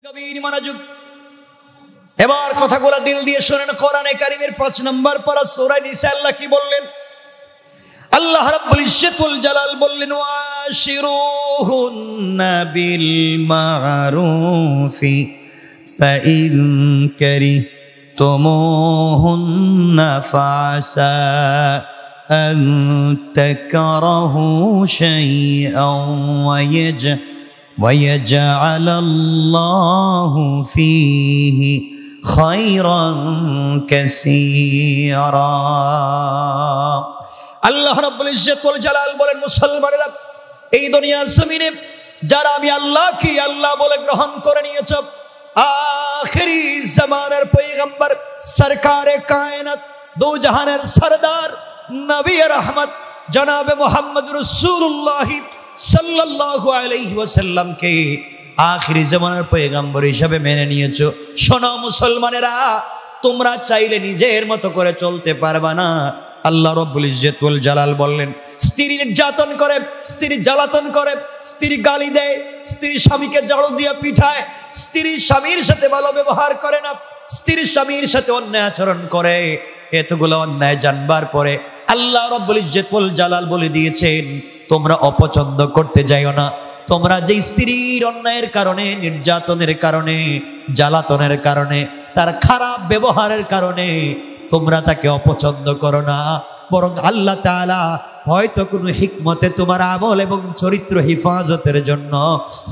কবির মনোযোগ, এবার কথাগুলো দিল দিয়ে শোনেন। কোরআনে কারীমের 5 নম্বর পারা সূরা নিসা আল্লাহ কি বললেন? আল্লাহ রাব্বুল ইজ্জতুল জালাল বললেন, ওয়াশিরুহুন্না বিল মারুফি ফাইন কারিহতুমুহুন্না ফাসা আন তাকরাহু শাইআন ويجعل الله فيه خيرا كثيرا। আল্লাহ রাব্বুল ইজ্জতুল জালাল বলেন, মুসলমানেরা, এই দুনিয়ার জমিনে যারা আমি আল্লাহকে আল্লাহ বলে গ্রহণ করে নিয়েছ, আখিরি জামানার পয়গম্বর সরকারে কায়নাত দু জাহানের সরদার নবী রহমত জনাবে মুহাম্মদ রাসূলুল্লাহ সাল্লাল্লাহু আলাইহি ওয়াসাল্লামকে আখিরি জামানার পয়গম্বর হিসেবে মেনে নিয়েছো। শোনো মুসলমানেরা, তোমরা চাইলে নিজের মতো করে চলতে পারবা না। আল্লাহ রাব্বুল ইজ্জতুল জালাল বললেন, স্ত্রী নির্যাতন করে, স্ত্রী জ্বালাতন করে, স্ত্রী গালি দেয়, স্ত্রী স্বামীকে ঝাড়ু দিয়ে পিঠায়, স্ত্রী স্বামীর সাথে ভালো ব্যবহার করে না, স্ত্রী স্বামীর সাথে অন্যায় আচরণ করে। এতগুলো অন্যায় জানবার পরে আল্লাহ রাব্বুল ইজ্জতুল জালাল বলে দিয়েছেন, তোমরা অপছন্দ করতে যাইও না। তোমরা যে স্ত্রীর অন্যায়ের কারণে, নির্যাতনের কারণে, জ্বালাতনের কারণে, তার খারাপ ব্যবহারের কারণে তোমরা তাকে অপছন্দ করো না, বরং আল্লাহ তাআলা হয়তো কোনো হিকমতে তোমার আমল এবং চরিত্র হেফাজতের জন্য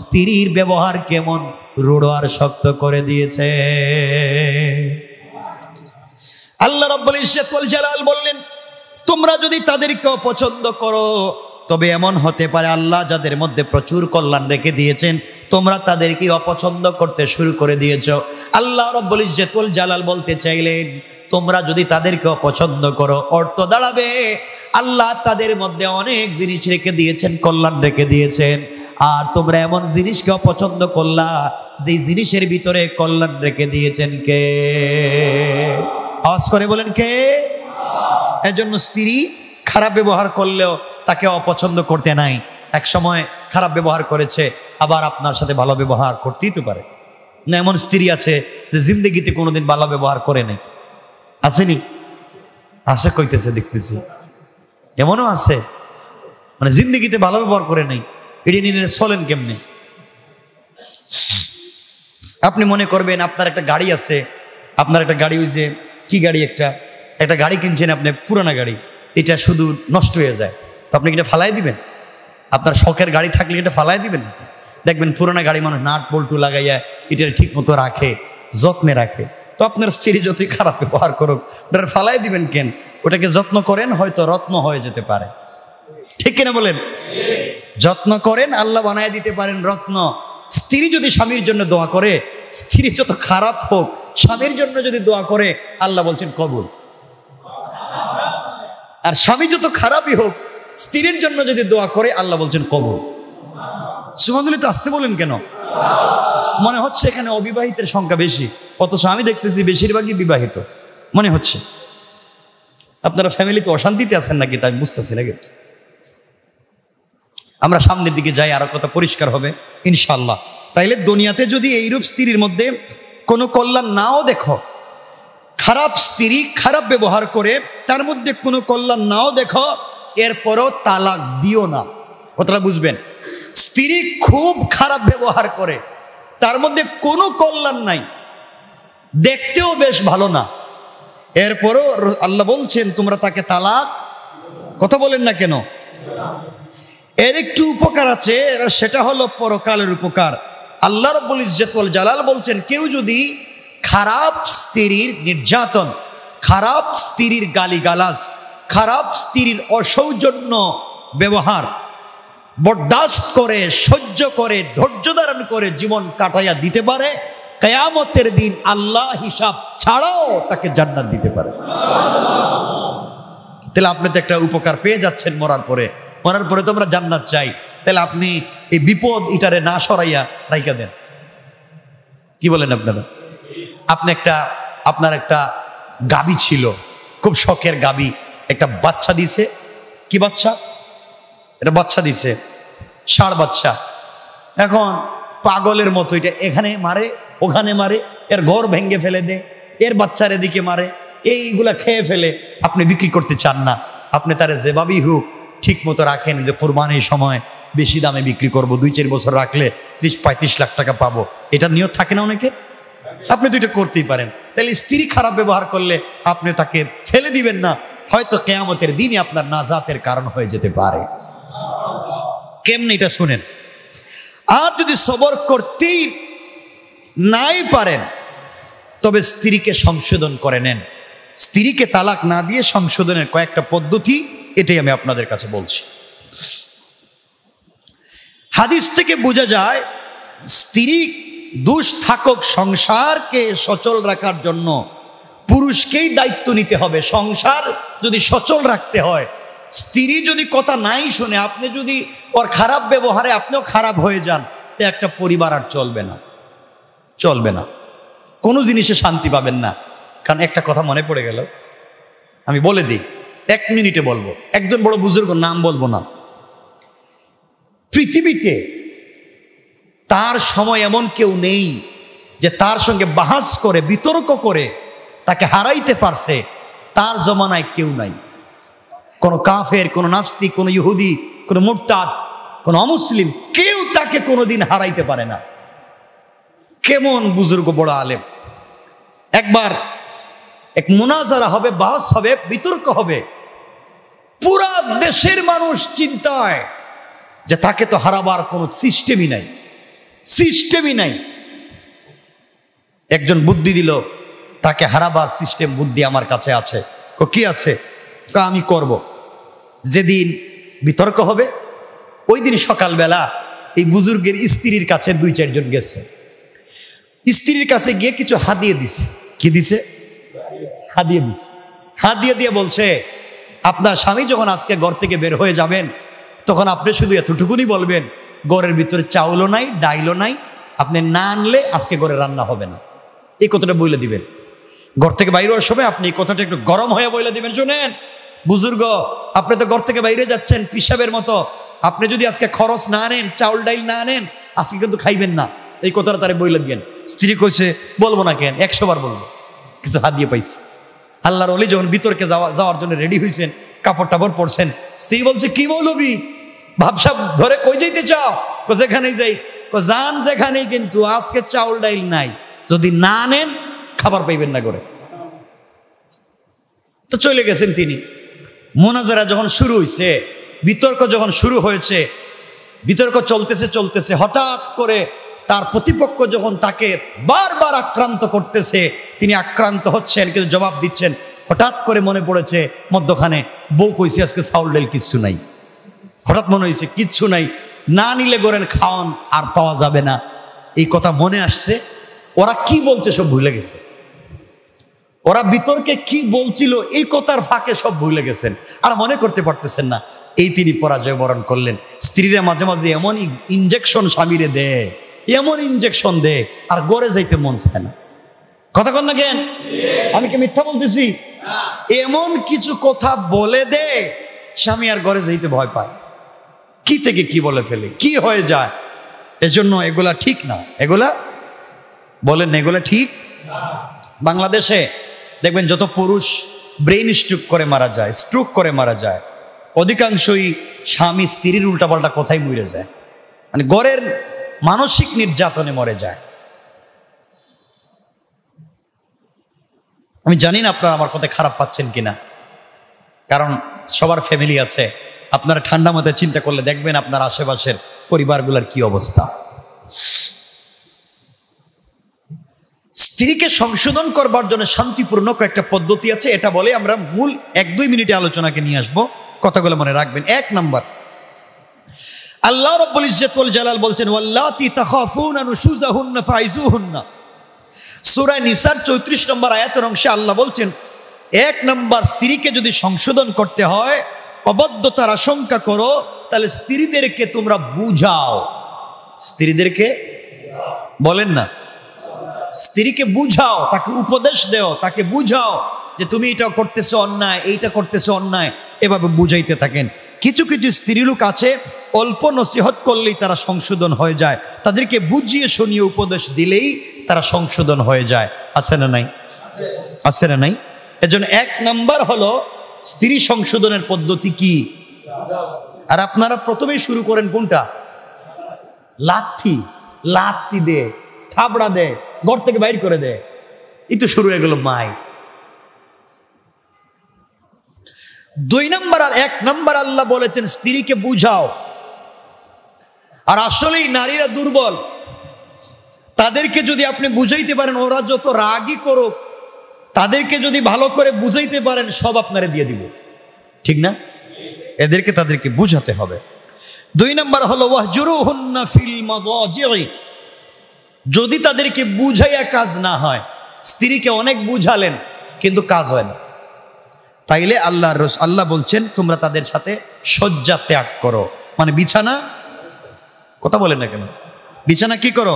স্ত্রীর ব্যবহার কেমন রূঢ় আর শক্ত করে দিয়েছে। আল্লাহ রাব্বুল ইজ্জতুল জালাল বললেন, তোমরা যদি তাদেরকে অপছন্দ করো, তবে এমন হতে পারে আল্লাহ যাদের মধ্যে প্রচুর কল্যাণ রেখে দিয়েছেন, তোমরা তাদেরকে অপছন্দ করতে শুরু করে দিয়েছ। আল্লাহ রাব্বুল ইজ্জতুল জালাল বলতে চাইলেন, তোমরা যদি তাদেরকে অপছন্দ করো, অর্থ দাঁড়াবে আল্লাহ তাদের মধ্যে অনেক জিনিস রেখে দিয়েছেন, কল্যাণ রেখে দিয়েছেন, আর তোমরা এমন জিনিসকে অপছন্দ করলা যে জিনিসের ভিতরে কল্যাণ রেখে দিয়েছেন কে? আওয়াজ করে বলেন কে? এজন্য স্ত্রী খারাপ ব্যবহার করলেও তাকে অপছন্দ করতে নাই। এক সময় খারাপ ব্যবহার করেছে, আবার আপনার সাথে ভালো ব্যবহার করতেই তো পারে না। এমন স্ত্রী আছে যে জিন্দগিতে কোনোদিন ভালো ব্যবহার করে নাই, আসেনি? আসে কইতেছে, দেখতেছি এমনও আছে, মানে জিন্দগিতে ভালো ব্যবহার করে নাই। এটি নিয়ে চলেন কেমনে? আপনি মনে করবেন আপনার একটা গাড়ি আছে, আপনার একটা গাড়ি, ওই যে কি গাড়ি, একটা গাড়ি কিনছেন আপনি, পুরানা গাড়ি, এটা শুধু নষ্ট হয়ে যায়, তো আপনি এটা ফালাই দিবেন? আপনার শখের গাড়ি থাকলে এটা ফালাই দিবেন? দেখবেন পুরানা গাড়ি মানুষ নাট বল্টু লাগাইয়া এটা ঠিক মতো রাখে, যত্নে রাখে। তো আপনার স্ত্রী যতই খারাপ ব্যবহার করুক, ওটা ফালাই দিবেন কেন? ওটাকে যত্ন করেন, হয়তো রত্ন হয়ে যেতে পারে। ঠিক কিনা বলেন? যত্ন করেন, আল্লাহ বানায় দিতে পারেন রত্ন। স্ত্রী যদি স্বামীর জন্য দোয়া করে, স্ত্রী যত খারাপ হোক, স্বামীর জন্য যদি দোয়া করে, আল্লাহ বলছেন কবুল। আর স্বামী যত খারাপই হোক, স্ত্রীর জন্য যদি দোয়া করে, আল্লাহ বলছেন কবুল। সুবহানাল্লাহ। তো আসতে বলেন কেন? মনে হচ্ছে এখানে অবিবাহিতের সংখ্যা বেশি, অথচ আমি দেখতেছি বেশিরভাগই বিবাহিত মনে হচ্ছে। আপনারা ফ্যামিলিতে অশান্তিতে আছেন নাকি তাই বুঝতেছি না। কিন্তু আমরা সামনের দিকে যাই, আরো কথা পরিষ্কার হবে ইনশাআল্লাহ। তাইলে দুনিয়াতে যদি এইরূপ স্ত্রীর মধ্যে কোনো কল্যাণ নাও দেখো, খারাপ স্ত্রী খারাপ ব্যবহার করে, তার মধ্যে কোনো কল্যাণ নাও দেখো, এরপরও তালাক দিও না। কথাটা বুঝবেন। স্ত্রী খুব খারাপ ব্যবহার করে, তার মধ্যে কোনো কল্যাণ নাই, দেখতেও বেশ ভালো না, এরপরও আল্লাহ বলছেন তোমরা তাকে তালাক, কথা বলেন না কেন? এর একটু উপকার আছে, সেটা হলো পরকালের উপকার। আল্লাহ রাব্বুল ইজ্জতুল জালাল বলছেন, কেউ যদি খারাপ স্ত্রীর নির্যাতন, খারাপ স্ত্রীর গালিগালাজ, খারাপ স্ত্রীর অসৌজন্য ব্যবহার বরদাস্ত করে, সহ্য করে, ধৈর্য ধারণ করে জীবন কাটাইয়া দিতে পারে, কিয়ামতের দিন আল্লাহ হিসাব ছাড়াও তাকে জান্নাত দিতে পারে। তাহলে আপনি তো একটা উপকার পেয়ে যাচ্ছেন মরার পরে তো আমরা জান্নাত চাই। তাহলে আপনি এই বিপদ এটারে না সরাইয়া রাইখা দেন। কি বলেন আপনারা? আপনার একটা গাবি ছিল, খুব শখের গাবি, একটা বাচ্চা দিছে। কি বাচ্চা? এটা বাচ্চা দিছে, ষাঁড় বাচ্চা। এখন পাগলের মতো, এটা এখানে মারে ওখানে মারে, এর ঘর ভেঙে ফেলে দে, এর বাচ্চার এদিকে মারে, এইগুলা খেয়ে ফেলে। আপনি বিক্রি করতে চান না, আপনি তারা যেভাবেই হোক ঠিক মতো রাখেন যে কোরবানির সময় বেশি দামে বিক্রি করব, 2-4 বছর রাখলে 30-35 লাখ টাকা পাবো, এটা নিয়ত থাকে না অনেকের। আপনি তো এটা করতেই পারেন। তাহলে স্ত্রী খারাপ ব্যবহার করলে আপনি তাকে ফেলে দিবেন না, হয়তো কিয়ামতের দিনে আপনার নাজাতের কারণ হয়ে যেতে পারে। কেমনে এটা শুনেন। আর যদি সবর করতেই নাই পারেন তবে স্ত্রীকে সংশোধন করে নেন। স্ত্রীকে তালাক না দিয়ে সংশোধনের কয়েকটা পদ্ধতি, এটাই আমি আপনাদের কাছে বলছি। হাদিস থেকে বোঝা যায় স্ত্রী দোষ থাকুক, সংসারকে সচল রাখার জন্য পুরুষকেই দায়িত্ব নিতে হবে। সংসার যদি সচল রাখতে হয়, স্ত্রী যদি কথা নাই শুনে, আপনি যদি ওর খারাপ ব্যবহারে আপনিও খারাপ হয়ে যান, তো একটা পরিবার আর চলবে না, চলবে না, কোনো জিনিসে শান্তি পাবেন না। কারণ একটা কথা মনে পড়ে গেল, আমি বলে দিই, 1 মিনিটে বলবো। একজন বড় বুজুর্গ, নাম বলবো না, পৃথিবীতে তার সময় এমন কেউ নেই যে তার সঙ্গে বাহাস করে বিতর্ক করে তাকে হারাইতে পারছে। তার জমানায় কেউ নাই, কোনো কাফের, কোনো নাস্তিক, কোনো ইহুদি, কোনো মুরতাদ, কোনো অমুসলিম, কেউ তাকে কোনোদিন হারাইতে পারে না। কেমন বুজুর্গ, বড় আলেম। একবার এক মুনাজারা হবে, বাহাস হবে, বিতর্ক হবে, পুরা দেশের মানুষ চিন্তায় যে তাকে তো হারাবার কোনো সিস্টেমই নাই, সিস্টেমই নাই। একজন বুদ্ধি দিল, তাকে হারাবার সিস্টেম, বুদ্ধি আমার কাছে আছে। কি আছে? আমি করব। যেদিন বিতর্ক হবে ওই দিন সকালবেলা এই বুজুর্গের স্ত্রীর কাছে 2-4 জন গেছে। স্ত্রীর কাছে গিয়ে কিছু হাদিয়ে দিছে। কি দিছে? হাদিয়ে দিছে। হাদিয়ে দিয়ে বলছে, আপনার স্বামী যখন আজকে ঘর থেকে বের হয়ে যাবেন, তখন আপনি শুধু এতটুকুনি বলবেন, ঘরের ভিতরে চাউলও নাই, ডাইলও নাই, আপনি না আনলে আজকে ঘরে রান্না হবে না। এই কথাটা বলে দিবেন। ঘর থেকে বাইরে হওয়ার সময় আপনি এই কথাটা একটু গরম হয়ে বলে দিবেন, শুনেন বুজুর্গ, আপনি তো ঘর থেকে বাইরে যাচ্ছেন পিসাবের মতো, আপনি যদি আজকে খরচ না আনেন, চাউল ডাইল না আনেন, আজকে কিন্তু খাইবেন না। এই কথাটা তারা বলে দিয়েন। স্ত্রী কইছে, বলবো না কেন, 100 বার বলবো। কিছু হাদিয়ে পাইছে। আল্লাহর ওলি যখন বিতর্কে যাওয়ার জন্য রেডি হয়েছেন, কাপড় টাপড় পরছেন, স্ত্রী বলছে, কি মৌলবি, ভাবসাব ধরে কই যাইতে চাও? যেখানেই যাই। যান যেখানেই, কিন্তু আজকে চাউল ডাইল নাই, যদি না নেন খাবার পাইবেন না করে। তো চলে গেছেন তিনি। মুনাজারা যখন শুরু হয়েছে, বিতর্ক যখন শুরু হয়েছে, বিতর্ক চলতেছে চলতেছে, হঠাৎ করে তার প্রতিপক্ষ যখন তাকে বারবার আক্রান্ত করতেছে, তিনি আক্রান্ত হচ্ছেন কিন্তু জবাব দিচ্ছেন, হঠাৎ করে মনে পড়েছে মধ্যখানে বউ কইছে আজকে চাউল ডাইল কিচ্ছু নাই। হঠাৎ মনে হয়েছে কিচ্ছু নাই, না নিলে গোরের খাওয়ান আর পাওয়া যাবে না। এই কথা মনে আসছে। ওরা কি বলছে সব ভুলে গেছে। ওরা বিতর্কে কি বলছিল এই কথার ফাঁকে সব ভুলে গেছেন, আর মনে করতে পারতেছেন না। এই তিনি পরাজয় বরণ করলেন। স্ত্রীরা মাঝে মাঝে এমন ইনজেকশন স্বামীরে দেয়, এমন ইনজেকশন দেয়, আর গড়ে যাইতে মন চায় না। কথা কন না কেন? আমি কি মিথ্যা বলতেছি? এমন কিছু কথা বলে দে, স্বামী আর ঘরে যাইতে ভয় পায়। কি থেকে কি বলে ফেলে, কি হয়ে যায়। এজন্য এগুলা ঠিক না। এগুলা বলেন, এগুলা ঠিক। বাংলাদেশে দেখবেন যত পুরুষ ব্রেইন স্ট্রোক করে মারা যায়, স্ট্রোক করে মারা যায়, অধিকাংশই স্বামী স্ত্রীর উল্টাপাল্টা কথাই মরে যায়, মানে ঘরের মানসিক নির্যাতনে মরে যায়। আমি জানি না আপনারা আমার কথা খারাপ পাচ্ছেন কিনা, কারণ সবার ফ্যামিলি আছে। আপনারা ঠান্ডা মাথায় চিন্তা করলে দেখবেন আপনার আশেপাশের পরিবারগুলোর কি অবস্থা। স্ত্রীকে সংশোধন করবার জন্য শান্তিপূর্ণ কয়েকটা পদ্ধতি আছে, এটা বলে আমরা মূল 1-2 মিনিটে আলোচনাকে নিয়ে আসবো। কথাগুলো মনে রাখবেন। 1 নাম্বার, আল্লাহ রাব্বুল ইজ্জত ওয়াল জালাল বলছেন, ওয়াল্লাতি তাখাফুনা নুশুজাহুন্না ফাইজুহুন্না। সূরা নিসার 34 নম্বর আয়াতের অংশে আল্লাহ বলছেন, 1 নাম্বার, স্ত্রীকে যদি সংশোধন করতে হয়, অবদ্ধতার আশঙ্কা করো, তাহলে স্ত্রীদেরকে তোমরা বুঝাও। স্ত্রীদেরকে বলেন না, স্ত্রীকে বুঝাও, তাকে উপদেশ দেও, তাকে বুঝাও যে তুমি এটা করতেছো অন্যায়, এইটা করতেছো অন্যায়, এভাবে বুঝাইতে থাকেন। কিছু কিছু স্ত্রী লোক আছে অল্প নসিহত করলেই তারা সংশোধন হয়ে যায়, তাদেরকে বুঝিয়ে শুনিয়ে উপদেশ দিলেই তারা সংশোধন হয়ে যায়। আছে না নাই? আছে না নাই? এজন্য 1 নাম্বার হলো স্ত্রী সংশোধনের পদ্ধতি কি? আর আপনারা প্রথমেই শুরু করেন কোনটা? লাথি দে, থাবড়া দে, ঘর থেকে বাইর করে দে, এই তো শুরু হয়ে গেল মাই। 2 নাম্বার আর 1 নাম্বার আল্লাহ বলেছেন স্ত্রীকে বুঝাও। আর আসলেই নারীরা দুর্বল, তাদেরকে যদি আপনি বুঝাইতে পারেন, ওরা যত রাগই করুক, তাদেরকে যদি ভালো করে বুঝাইতে পারেন, সব আপনারে দিয়ে দিব, ঠিক না? তাদেরকে বুঝাতে হবে। 2 নাম্বার হলো ওয়াহজুরুহুন্না ফিল মাদাজি'i। যদি তাদেরকে বুঝাইয়া কাজ না হয়, স্ত্রীকে অনেক বুঝালেন কিন্তু কাজ হয় না, তাইলে আল্লাহ বলছেন তোমরা তাদের সাথে শয্যা ত্যাগ করো, মানে বিছানা, কথা বলেন না কেন, বিছানা কি করো?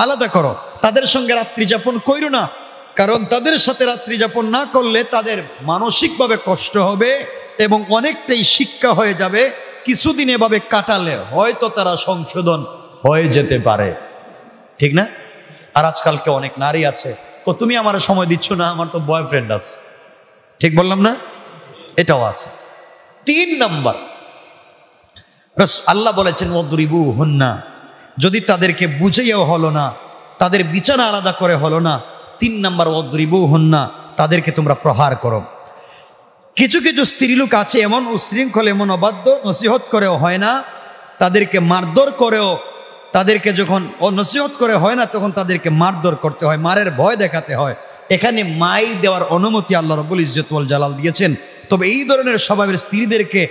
আলাদা করো। তাদের সঙ্গে রাত্রি যাপন কইরো না, কারণ তাদের সাথে রাত্রি যাপন না করলে তাদের মানসিকভাবে কষ্ট হবে এবং অনেকটাই শিক্ষা হয়ে যাবে। কিছুদিন এভাবে কাটালে হয়তো তারা সংশোধন হয়ে যেতে পারে, ঠিক না? আর আজকালকে অনেক নারী আছে, তুমি আমার সময় দিচ্ছ না, আমার তো বয়ফ্রেন্ড আছে, ঠিক বললাম না? এটাও আছে। 3 নাম্বার আল্লাহ বলেছেন ওয়াদরিবুহুন্না, যদি তাদেরকে বুঝাইয়াও হলো না, তাদের বিছানা আলাদা করে হলো না, 3 নাম্বার ওয়াদরিবুহুন্না, তাদেরকে তোমরা প্রহার করো। কিছু কিছু স্ত্রীলোক আছে এমন উশৃঙ্খল, এমন অবাধ্য, নসিহত করেও হয় না, তাদেরকে মারধর করেও, তাদেরকে যখন নসিহত করে হয় না তখন তাদেরকে মারধর করতে হয়, মারের ভয় দেখাতে হয়। এখানে মাইর দেওয়ার অনুমতি আল্লাহ রাব্বুল ইজ্জত ওয়াল জালাল দিয়েছেন। তবে এই ধরনের স্বভাবের স্ত্রীদেরকে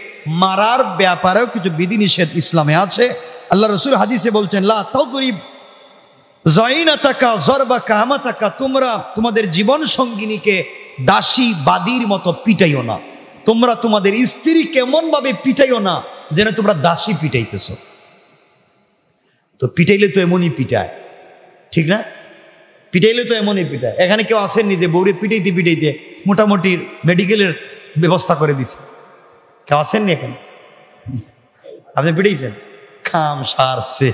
মারার ব্যাপারেও কিছু বিধিনিষেধ ইসলামে আছে। আল্লাহ রাসূল হাদিসে বলছেন লা তাদরিব যাইনাতাকা যরবাকা আমাতাকা, তোমরা তোমাদের জীবন সঙ্গিনীকে দাসী বাদীর মতো পিটাইও না, তোমরা তোমাদের স্ত্রী কেমন ভাবে পিটাইও না যেন তোমরা দাসী পিটাইতেছ। তো পিটাইলে তো এমনই পিটায়, ঠিক না? পিটাইলে তো এমনই পিটায়। এখানে কেউ আসেননি যে বউরে পিটাইতে পিটাইতে মোটামুটি মেডিকেলের ব্যবস্থা করে দিছে? কেউ আসেননি এখানে? আপনি পিটাইছেন? খাম সারছে,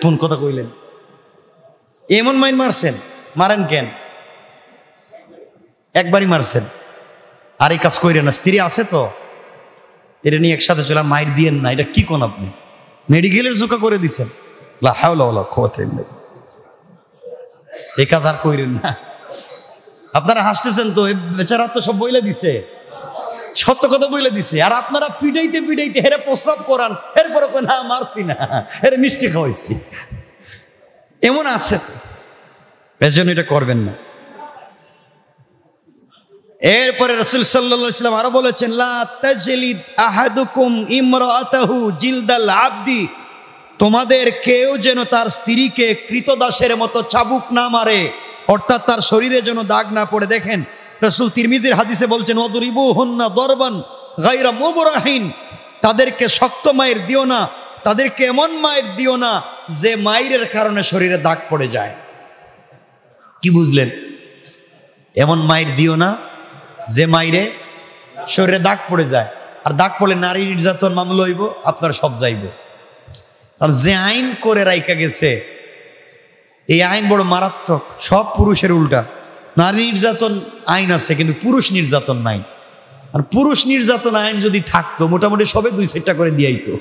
কোন কথা কইলেন? এমন মাইন মারছেন? মারেন কেন? একবারই মারছেন, আর এই কাজ কইরেন না। স্ত্রী আছে তো, এটা নিয়ে একসাথে চলে মাইর দিয়েন না, এটা কি কোন আপনি মেডিকেলের জোকা করে দিচ্ছেন? লা হাওলা ওয়ালা কুওয়াতা ইল্লা বিল্লাহ। এই কাজ আর কইরেন না। আপনারা হাসতেছেন তো, বেচারা তো সব বইলে দিছে, সত্য কথা বইলে দিছে, আর আপনারা পিটাইতে পিটাইতে হেরে প্রস্রাব করান, এরপরে কই না মারছি না, হেরে মিষ্টি খাওয়াইছি। এমন আছে তো, এজন্য এটা করবেন না। এরপরে রাসূল সাল্লাল্লাহু আলাইহি ওয়াসাল্লাম আরো বলেছেন লা তাজলিদ আহাদুকুম ইমরাআতাহু জিলদাল আবদি, তোমাদের কেউ যেন তার স্ত্রীকে কৃতদাসের মতো চাবুক না মারে, অর্থাৎ তার শরীরে যেন দাগ না পড়ে। দেখেন রাসূল তিরমিজির হাদিসে বলছেন ওয়াদরিবুহুন্না দরবান গায়রা মুবরাহিন, তাদেরকে শক্ত মায়ের দিও না, তাদেরকে এমন মায়ের দিও না যে মায়ের কারণে শরীরে দাগ পড়ে যায়। কি বুঝলেন? এমন মায়ের দিও না যে মাইরে শরীরে দাগ পড়ে যায়। আর দাগ পড়লে নারী নির্যাতন মামলা হইব, আপনার সব যাইব। কারণ যে আইন করে রাইখা গেছে, এই আইন বড় মারাত্মক, সব পুরুষের উল্টা। নারী নির্যাতন আইন আছে কিন্তু পুরুষ নির্যাতন নাই। আর পুরুষ নির্যাতন আইন যদি থাকতো মোটামুটি সবে 2 সেটটা করে দিয়াইতো,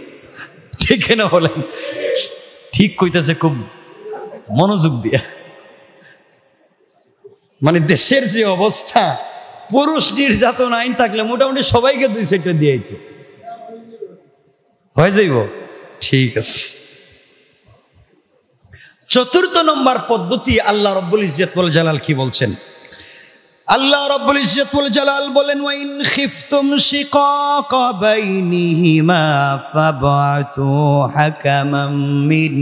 ঠিক না বলেন? ঠিক কইতেছে, খুব মনোযোগ দিয়া। মানে দেশের যে অবস্থা, পুরুষ নির্যাতন আইন থাকলে মোটামুটি সবাইকে 2 সেটটা দিয়াইতো, হয়ে যাইব। ঠিক আছে। 4র্থ নম্বর পদ্ধতি আল্লাহ রাব্বুল ইজ্জত ওয়াল জালাল কি বলছেন? আল্লাহ রাব্বুল ইজ্জত ওয়াল জালাল বলেন ওয়া ইন খিফতুম শিকাকা বাইনিহিমা ফাবআতু হাকামান মিন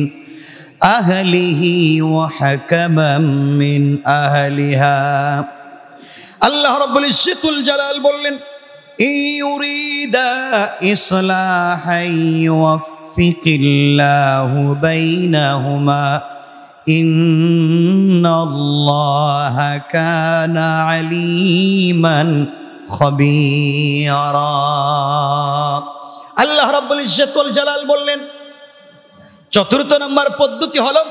আহলিহি ওয়া হাকামান মিন আহলিহা। আল্লাহ রাব্বুল ইজ্জত ওয়াল জালাল বললেন ইউরিদা ইসলাহান ইউওয়াফফিকিল্লাহু বাইনাহুমা ইন্নাল্লাহা কানা আলিমান খবীরা। আল্লাহ রাব্বুল ইজ্জত ওয়াল জালাল বললেন চতুর্থ নম্বর পদ্ধতি হলো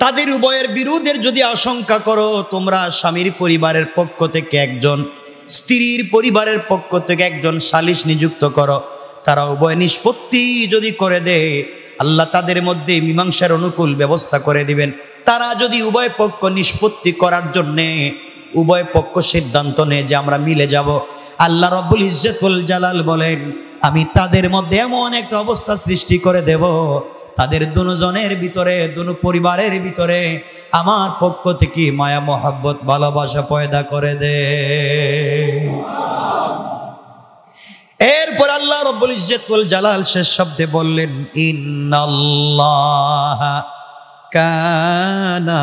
তাদের উভয়ের বিরোধের যদি আশঙ্কা করো তোমরা স্বামীর পরিবারের পক্ষ থেকে একজন, স্ত্রীর পরিবারের পক্ষ থেকে একজন সালিশ নিযুক্ত করো, তারা উভয় নিষ্পত্তি যদি করে দেয় আল্লাহ তাদের মধ্যে মীমাংসার অনুকূল ব্যবস্থা করে দিবেন। তারা যদি উভয় পক্ষ নিষ্পত্তি করার জন্যে উভয় পক্ষ সিদ্ধান্ত নেয় যে আমরা মিলে যাব, আল্লাহ রাব্বুল ইজ্জত ওয়াল জালাল বলেন আমি তাদের মধ্যে এমন একটা অবস্থা সৃষ্টি করে দেব তাদের দুজনের ভিতরে, দুনো পরিবারের ভিতরে আমার পক্ষ থেকে মায়া মোহাব্বত ভালোবাসা পয়দা করে দে। এরপর আল্লাহ রাব্বুল ইজ্জত ওয়াল জালাল শেষ শব্দে বললেন ইন্নাল্লাহা কানা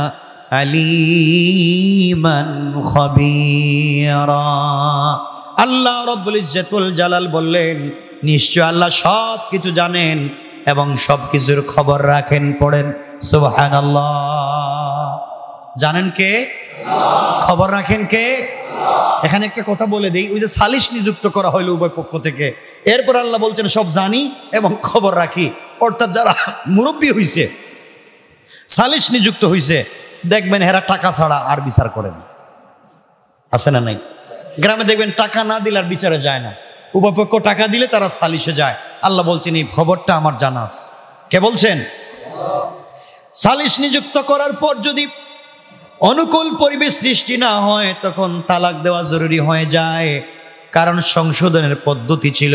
আলিমান খাবীরা। আল্লাহ রাব্বুল ইজ্জত ওয়াল জালাল বললেন নিশ্চয় আল্লাহ সব কিছু জানেন এবং সব কিছুর খবর রাখেন। পড়েন সুবহানাল্লাহ। জানেন কে? খবর রাখেন কে? এখানে একটা কথা বলে দেই, ওই যে সালিশ নিযুক্ত করা হইল উভয় পক্ষ থেকে, এরপর আল্লাহ বলছেন সব জানি এবং খবর রাখি। অর্থাৎ যারা মুরব্বী হইছে, সালিশ নিযুক্ত হইছে, দেখবেন হেরা টাকা ছাড়া আর বিচার করে না। আছে না নাই? গ্রামে দেখবেন টাকা না দিলে আর বিচারে যায় না, উভয় পক্ষ টাকা দিলে তারা সালিশে যায়। আল্লাহ বলছেন এই খবরটা আমার জানা আছে। কে বলছেন? সালিশ নিযুক্ত করার পর যদি অনুকূল পরিবেশ সৃষ্টি না হয় তখন তালাক দেওয়া জরুরি হয়ে যায়। কারণ সংশোধনের পদ্ধতি ছিল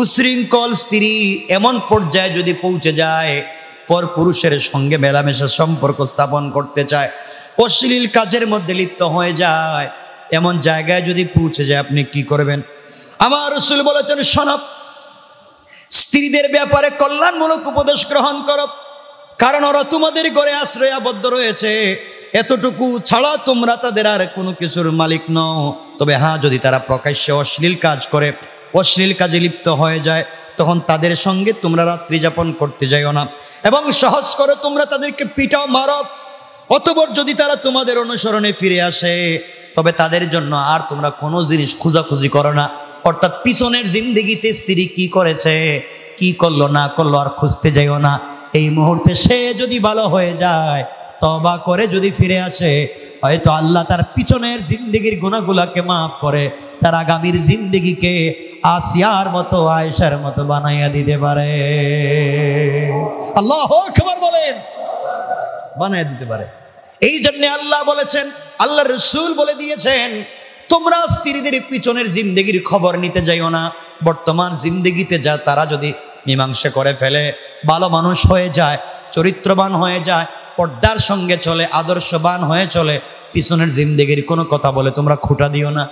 উশৃঙ্খল স্ত্রী এমন পর্যায়ে যদি পৌঁছে যায় পর পুরুষের সঙ্গে মেলামেশা সম্পর্ক স্থাপন করতে চায়, অশ্লীল কাজের মধ্যে লিপ্ত হয়ে যায়, এমন জায়গায় যদি পৌঁছে যায় আপনি কি করবেন? আমার রাসূল বলেছেন শোনো, স্ত্রীদের ব্যাপারে কল্যাণমূলক উপদেশ গ্রহণ করো, কারণ ওরা তোমাদের ঘরে আশ্রয় আবদ্ধ রয়েছে, এতটুকু ছাড়া তোমরা তাদের আর কোনো কিছুর মালিক নও। তবে হ্যাঁ, যদি তারা প্রকাশ্যে অশ্লীল কাজ করে, অশ্লীল কাজে লিপ্ত হয়ে যায়, তখন তাদের সঙ্গে তোমরা রাত্রি যাপন করতে যাইও না এবং সহজ করে তোমরা তাদেরকে পিটাও, মারো। অতঃপর যদি তারা তোমাদের অনুসরণে ফিরে আসে তবে তাদের জন্য আর তোমরা কোনো জিনিস খোঁজাখুঁজি করো না। অর্থাৎ পিছনের জিন্দেগিতে স্ত্রী কি করেছে, কি করলো না করলো আর খুঁজতে যাইও না। এই মুহূর্তে সে যদি ভালো হয়ে যায়, তওবা করে যদি ফিরে আসে, হয়তো আল্লাহ তার পিছনের জিন্দেগির গুনাহগুলোকে মাফ করে তার আগামীর জিন্দেগিকে আসিয়ার মতো, আয়েশার মতো বানাইয়া দিতে পারে। আল্লাহু আকবার বলেন, বানাইয়া দিতে পারে। এই জন্য আল্লাহ বলেছেন, আল্লাহ রাসূল বলে দিয়েছেন তোমরা স্ত্রীদের পিছনের জিন্দেগির খবর নিতে যাইও না। বর্তমান জিন্দেগিতে যা তারা যদি মীমাংসা করে ফেলে, ভালো মানুষ হয়ে যায়, চরিত্রবান হয়ে যায়, পর্দার সঙ্গে চলে, আদর্শবান হয়ে চলে, পিছনের জিন্দেগির কোনো কথা বলে তোমরা খুঁটা দিও না।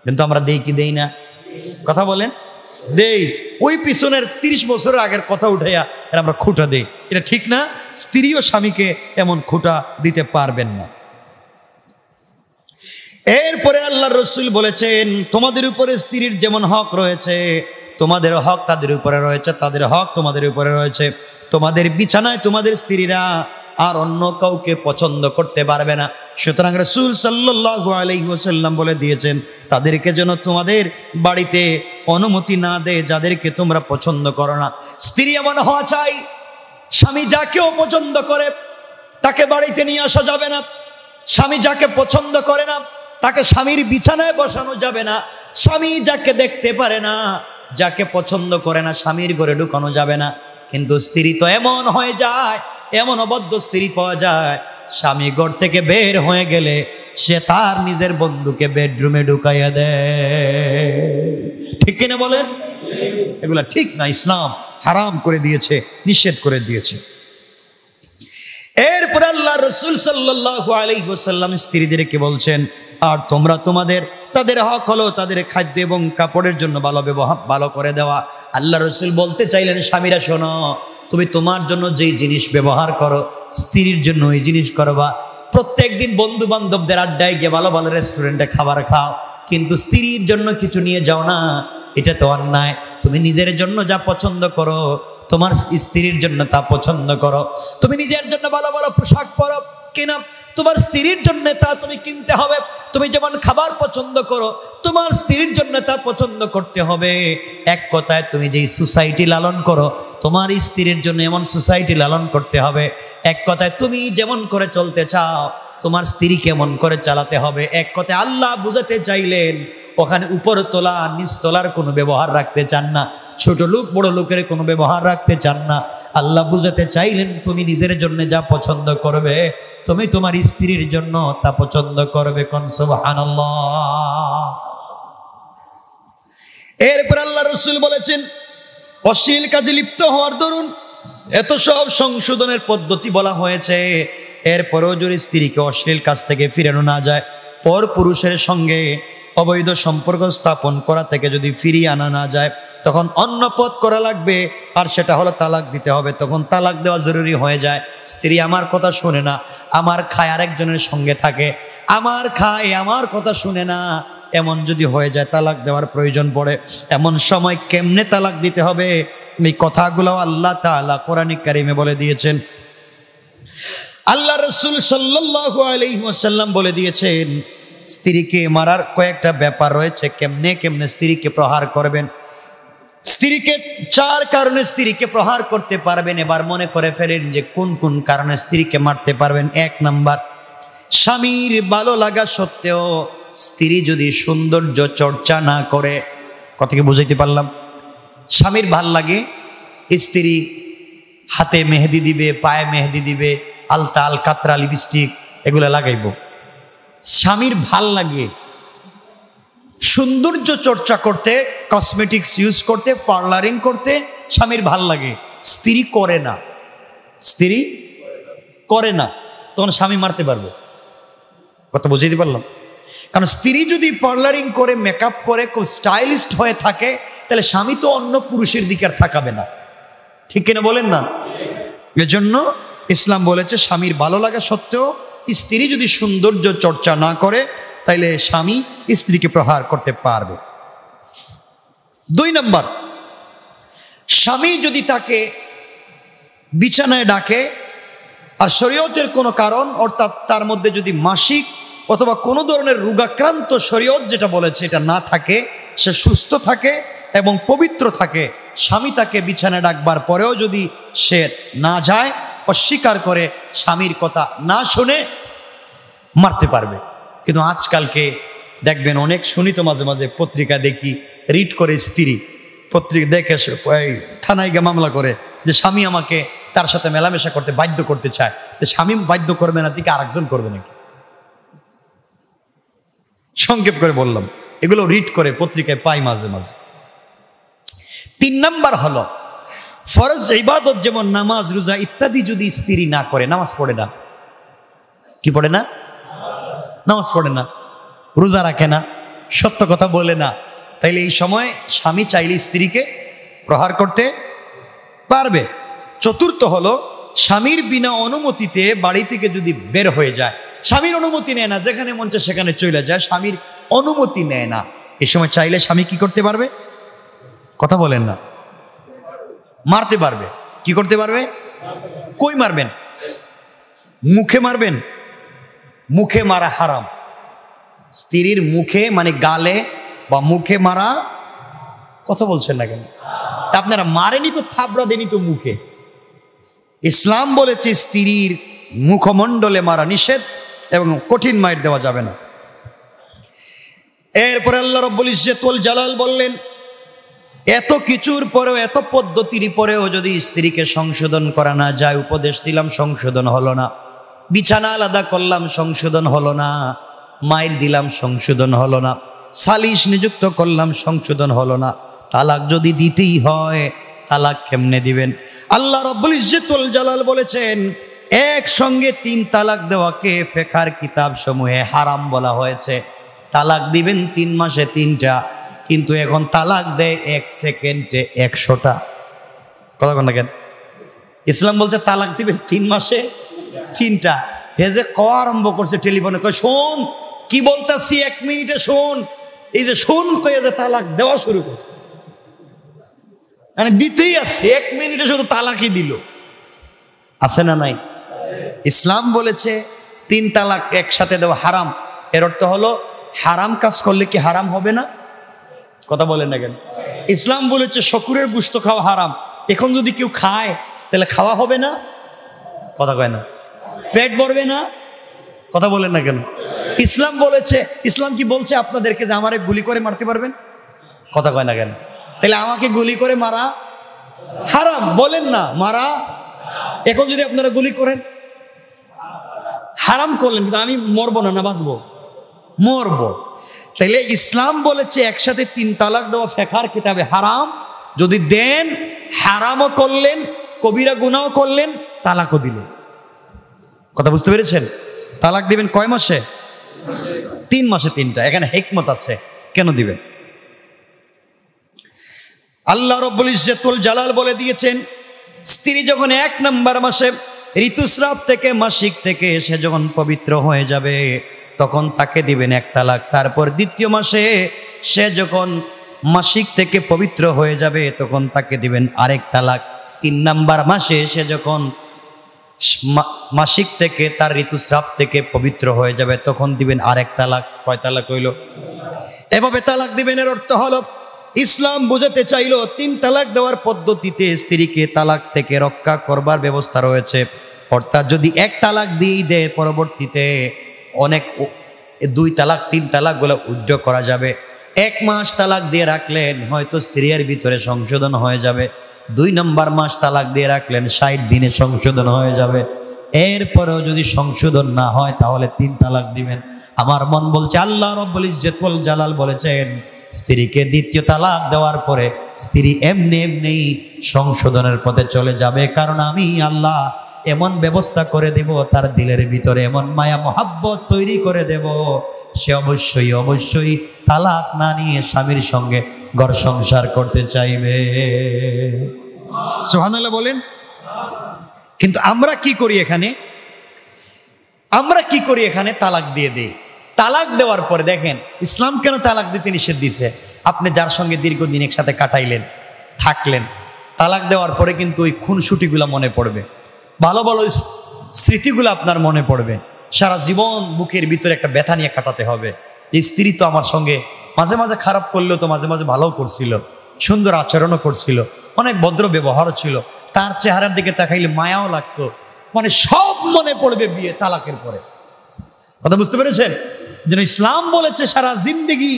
কিন্তু আমরা দেই কি দেই না? কথা বলেন, দেই। ওই পিছনের 30 বছরের আগের কথা উঠাইয়া এর আমরা খুঁটা দেই, এটা ঠিক না। স্ত্রী ও স্বামীকে এমন খুঁটা দিতে পারবেন না। এরপরে আল্লাহর রাসূল বলেছেন তোমাদের উপরে স্ত্রীর যেমন হক রয়েছে, তোমাদের হক তাদের উপরে রয়েছে, তাদের হক তোমাদের উপরে রয়েছে। তোমাদের বিছানায় তোমাদের স্ত্রীরা আর অন্য কাউকে পছন্দ করতে পারবে না। সুতরাং রাসূল সাল্লাল্লাহু আলাইহি ওয়াসাল্লাম বলে দিয়েছেন তাদেরকে যেন তোমাদের বাড়িতে অনুমতি না দেয় যাদেরকে তোমরা পছন্দ করো না। স্ত্রী এমন হওয়া চাই, স্বামী যাকেও পছন্দ করে তাকে বাড়িতে নিয়ে আসা যাবে না। স্বামী যাকে পছন্দ করে না তাকে স্বামীর বিছানায় বসানো যাবে না। স্বামী যাকে দেখতে পারে না, যাকে পছন্দ করে না, স্বামীর ঘরে ঢুকানো যাবে না। কিন্তু স্ত্রী তো এমন হয়ে যায়, এমন অবদ্ধ স্ত্রী পাওয়া যায়, স্বামী ঘর থেকে বের হয়ে গেলে সে তার নিজের বন্ধুকে বেডরুমে ঢুকাইয়া দেয়। ঠিক কিনা বলেন? এগুলা ঠিক না, ইসলাম হারাম করে দিয়েছে, নিষেধ করে দিয়েছে। এরপর আল্লাহ রাসূল সাল্লাল্লাহু আলাইহি ওয়াসাল্লাম স্ত্রীদেরকে বলছেন আর তোমরা তাদের হক হলো তাদের খাদ্য এবং কাপড়ের জন্য ভালো করে দেওয়া। আল্লাহ রাসূল বলতে চাইলেন স্বামীরা শোনো, তুমি তোমার জন্য যেই জিনিস ব্যবহার করো স্ত্রীর জন্য ওই জিনিস করবা। প্রত্যেক দিন বন্ধু বান্ধবদের আড্ডায় গিয়ে ভালো ভালো রেস্টুরেন্টে খাবার খাও, কিন্তু স্ত্রীর জন্য কিছু নিয়ে যাও না, এটা তো অন্যায়। তুমি নিজের জন্য যা পছন্দ করো তোমার স্ত্রীর জন্য তা পছন্দ করো। তুমি নিজের জন্য ভালো ভালো পোশাক পরো কিনা, তোমার স্ত্রীর জন্য তা তুমি কিনতে হবে। তুমি যেমন খাবার পছন্দ করো তোমার স্ত্রীর জন্য তা পছন্দ করতে হবে। এক কথায় তুমি যেই সোসাইটি লালন করো তোমার স্ত্রীর জন্য এমন সোসাইটি লালন করতে হবে। এক কথায় তুমি যেমন করে চলতে চাও তোমার স্ত্রী কেমন করে চালাতে হবে। এক কথায় আল্লাহ বুঝাতে চাইলেন ওখানে উপর তোলা নিচ তোলার কোনো ব্যবহার রাখতে চান না, ছোট লোক বড় লোকের কোনো ব্যবহার রাখতে চান না। আল্লাহ বুঝাতে চাইলেন তুমি নিজের জন্য যা পছন্দ করবে তুমি তোমার স্ত্রীর জন্য তা পছন্দ করবে। কোন সুবহানাল্লাহ। এরপর আল্লাহ রাসূল বলেছেন অশ্লীল কাজে লিপ্ত হওয়ার দরুন এত সব সংশোধনের পদ্ধতি বলা হয়েছে, এরপরেও যদি স্ত্রীকে অশ্লীল কাজ থেকে ফিরানো না যায়, পর পুরুষের সঙ্গে অবৈধ সম্পর্ক স্থাপন করা থেকে যদি ফিরিয়ে আনা না যায় তখন অন্য পথ করা লাগবে, আর সেটা হলো তালাক দিতে হবে। তখন তালাক দেওয়া জরুরি হয়ে যায়। স্ত্রী আমার কথা শুনে না, আমার খায় আরেকজনের সঙ্গে থাকে, আমার খায় আমার কথা শুনে না, এমন যদি হয়ে যায় তালাক দেওয়ার প্রয়োজন পড়ে। এমন সময় কেমনে তালাক দিতে হবে এই কথাগুলো আল্লাহ তাআলা কোরআনে কারিমে বলে দিয়েছেন। আল্লাহ রাসূল সাল্লাল্লাহু আলাইহি ওয়াসাল্লাম বলে দিয়েছেন স্ত্রীকে মারার কয়েকটা ব্যাপার রয়েছে, কেমনে কেমনে স্ত্রীকে প্রহার করবেন। স্ত্রীকে 4 কারণে স্ত্রীকে প্রহার করতে পারবেন। এবার মনে করে ফেলেন যে কোন কোন কারণে স্ত্রীকে মারতে পারবেন। 1 নাম্বার, স্বামীর ভালো লাগা সত্ত্বেও স্ত্রী যদি সৌন্দর্য চর্চা না করে। কথা কি বুঝাইতে পারলাম? স্বামীর ভাল লাগে স্ত্রী হাতে মেহেদি দিবে, পায়ে মেহেদি দিবে, আলতা আলকাতরা লিপস্টিক এগুলো লাগাইব। স্বামীর ভাল লাগে সৌন্দর্য চর্চা করতে, কসমেটিক্স ইউজ করতে, পার্লারিং করতে, স্বামীর ভাল লাগে। স্ত্রী করে না, স্ত্রী করে না, তখন স্বামী মারতে পারবে। কথা বুঝাইতে পারলাম? কারণ স্ত্রী যদি পার্লারিং করে, মেকআপ করে, খুব স্টাইলিস্ট হয়ে থাকে, তাহলে স্বামী তো অন্য পুরুষের দিকে আর থাকাবে না। ঠিক কিনা বলেন না? এজন্য ইসলাম বলেছে স্বামীর ভালো লাগা সত্ত্বেও স্ত্রী যদি সৌন্দর্য চর্চা না করে তাইলে স্বামী স্ত্রীকে প্রহার করতে পারবে। 2 নাম্বার, স্বামী যদি তাকে বিছানায় ডাকে আর শরীয়তের কোনো কারণ অর্থাৎ তার মধ্যে যদি মাসিক অথবা কোনো ধরনের রোগাক্রান্ত শরীয়ত যেটা বলেছে এটা না থাকে, সে সুস্থ থাকে এবং পবিত্র থাকে, স্বামী তাকে বিছানায় ডাকবার পরেও যদি সে না যায়, অস্বীকার করে, স্বামীর কথা না শুনে, মারতে পারবে। কিন্তু আজকালকে দেখবেন অনেক শুনি তো মাঝে মাঝে পত্রিকা দেখি রিড করে স্ত্রী পত্রিকা দেখে থানায় গিয়ে মামলা করে যে স্বামী আমাকে তার সাথে মেলামেশা করতে বাধ্য করতে চায়। তো স্বামী বাধ্য করবে না, দিকে আরেকজন করবে নাকি? সংক্ষেপ করে বললাম, এগুলো রিড করে পত্রিকায় পাই মাঝে মাঝে। 3 নাম্বার হলো ফরজ ইবাদত যেমন নামাজ রোজা ইত্যাদি যদি স্ত্রী না করে, নামাজ পড়ে না, কি পড়ে না? নামাজ পড়ে না, রোজা রাখে না, সত্য কথা বলে না, তাইলে এই সময় স্বামী চাইলে স্ত্রীকে প্রহার করতে পারবে। 4র্থ হলো স্বামীর বিনা অনুমতিতে বাড়ি থেকে যদি বের হয়ে যায়, স্বামীর অনুমতি নেয় না, যেখানে মন চায় সেখানে চলে যায়, স্বামীর অনুমতি নেয় না, এই সময় চাইলে স্বামী কি করতে পারবে? কথা বলেন না, মারতে পারবে। কি করতে পারবে? কই মারবেন? মুখে মারবেন। মুখে মারা হারাম। স্ত্রীর মুখে মানে গালে বা মুখে মারা, কথা বলছেন না কেন? আপনারা মারেনি তো, থাবড়া দেনি তো মুখে। ইসলাম বলেছে স্ত্রীর মুখমণ্ডলে মারা নিষেধ এবং কঠিন মাইর দেওয়া যাবে না। এরপরে আল্লাহ রাব্বুল ইজ্জত ওয়াল জালাল বললেন এত কিছুর পরেও, এত পদ্ধতির পরেও যদি স্ত্রীকে সংশোধন করা না যায়, উপদেশ দিলাম সংশোধন হলো না, বিছানা আলাদা করলাম সংশোধন হলো না, মাইর দিলাম সংশোধন হলো না, সালিশ নিযুক্ত করলাম সংশোধন হলো না, তালাক যদি দিতেই হয় তালাক কেমনে দিবেন? আল্লাহ রাব্বুল ইজ্জত ওয়াল জালাল বলেছেন একসঙ্গে 3 তালাক দেওয়াকে ফিকহের কিতাব সমূহে হারাম বলা হয়েছে। তালাক দিবেন 3 মাসে 3টা, কিন্তু এখন তালাক দেয় 1 সেকেন্ডে 100টা। কথা কোন না কেন? ইসলাম বলছে তালাক দিবেন 3 মাসে 3টা। হে যে কওয়া আরম্ভ করছে টেলিফোনে, কয় শোন কি বলতাছি, 1 মিনিটে শোন, এই যে শোন কয়ে যে তালাক দেওয়া শুরু করছে, মানে দিতেই আছে, 1 মিনিটে শুধু তালাকই দিল। আছে না নাই? ইসলাম বলেছে 3 তালাক একসাথে দেওয়া হারাম। এর অর্থ হলো হারাম কাজ করলে কি হারাম হবে না? কথা বলেন না কেন? ইসলাম বলেছে শকুরের গোশত খাওয়া হারাম, এখন যদি কেউ খায় তাহলে খাওয়া হবে না? কথা কয় না? পেট ভরবে না? কথা বলেন না কেন? ইসলাম বলেছে, ইসলাম কি বলছে আপনাদেরকে যে আমারে গুলি করে মারতে পারবেন? কথা কয় না কেন? তাহলে আমাকে গুলি করে মারা হারাম, বলেন না মারা? এখন যদি আপনারা গুলি করেন হারাম করলেন, কিন্তু আমি মরবো না, না বাঁচবো? মরবো। তাইলে ইসলাম বলেছে একসাথে 3 তালাক দেওয়া ফিকহের কিতাবে হারাম, যদি দেন হারামও করলেন, কবিরা গুনাহও করলেন, তালাকও দিলেন। কথা বুঝতে পেরেছেন? তালাক দিবেন কয় মাসে? 3 মাসে 3টা। এখানে হিকমত আছে কেন দিবেন। আল্লাহ রাব্বুল ইজ্জতুল জালাল বলে দিয়েছেন, স্ত্রী যখন 1 নম্বর মাসে ঋতুস্রাব থেকে মাসিক থেকে সে যখন পবিত্র হয়ে যাবে তখন তাকে দিবেন 1 তালাক। তারপর 2য় মাসে সে যখন মাসিক থেকে পবিত্র হয়ে যাবে তখন তাকে দিবেন আরেক তালাক। 3 নম্বর মাসে সে যখন মাসিক থেকে তার ঋতুস্রাব থেকে পবিত্র হয়ে যাবে তখন দিবেন আরেক তালাক। কয় তালাক হইল? এভাবে তালাক দিবেন। এর অর্থ হলো ইসলাম বোঝাতে চাইল 3 তালাক দেওয়ার পদ্ধতিতে স্ত্রীকে তালাক থেকে রক্ষা করবার ব্যবস্থা রয়েছে। অর্থাৎ যদি 1 তালাক দিয়েই দেয় পরবর্তীতে অনেক 2 তালাক 3 তালাক গুলো উইথড্র করা যাবে। 1 মাস তালাক দিয়ে রাখলেন, হয়তো স্ত্রীর ভিতরে সংশোধন হয়ে যাবে। 2 নম্বর মাস তালাক দিয়ে রাখলেন, 60 দিনে সংশোধন হয়ে যাবে। এরপরেও যদি সংশোধন না হয় তাহলে 3 তালাক দিবেন। আমার মন বলছে আল্লাহ রাব্বুল ইজ্জতুল জালাল বলেছেন স্ত্রীকে 2য় তালাক দেওয়ার পরে স্ত্রী এমনি এমনি সংশোধনের পথে চলে যাবে, কারণ আমি আল্লাহ এমন ব্যবস্থা করে দেব, তার দিলের ভিতরে এমন মায়া মোহাব্বত তৈরি করে দেব, সে অবশ্যই তালাক না নিয়ে স্বামীর সঙ্গে ঘর সংসার করতে চাইবে। সুবহানাল্লাহ বলেন। কিন্তু আমরা কি করি এখানে? তালাক দিয়ে দেই। তালাক দেওয়ার পরে দেখেন ইসলাম কেন তালাক দিতে নিষেধ দিছে। আপনি যার সঙ্গে দীর্ঘদিন একসাথে কাটাইলেন, থাকলেন, তালাক দেওয়ার পরে কিন্তু ওই খুনসুটিগুলো মনে পড়বে, ভালো ভালো স্মৃতিগুলো আপনার মনে পড়বে। সারা জীবন বুকের ভিতরে একটা ব্যথা নিয়ে কাটাতে হবে। এই স্ত্রী তো আমার সঙ্গে মাঝে মাঝে খারাপ করলেও তো মাঝে মাঝে ভালোও করছিল, সুন্দর আচরণও করছিল, অনেক ভদ্র ব্যবহারও ছিল, তার চেহারার দিকে তাকাইলে মায়াও লাগতো। মানে সব মনে পড়বে বিয়ে তালাকের পরে। কথা বুঝতে পেরেছেন? যেন ইসলাম বলেছে সারা জিন্দেগি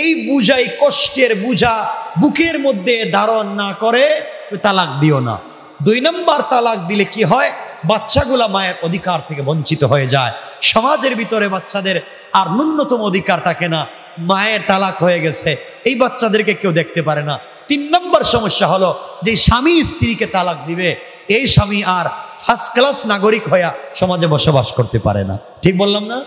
এই বুঝা, এই কষ্টের বুঝা বুকের মধ্যে ধারণ না করে তালাক দিও না। 2 নম্বর তালাক দিলে কি হয়? বাচ্চাগুলা মায়ের অধিকার থেকে বঞ্চিত হয়ে যায়। সমাজের ভিতরে বাচ্চাদের আর ন্যূনতম অধিকার থাকে না। মায়ের তালাক হয়ে গেছে, এই বাচ্চাদেরকে কেউ দেখতে পারে না। 3 নম্বর সমস্যা হলো যে স্বামী স্ত্রীকে তালাক দিবে, এই স্বামী আর ফার্স্ট ক্লাস নাগরিক হয়ে সমাজে বসবাস করতে পারে না। ঠিক বললাম না?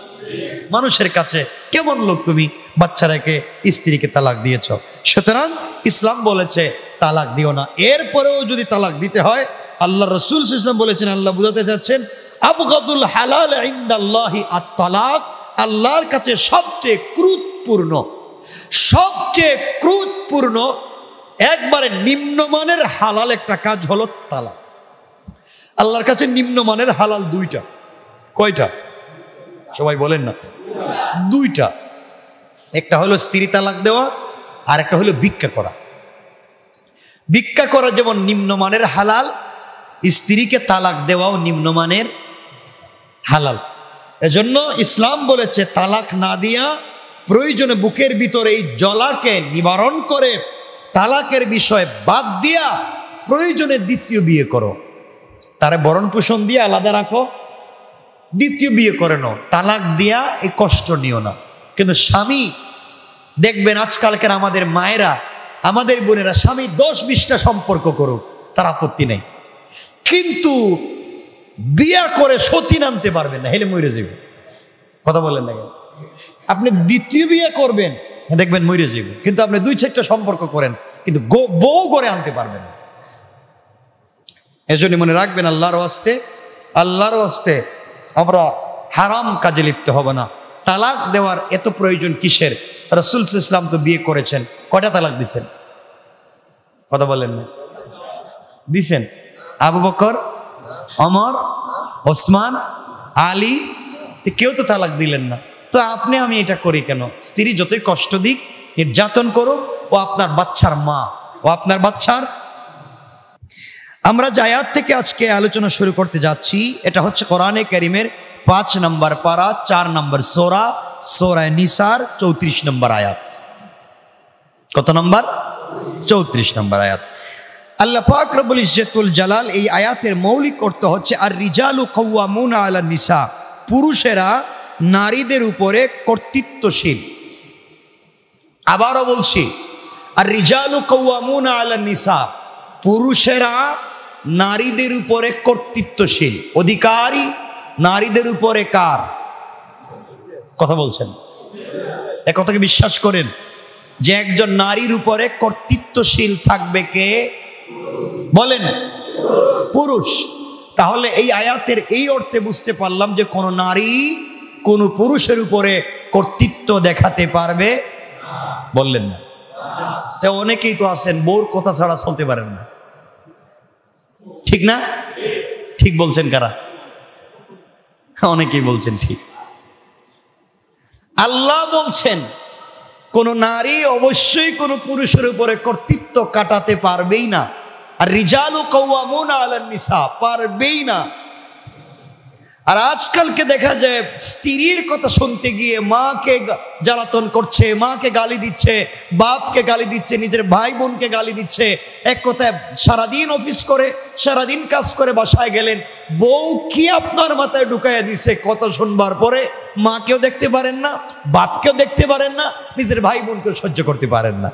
মানুষের কাছে কেমন লোক তুমি, বাচ্চা রেখে স্ত্রীকে তালাক দিয়েছ। সুতরাং ইসলাম বলেছে তালাক দিও না। এরপরেও যদি তালাক দিতে হয়, আল্লাহ রাসূল সাল্লাল্লাহু আলাইহি ওয়াসাল্লাম বলেছেন, আল্লাহ বুঝাতে চাচ্ছেন আবগাদুল হালাল ইনদাল্লাহি আত-তালাক, আল্লাহর কাছে সবচেয়ে ক্রোধপূর্ণ একবারে নিম্নমানের হালাল একটা কাজ হলো তালাক। আল্লাহর কাছে নিম্নমানের হালাল 2টা। কয়টা? সবাই বলেন না। 2টা। একটা হলো স্ত্রী তালাক দেওয়া, আর একটা হলো ভিক্ষা করা। ভিক্ষা করা যেমন নিম্নমানের হালাল, স্ত্রীকে তালাক দেওয়াও নিম্নমানের হালাল। এজন্য ইসলাম বলেছে তালাক না দিয়া প্রয়োজনে বুকের ভিতরে এই জ্বালাকে নিবারণ করে তালাকের বিষয় বাদ দিয়া প্রয়োজনে 2য় বিয়ে করো, তারে ভরণ পোষণ দিয়ে আলাদা রাখো, 2য় বিয়ে করে নাও। তালাক দিয়া এই কষ্ট নিও না। কিন্তু স্বামী দেখবেন আজকালকার আমাদের মায়েরা, আমাদের বোনেরা স্বামী 10-20টা সম্পর্ক করুক, তার আপত্তি নেই, কিন্তু বিয়া করে সতীন আনতে পারবেন না, হেলে মরে যাবে। কথা বলেন না? আপনি 2য় বিয়ে করবেন, দেখবেন মরে যাবে, কিন্তু আপনি 2-4টা সম্পর্ক করেন, কিন্তু বউ করে আনতে পারবেন না। এজন্য মনে রাখবেন, আল্লাহর ওয়াস্তে আমরা হারাম কাজে লিপ্ত হব না। তালাক দেওয়ার এত প্রয়োজন কিসের? রাসূল সাল্লাল্লাহু আলাইহি ওয়াসাল্লাম তো বিয়ে করেছেন, কয়টা তালাক দিছেন? কথা বলেন না? দিছেন। আবু বকর, ওমর, ওসমান, আলী, কেউ তো তালাক দিলেন না। তো আপনি আমি এটা করি কেন? স্ত্রী যতই কষ্ট দিক, নির্যাতন করুক, ও আপনার বাচ্চার মা, ও আপনার বাচ্চার। আমরা যে আয়াত থেকে আজকে আলোচনা শুরু করতে যাচ্ছি, এটা হচ্ছে কোরআনে কারীমের 5 নম্বর পারা, 4 নম্বর সূরা, সূরা নিসার 34 নম্বর আয়াত। কত নম্বর? 34 নম্বর আয়াত। আল্লাহ পাক রব্বুল ইজ্জতুল জালাল এই আয়াতের মৌলিক অর্থ হচ্ছে আর রিজালু কাওয়ামুনা আলা নিসা, পুরুষেরা নারীদের উপরে কর্তৃত্বশীল। আবারও বলছি, আর রিজালু কাওয়ামুনা আলা নিসা, পুরুষেরা নারীদের উপরে কর্তৃত্বশীল। অধিকারী নারীদের উপরে কার? কথা বলছেন? এ কথাকে বিশ্বাস করেন যে একজন নারীর উপরে কর্তৃত্বশীল থাকবে কে? বলেন, পুরুষ। তাহলে এই আয়াতের এই অর্থে বুঝতে পারলাম যে কোন নারী কোন পুরুষের উপরে কর্তৃত্ব দেখাতে পারবে? বললেন না? তা অনেকেই তো আছেন বউর কথা ছাড়া চলতে পারেন না, ঠিক না? ঠিক বলছেন কারা? অনেকেই বলছেন ঠিক। আল্লাহ বলছেন কোন নারী অবশ্যই কোন পুরুষের উপরে কর্তৃত্ব কাটাতে পারবেই না। আর রিজালু কাওয়ামুনা আলান নিসা, পারবেই না। আর আজকালকে দেখা যায় স্ত্রীর কথা শুনতে গিয়ে মাকে জ্বালাতন করছে, মাকে গালি দিচ্ছে, বাপকে গালি দিচ্ছে, নিজের ভাই বোনকে গালি দিচ্ছে। এক কথায় সারাদিন অফিস করে, সারাদিন কাজ করে বাসায় গেলেন, বউ কি আপনার মাথায় ঢুকাইয়া দিছে কথা শুনবার পরে মাকেও দেখতে পারেন না, বাপকেও দেখতে পারেন না, নিজের ভাই বোনকেও সহ্য করতে পারেন না।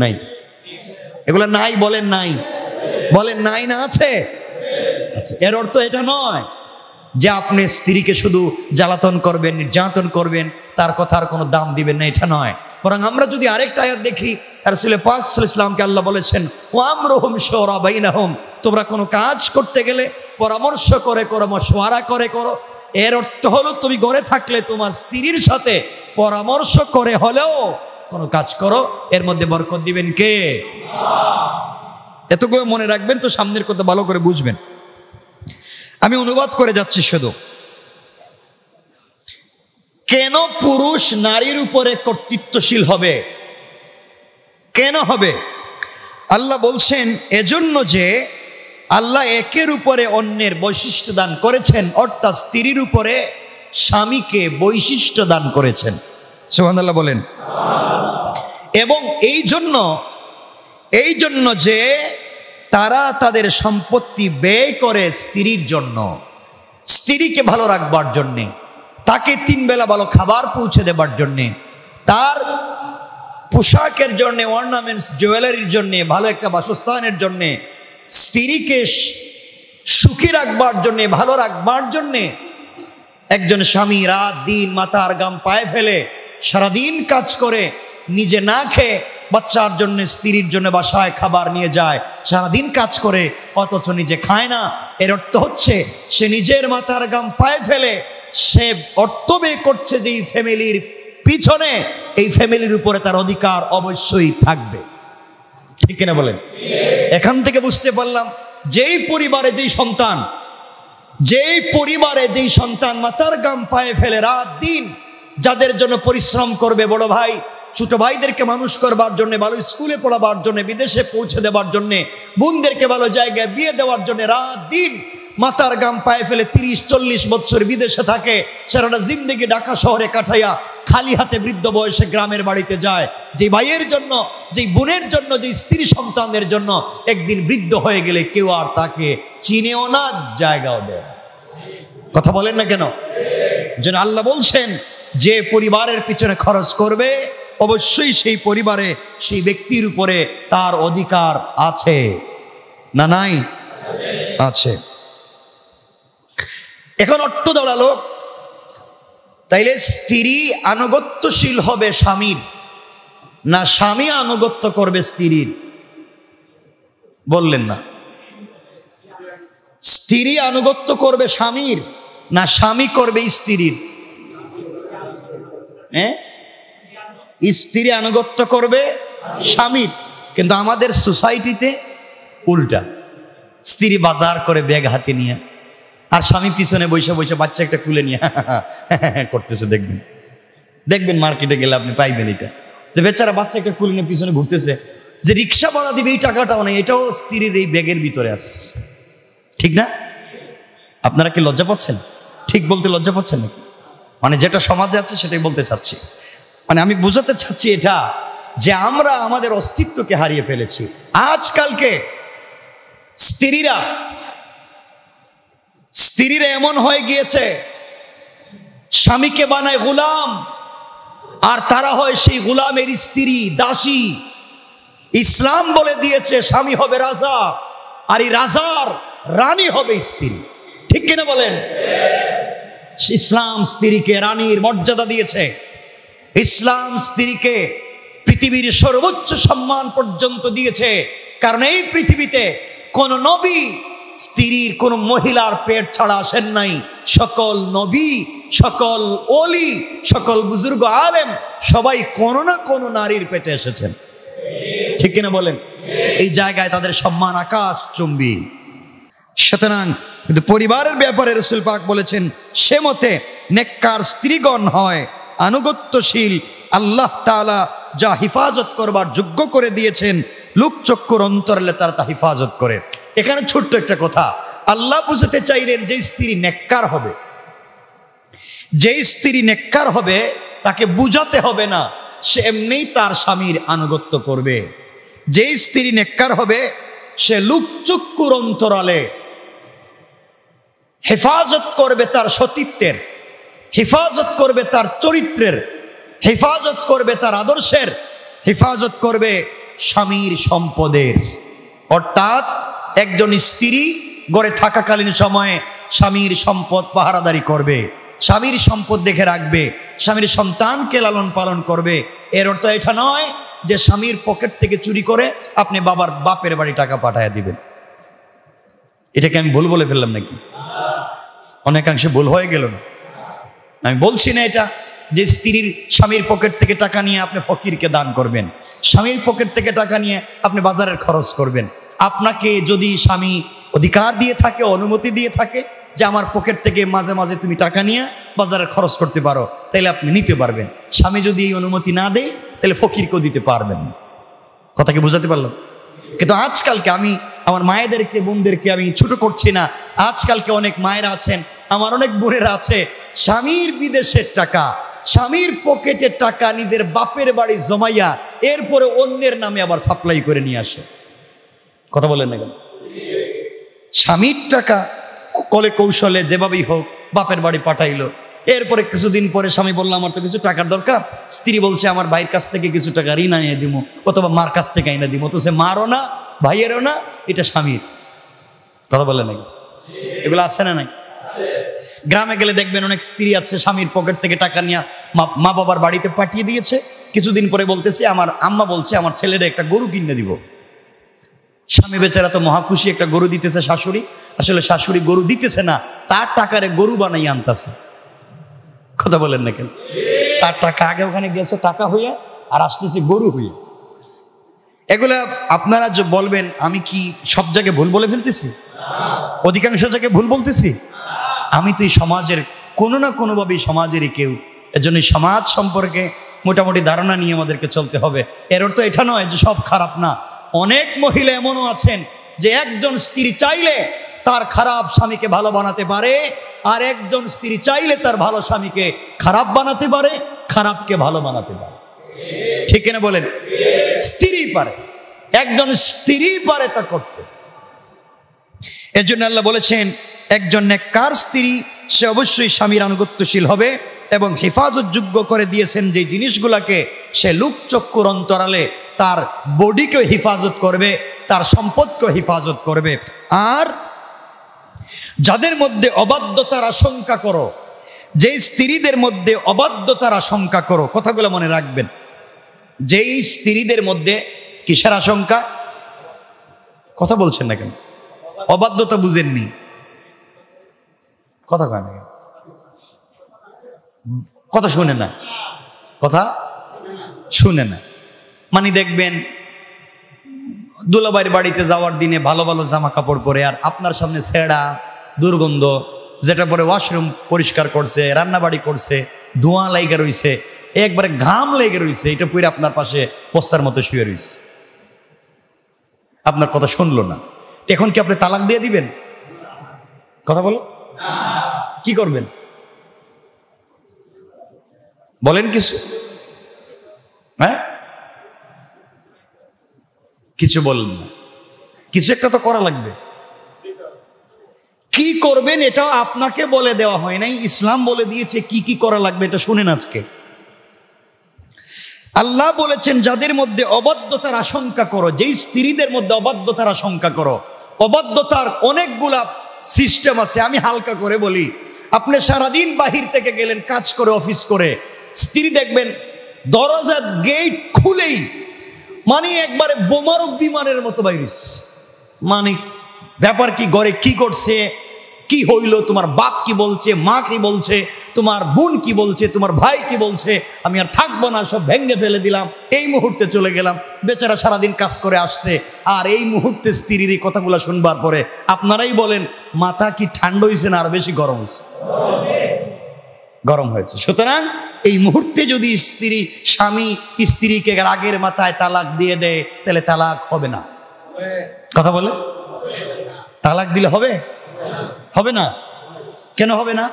নাই? এগুলো নাই? বলেন নাই? বলেন নাই? না আছে? এর অর্থ এটা নয় যে আপনি স্ত্রীকে শুধু জ্বালাতন করবেন, নির্যাতন করবেন, তার কথার কোনো দাম দিবেন না, এটা নয়। বরং আমরা যদি আরেকটা আয়াত দেখি, রাসূল পাক সাল্লাল্লাহু আলাইহি ওয়াসাল্লামকে আল্লাহ বলেছেন ওয়া আমরুহুম শুরা বাইনাহুম, তোমরা কোনো কাজ করতে গেলে পরামর্শ করে করো, মাশওয়ারা করে করো। এর অর্থ হলো তুমি ঘরে থাকলে তোমার স্ত্রীর সাথে পরামর্শ করে হলেও কোনো কাজ করো, এর মধ্যে বরকত দিবেন কে? এতগুলো মনে রাখবেন তো সামনের কথা ভালো করে বুঝবেন। আমি অনুবাদ করে যাচ্ছি শুধু। কেন পুরুষ নারীর উপরে কর্তৃত্বশীল হবে? কেন হবে? আল্লাহ বলছেন এজন্য যে আল্লাহ একের উপরে অন্যের বৈশিষ্ট্য দান করেছেন, অর্থাৎ স্ত্রীর উপরে স্বামীকে বৈশিষ্ট্য দান করেছেন। সুবহানাল্লাহ বলেন। এবং এই জন্য যে তারা তাদের সম্পত্তি ব্যয় করে স্ত্রীর জন্য, স্ত্রীকে ভালো রাখবার জন্যে, তাকে 3 বেলা ভালো খাবার পৌঁছে দেবার জন্যে, তার পোশাকের জন্যে, অর্নামেন্টস জুয়েলারির জন্যে, ভালো একটা বাসস্থানের জন্যে, স্ত্রীকে সুখী রাখবার জন্যে, ভালো রাখবার জন্যে একজন স্বামী রাত দিন মাথার ঘাম পায়ে ফেলে সারাদিন কাজ করে, নিজে না খেয়ে বাচ্চার জন্য, স্ত্রীর জন্য বাসায় খাবার নিয়ে যায়, সারাদিন কাজ করে অথচ নিজে খায় না। এর অর্থ হচ্ছে সে নিজের মাথার ঘাম পায়ে ফেলে সে অর্থ ব্যয় করছে যে এই ফ্যামিলির পিছনে, এই ফ্যামিলির উপরে তার অধিকার অবশ্যই থাকবে। ঠিক কিনা বলেন? এখান থেকে বুঝতে পারলাম যেই পরিবারে যেই সন্তান মাথার ঘাম পায়ে ফেলে রাত দিন যাদের জন্য পরিশ্রম করবে, বড় ভাই ছোট ভাইদেরকে মানুষ করবার জন্য, ভালো স্কুলে পড়াবার জন্য, বিদেশে পৌঁছে দেবার জন্য, বোনদেরকে ভালো জায়গায় বিয়ে দেওয়ার জন্য রাত দিন মাথার ঘাম পায়ে ফেলে 30-40 বছর বিদেশে থাকে, সারাটা জিন্দেগি ঢাকা শহরে কাটাইয়া খালি হাতে বৃদ্ধ বয়সে গ্রামের বাড়িতে যায়, যে ভাইয়ের জন্য, যে বোনের জন্য, যে স্ত্রী সন্তানদের জন্য একদিন বৃদ্ধ হয়ে গেলে কেউ আর তাকে চিনেও না, জায়গাও দেয়। কথা বলেন না কেন? যেন আল্লাহ বলছেন যে পরিবারের পিছনে খরচ করবে অবশ্যই সেই পরিবারে সেই ব্যক্তির উপরে তার অধিকার আছে না? নাই? আছে। এখন অর্থ দাঁড়ালো তাইলে স্ত্রী আনুগত্যশীল হবে স্বামীর, না স্বামী আনুগত্য করবে স্ত্রীর? বললেন না? স্ত্রী আনুগত্য করবে স্বামীর, না স্বামী করবে স্ত্রীর? স্ত্রী আনুগত্য করবে স্বামীর। কিন্তু আমাদের সোসাইটিতে উল্টা, স্ত্রী বাজার করে ব্যাগ হাতে নিয়ে, আর স্বামী পিছনে বসে বসে বাচ্চা একটা কুলে নিয়ে করতেছে। দেখবেন দেখবেন মার্কেটে গেলে আপনি পাইবেন এটা, যে বেচারা বাচ্চা একটা কুলে নিয়ে পিছনে ঘুরতেছে, যে রিক্সা ভাড়া দিবে এই টাকাটাও নেই, এটাও স্ত্রীর এই ব্যাগের ভিতরে আছে। ঠিক না? আপনারা কি লজ্জা পাচ্ছেন? ঠিক বলতে লজ্জা পাচ্ছেন নাকি? মানে যেটা সমাজে আছে সেটাই বলতে চাচ্ছি। মানে আমি বুঝাতে চাচ্ছি এটা, যে আমরা আমাদের অস্তিত্বকে হারিয়ে ফেলেছি। আজকালকে স্ত্রীরা এমন হয়ে গিয়েছে, স্বামীকে বানায় গোলাম, আর তারা হয় সেই গোলামের স্ত্রী, দাসী। ইসলাম বলে দিয়েছে স্বামী হবে রাজা, আর এই রাজার রানী হবে স্ত্রী। ঠিক কিনা বলেন? ইসলাম স্ত্রীকে রানীর মর্যাদা দিয়েছে। ইসলাম স্ত্রীকে পৃথিবীর সর্বোচ্চ সম্মান পর্যন্ত দিয়েছে, কারণ এই পৃথিবীতে কোন নবী স্ত্রীর কোন মহিলার পেট ছাড়া আসেন নাই। সকল নবী, সকল ওলি, সকল বুজুর্গ আলেম সবাই কোনো না কোনো নারীর পেটে এসেছেন। ঠিক কিনা বলেন? এই জায়গায় তাদের সম্মান আকাশ চুম্বি। সুতরাং কিন্তু পরিবারের ব্যাপারে রাসূল পাক বলেছেন, সে মতে নেককার স্ত্রীগণ হয় আনুগত্যশীল, আল্লাহ তাআলা যা হিফাজত করবার যোগ্য করে দিয়েছেন, লোকচক্ষুর অন্তরালে তারা তা হিফাজত করে। এখানে ছোট্ট একটা কথা, আল্লাহ বুঝাতে চাইলেন যে স্ত্রী নেককার হবে, যে স্ত্রী নেককার হবে তাকে বুঝাতে হবে না, সে এমনিই তার স্বামীর আনুগত্য করবে। যে স্ত্রী নেককার হবে সে লোকচক্ষুর অন্তরালে হেফাজত করবে তার সতীত্বের, হেফাজত করবে তার চরিত্রের, হেফাজত করবে তার আদর্শের, হেফাজত করবে স্বামীর সম্পদের। অর্থাৎ একজন স্ত্রী গড়ে থাকাকালীন সময়ে স্বামীর সম্পদ পাহারাদারি করবে, স্বামীর সম্পদ দেখে রাখবে, স্বামীর সন্তানকে লালন পালন করবে। এর অর্থ এটা নয় যে স্বামীর পকেট থেকে চুরি করে আপনি বাপের বাড়ি টাকা পাঠায় দিবেন। এটাকে আমি ভুল বলে ফেললাম নাকি? অনেকাংশে ভুল হয়ে গেল না? আমি বলছি না এটা যে স্ত্রীর স্বামীর পকেট থেকে টাকা নিয়ে আপনি ফকিরকে দান করবেন, স্বামীর পকেট থেকে টাকা নিয়ে আপনি বাজারের খরচ করবেন। আপনাকে যদি স্বামী অধিকার দিয়ে থাকে, অনুমতি দিয়ে থাকে যে আমার পকেট থেকে মাঝে মাঝে তুমি টাকা নিয়ে বাজারে খরচ করতে পারো, তাহলে আপনি নিতে পারবেন। স্বামী যদি এই অনুমতি না দেয় তাহলে ফকিরকেও দিতে পারবেন না। কথা কি বোঝাতে পারলাম? কিন্তু আজকালকে আমি আমার মায়েদেরকে, বোনদেরকে আমি ছোট করছি না, আজকালকে অনেক মায়েরা আছেন, আমার অনেক বোনেরা আছে, স্বামীর বিদেশের টাকা, স্বামীর পকেটের টাকা নিজের বাপের বাড়ি জমাইয়া এরপরে অন্যের নামে আবার সাপ্লাই করে নিয়ে আসে। কথা বলেন না কেন? স্বামীর টাকা কলে কৌশলে যেভাবেই হোক বাপের বাড়ি পাঠাইলো, এরপরে কিছুদিন পরে স্বামী বললো আমার তো কিছু টাকার দরকার, স্ত্রী বলছে আমার ভাইয়ের কাছ থেকে কিছু টাকা ঋণ আনিয়ে দিব, অথবা মার কাছ থেকে আইনা দিব, তো সে মারও না ভাইয়েরও না, এটা স্বামীর। কথা বলেন নাকি? এগুলো আছে না নাই? গ্রামে গেলে দেখবেন অনেক স্ত্রী আছে স্বামীর পকেট থেকে টাকা নিয়ে মা বাবার বাড়িতে পাঠিয়ে দিয়েছে, কিছুদিন পরে বলতেছে আমার আম্মা বলছে আমার ছেলেটা একটা গরু কিনে দিব। স্বামী বেচারা তো মহাখুশি, একটা গরু দিতেছে শাশুড়ি, আসলে শাশুড়ি গরু দিতেছে না, তার টাকারে গরু বানাই আনতেছে। কথা বলেন না কেন? তার টাকা আগে ওখানে গেছে টাকা হইয়া, আর আসতেছে গরু হইয়া। এগুলা আপনারা যে বলবেন আমি কি সব জায়গায় ভুল বলে ফেলতেছি? অধিকাংশ জায়গায় ভুল বলতেছি? আমি তো এই সমাজের কোনো না কোনোভাবেই সমাজেরই কেউ, এজন্য সমাজ সম্পর্কে মোটামুটি ধারণা নিয়ে আমাদেরকে চলতে হবে। এর অর্থ এটা নয় যে সব খারাপ না। অনেক মহিলা এমনও আছেন যে একজন স্ত্রী চাইলে তার খারাপ স্বামীকে ভালো বানাতে পারে, আর একজন স্ত্রী চাইলে তার ভালো স্বামীকে খারাপ বানাতে পারে, খারাপকে ভালো বানাতে পারে। ঠিক কিনা বলেন? স্ত্রী পারে, একজন স্ত্রী পারে তা করতে। এর জন্য আল্লাহ বলেছেন একজন নেককার স্ত্রী সে অবশ্যই স্বামীর আনুগত্যশীল হবে এবং হেফাজতযোগ্য করে দিয়েছেন যে জিনিসগুলোকে, সে লোকচক্ষুর অন্তরালে তার বডিকে হেফাজত করবে, তার সম্পদকে হেফাজত করবে। আর যাদের মধ্যে অবাধ্যতার আশঙ্কা করো, যে স্ত্রীদের মধ্যে অবাধ্যতার আশঙ্কা করো, কথাগুলো মনে রাখবেন, যেই স্ত্রীদের মধ্যে কিসের আশঙ্কা? কথা বলছেন না কেন? অবাধ্যতা বুঝেননি? কথা কয় না, কথা শুনে না, কথা শুনে না। মানে দেখবেন দুলাভাইয়ের বাড়িতে যাওয়ার দিনে ভালো ভালো জামা কাপড় পরে, আর আপনার সামনে ছেঁড়া দুর্গন্ধ যেটা পরে ওয়াশরুম পরিষ্কার করছে, রান্নাবাড়ি করছে, ধোঁয়া লেগে রইছে, একবারে ঘাম লেগে রইছে, এটা পরে আপনার পাশে বস্তার মতো শুয়ে রইছে, আপনার কথা শুনলো না। এখন কি আপনি তালাক দিয়ে দিবেন? কথা বলো, কি করবেন বলেন কিছু? হ্যাঁ, কিছু বললেন না, কিছু একটা তো করা লাগবে। কি করবেন এটাও আপনাকে বলে দেওয়া হয় নাই, ইসলাম বলে দিয়েছে কি কি করা লাগবে। এটা শুনেন আজকে। আল্লাহ বলেছেন যাদের মধ্যে অবাধ্যতার আশঙ্কা করো, যেই স্ত্রীদের মধ্যে অবাধ্যতার আশঙ্কা করো, অবাধ্যতার অনেকগুলা সিস্টেম আছে। আমি হালকা করে বলি, আপনি সারাদিন বাহির থেকে গেলেন কাজ করে, অফিস করে, স্ত্রী দেখবেন দরজার গেট খুলেই মানে একবারে বোমারক বিমানের মতো বাইরিস, মানে ব্যাপার কি, ঘরে কি করছে, কি হইল, তোমার বাপ কি বলছে, মা কি বলছে, তোমার বোন কি বলছে, তোমার ভাই কি বলছে, আমি আর থাকবো না, সব ভেঙে ফেলে দিলাম, এই মুহূর্তে চলে গেলাম। বেচারা সারাদিন কাজ করে আসছে, আর এই মুহূর্তে স্ত্রীর এই কথাগুলো শুনবার পরে আপনারাই বলেন মাথা কি ঠান্ডা হয়েছে না আর বেশি গরম হয়েছে? গরম হয়েছে। সুতরাং এই মুহূর্তে যদি স্বামী স্ত্রীকে রাগের মাথায় তালাক দিয়ে দেয়, তাহলে তালাক হবে না। কথা বলে, তালাক দিলে হবে? হবে না। কেন হবে না?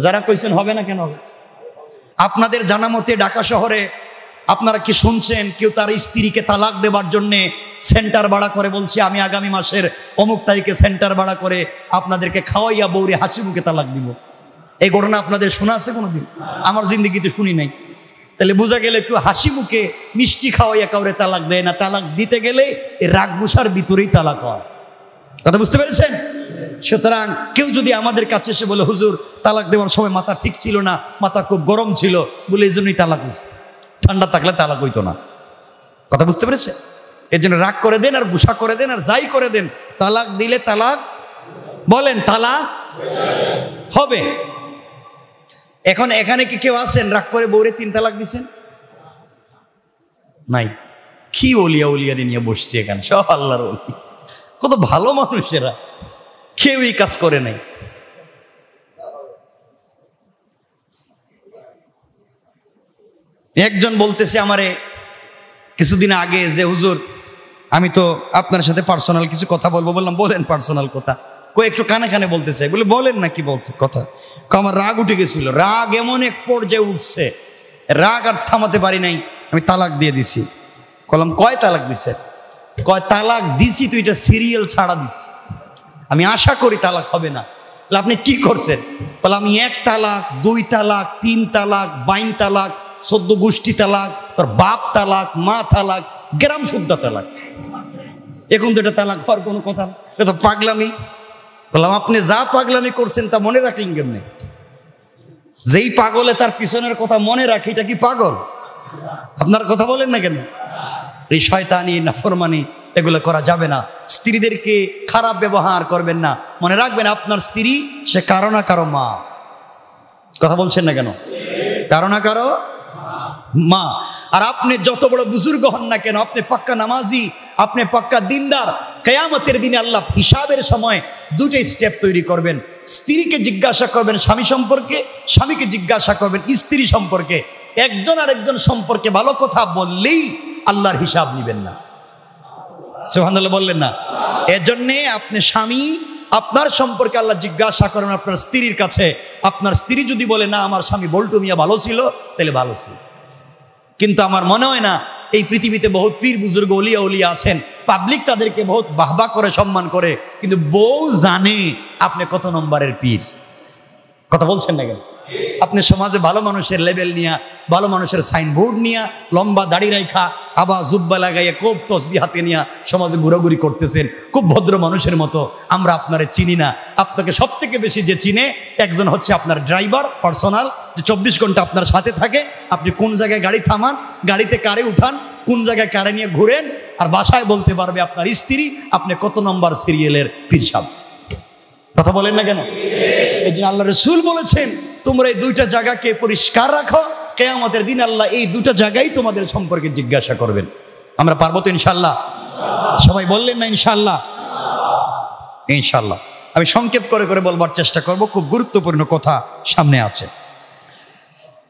যারা কইছেন হবে না, কেন হবে? আপনাদের জানা মতে ঢাকা শহরে আপনারা কি শুনছেন কেউ তার স্ত্রীকে তালাক দেবার জন্যে সেন্টার ভাড়া করে বলছে আমি আগামী মাসের অমুক তারিখে সেন্টার ভাড়া করে আপনাদেরকে খাওয়াইয়া বউরে হাসি মুখে তালাক দিব? এই ঘটনা আপনাদের শোনা আছে কোনোদিন? আমার জিন্দেগিতে শুনি নাই। তাহলে বোঝা গেলে কেউ হাসি মুখে মিষ্টি খাওয়াইয়া কাউরে তালাক দেয় না, তালাক দিতে গেলে এই রাগ গুসার ভিতরেই তালাক হয়। কথা বুঝতে পেরেছেন? সুতরাং কেউ যদি আমাদের কাছে এসে বলে হুজুর তালাক দেওয়ার সময় মাথা ঠিক ছিল না, মাথা খুব গরম ছিল বলে এই জন্যই তালাক হয়েছে, ঠান্ডা থাকলে তালাক হইতো না। কথা বুঝতে পেরেছে? এই জন্য রাগ করে দেন আর গুসা করে দেন আর যাই করে দেন, তালাক দিলে তালাক বলেন তালাক হবে। এখন এখানে কি কেউ আছেন রাগ করে বউরে 3 তালাক দিছেন? নাই। কি ওলিয়া উলিয়ারে নিয়ে বসছে এখানে, সব আল্লাহর ওলি, কত ভালো মানুষেরা, কেউ এই কাজ করে নাই। একজন বলতেছে আমারে কিছুদিন আগে যে হুজুর আমি তো আপনার সাথে পার্সোনাল কিছু কথা বলবো। বললাম বলেন পার্সোনাল কথা। কই একটু কানে কানে বলতে চাই। বলে বলেন না কি বলতে কথা। আমার রাগ উঠে গেছিল, রাগ এমন এক পর্যায়ে উঠছে, রাগ আর থামাতে পারি নাই, আমি তালাক দিয়ে দিছি। বললাম কয় তালাক দিছে? কয় তালাক দিছি তো এটা সিরিয়াল ছাড়া দিছি, আমি আশা করি তালাক হবে না। আপনি কি করছেন? বলে আমি 1 তালাক 2 তালাক 3 তালাক 22 তালাক 14 গোষ্ঠী তালাক, তোর বাপ তালাক, মা তালাক, গ্রাম শুদ্ধা তালাক। এখন তো এটা তালাক হওয়ার কোনো কথা, এটা তো পাগলামি। বললাম আপনি যা পাগলামি করছেন তা মনে রাখলেন কেমনে? যেই পাগলে তার পিছনের কথা মনে রাখে, এটা কি পাগল? আপনার কথা বলেন না কেন? এই শয়তানি নাফরমানি এগুলো করা যাবে না। স্ত্রীদেরকে খারাপ ব্যবহার করবেন না। মনে রাখবেন আপনার স্ত্রী সে কারো না কারো মা। কথা বলছেন না কেন? কারো না কারো মা। আর আপনি যত বড় বুজুর্গ হন না কেন, আপনি পাক্কা নামাজি, আপনি পাক্কা দিনদার, কিয়ামতের দিনে আল্লাহ হিসাবের সময় 2টা স্টেপ তৈরি করবেন। স্ত্রীকে জিজ্ঞাসা করবেন স্বামী সম্পর্কে, স্বামীকে জিজ্ঞাসা করবেন স্ত্রী সম্পর্কে। একজন আরেকজন সম্পর্কে ভালো কথা বললেই আল্লাহর হিসাব নেবেন না। সুবহানাল্লাহ বললেন না? এজন্যে আপনি স্বামী, আপনার সম্পর্কে আল্লাহ জিজ্ঞাসা করেন আপনার স্ত্রীর কাছে। আপনার স্ত্রী যদি বলে না আমার স্বামী বল্টু মিয়া ভালো ছিল, তাহলে ভালো ছিল। কিন্তু আমার মনে হয় না এই পৃথিবীতে বহুত পীর বুজুর্গ ওলিয়া উলিয়া আছেন, পাবলিক তাদেরকে বহুত বাহবা করে সম্মান করে, কিন্তু বউ জানে আপনি কত নম্বরের পীর। কথা বলছেন না কেন? আপনি সমাজে ভালো মানুষের লেভেল নিয়া, ভালো মানুষের সাইনবোর্ড নিয়া, লম্বা দাড়ি রাইখা, আবা জুব্বা লাগাইয়া, কোপ তসবি হাতে নিয়া সমাজে ঘোরাঘুরি করতেছেন খুব ভদ্র মানুষের মতো। আমরা আপনারে চিনি না। আপনাকে সব থেকে বেশি যে চিনে একজন হচ্ছে আপনার ড্রাইভার পার্সোনাল, যে 24 ঘন্টা আপনার সাথে থাকে। আপনি কোন জায়গায় গাড়ি থামান, গাড়িতে কারে উঠান, কোন জায়গায় কারে নিয়ে ঘুরেন, আর বাসায় বলতে পারবে আপনার স্ত্রী আপনি কত নম্বর সিরিয়ালের পীর সাহেব। কথা বলেন না কেন? এই জন্য আল্লাহ রাসূল বলেছেন তোমরা এই 2টা জায়গাকে পরিষ্কার রাখো, কিয়ামতের দিন আল্লাহ এই 2টা জায়গায় তোমাদের সম্পর্কে জিজ্ঞাসা করবেন। আমরা পারবো তো ইনশাআল্লাহ? সবাই বললেন না ইনশাআল্লাহ? ইনশাআল্লাহ। আমি সংক্ষেপ করে করে বলবার চেষ্টা করব, খুব গুরুত্বপূর্ণ কথা সামনে আছে।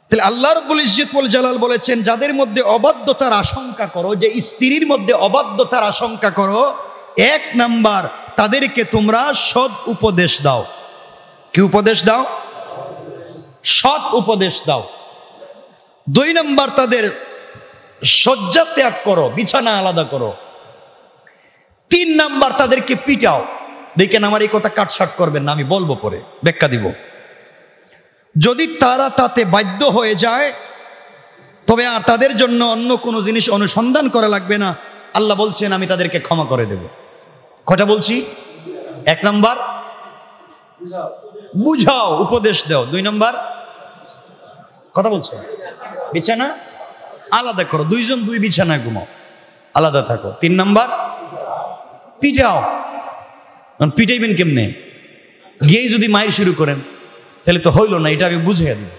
তাহলে আল্লাহ রাব্বুল ইজ্জত ওয়াল জালাল বলেছেন, যাদের মধ্যে অবাধ্যতার আশঙ্কা করো, যে স্ত্রীর মধ্যে অবাধ্যতার আশঙ্কা করো, 1 নাম্বার তাদেরকে তোমরা সৎ উপদেশ দাও। কি উপদেশ দাও? সৎ উপদেশ দাও। 2 নাম্বার তাদের শয্যা ত্যাগ করো, বিছানা আলাদা করো। 3 নাম্বার তাদেরকে পিটাও। দেখেন, আমার এই কথা কাটছাট করবেন না, আমি বলবো পরে, ব্যাখ্যা দিব। যদি তারা তাতে বাধ্য হয়ে যায়, তবে আর তাদের জন্য অন্য কোনো জিনিস অনুসন্ধান করা লাগবে না। আল্লাহ বলছেন, আমি তাদেরকে ক্ষমা করে দেব। কটা বলছি? 1 নাম্বার বুঝাও, উপদেশ দাও। 2 নাম্বার কথা বলছো, বিছানা আলাদা করো, 2 জন 2 বিছানায় ঘুমাও, আলাদা থাকো। 3 নাম্বার পিটাও। পিটাইবেন কেমনে? গিয়েই যদি মায়ের শুরু করেন তাহলে তো হইল না, এটা আমি বুঝিয়ে দেব।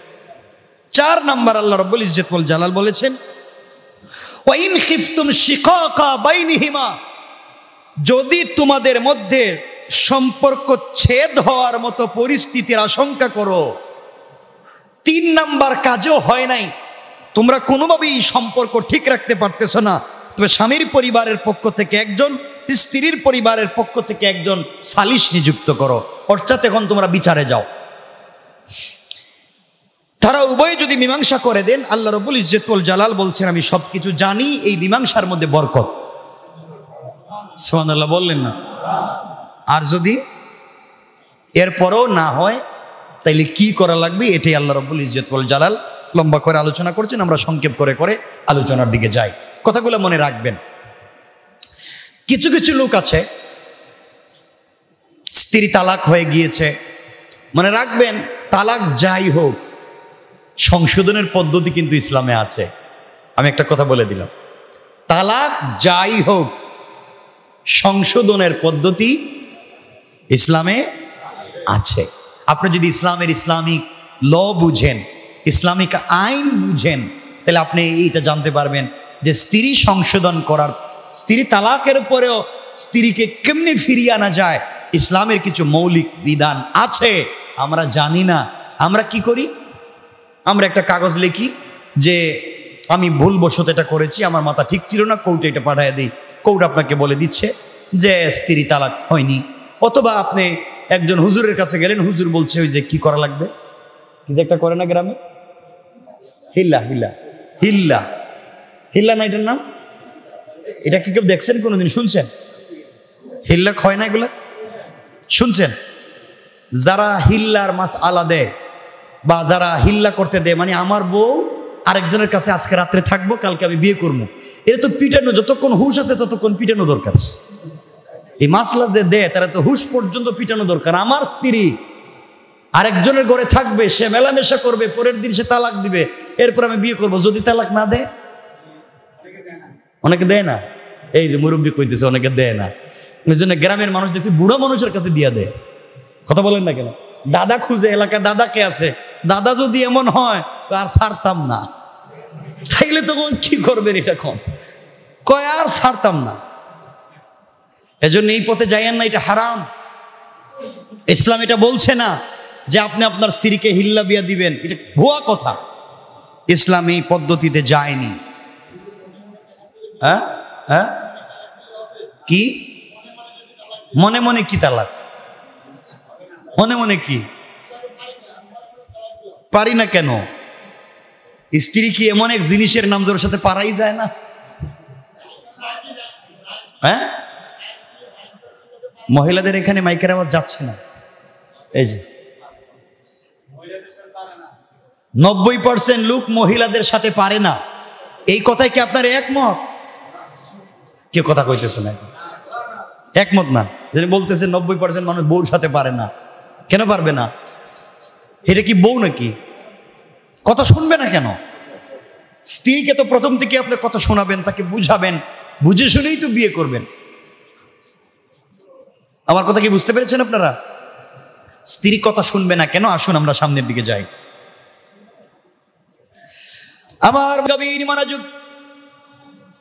4 নাম্বার আল্লাহ রাব্বুল ইজ্জত ওয়াল জালাল বলেছেন, ওয়া ইন খিফতুম শিকাকা বাইনিহিমা, যদি তোমাদের মধ্যে সম্পর্ক ছেদ হওয়ার মতো পরিস্থিতির আশঙ্কা করো, 3 নাম্বার কাজও হয় নাই, তোমরা কোনোভাবেই সম্পর্ক ঠিক রাখতে পারতেছো না, তবে স্বামীর পরিবারের পক্ষ থেকে একজন, স্ত্রীর পরিবারের পক্ষ থেকে একজন সালিশ নিযুক্ত করো, অর্থাৎ এখন তোমরা বিচারে যাও। তারা উভয়ে যদি মীমাংসা করে দেন, আল্লাহ রাব্বুল ইজ্জত ওয়াল জালাল বলছেন, আমি সবকিছু জানি, এই মীমাংসার মধ্যে বরকত। সুবহানাল্লাহ বললেন না? আর যদি এরপরও না হয়, তাইলে কি করা লাগবে, এটাই আল্লাহ রাব্বুল ইজ্জত ওয়াল জালাল লম্বা করে আলোচনা করছেন। আমরা সংক্ষেপ করে করে আলোচনার দিকে যাই। কথাগুলো মনে রাখবেন। কিছু কিছু লোক আছে, স্ত্রী তালাক হয়ে গিয়েছে, মনে রাখবেন, তালাক যাই হোক, সংশোধনের পদ্ধতি কিন্তু ইসলামে আছে। আমি একটা কথা বলে দিলাম, তালাক যাই হোক, সংশোধনের পদ্ধতি ইসলামে আছে। আপনি যদি ইসলামিক ল বুঝেন, ইসলামিক আইন বুঝেন, তাহলে আপনি এইটা জানতে পারবেন যে স্ত্রী সংশোধন করার, স্ত্রী তালাকের পরেও স্ত্রীকে কেমনে ফিরিয়ে আনা যায়, ইসলামের কিছু মৌলিক বিধান আছে। আমরা জানি না। আমরা কি করি? আমরা একটা কাগজ লিখি যে আমি ভুলবশত এটা করেছি, আমার মাথা ঠিক ছিল না, কোর্টে এটা পাঠিয়ে দিই, কোর্ট আপনাকে বলে দিচ্ছে যে স্ত্রী তালাক হয়নি। অথবা আপনি একজন হুজুরের কাছে গেলেন, হুজুর বলছে ওই যে কি করা লাগবে, কি যে একটা করে না গ্রামে, হিল্লা হিল্লা হিল্লা হিল্লা না, এটার নাম, এটা কি কেউ দেখছেন কোনোদিন, শুনছেন? হিল্লা হয় না, এগুলা শুনছেন? যারা হিল্লার মাস আলা দেয় বা যারা হিল্লা করতে দেয়, মানে আমার বউ আরেকজনের কাছে আজকে রাত্রে থাকবো, কালকে আমি বিয়ে করবো, এটা তো পিটানো, যতক্ষণ হুশ আছে ততক্ষণ পিটানো দরকার। এই মাসলা যে দেয় তারা তো হুশ পর্যন্ত পিটানো দরকার। আমার স্ত্রী আরেকজনের ঘরে থাকবে, সে মেলামেশা করবে, পরের দিন সে তালাক দিবে, এরপর আমি বিয়ে করবো। যদি তালাক না দেয়, অনেকে দেয় না, এই যে মুরব্বী কইতেছে অনেকে দেয় না, ওই জন্য গ্রামের মানুষ দেখছি বুড়ো মানুষের কাছে বিয়া দেয়। কথা বলেন না কেন? দাদা খুঁজে, এলাকায় দাদা কে আছে, দাদা যদি এমন হয় আর ছাড়তাম না, তাইলে তখন কি করবেন, এটা কয় আর ছাড়তাম না। এজন্য এই পথে যাইয়েন না, এটা হারাম। ইসলাম এটা বলছে না যে আপনি আপনার স্ত্রীকে হিল্লা বিয়া দিবেন, এটা ভুয়া কথা। ইসলাম এই পদ্ধতিতে যায়নি। হ্যাঁ হ্যাঁ, কি মনে মনে কি তালাক? মনে মনে কি পারি না কেন? স্ত্রী কি এমন এক জিনিসের নাম যার সাথে পারাই যায় না? হ্যাঁ, মহিলাদের এখানে মাইকের আওয়াজ যাচ্ছে না, এই যে 90% লোক মহিলাদের সাথে পারে না। এই কথায় কি আপনার একমত? কে কথা কইতেছে না? একমত না। যিনি বলতেছে 90% মানুষ বউর সাথে পারে না, কেন পারবে না? এটা কি বউ নাকি? কথা শুনবে না কেন? স্ত্রীকে তো প্রথম থেকে আপনি কথা শোনাবেন, তাকে বুঝাবেন, বুঝে শুনেই তো বিয়ে করবেন। আমার কথা কি বুঝতে পেরেছেন আপনারা? স্ত্রী কথা শুনবে না কেন? আসুন আমরা সামনের দিকে যাই। আমার গভীর মনোযোগ,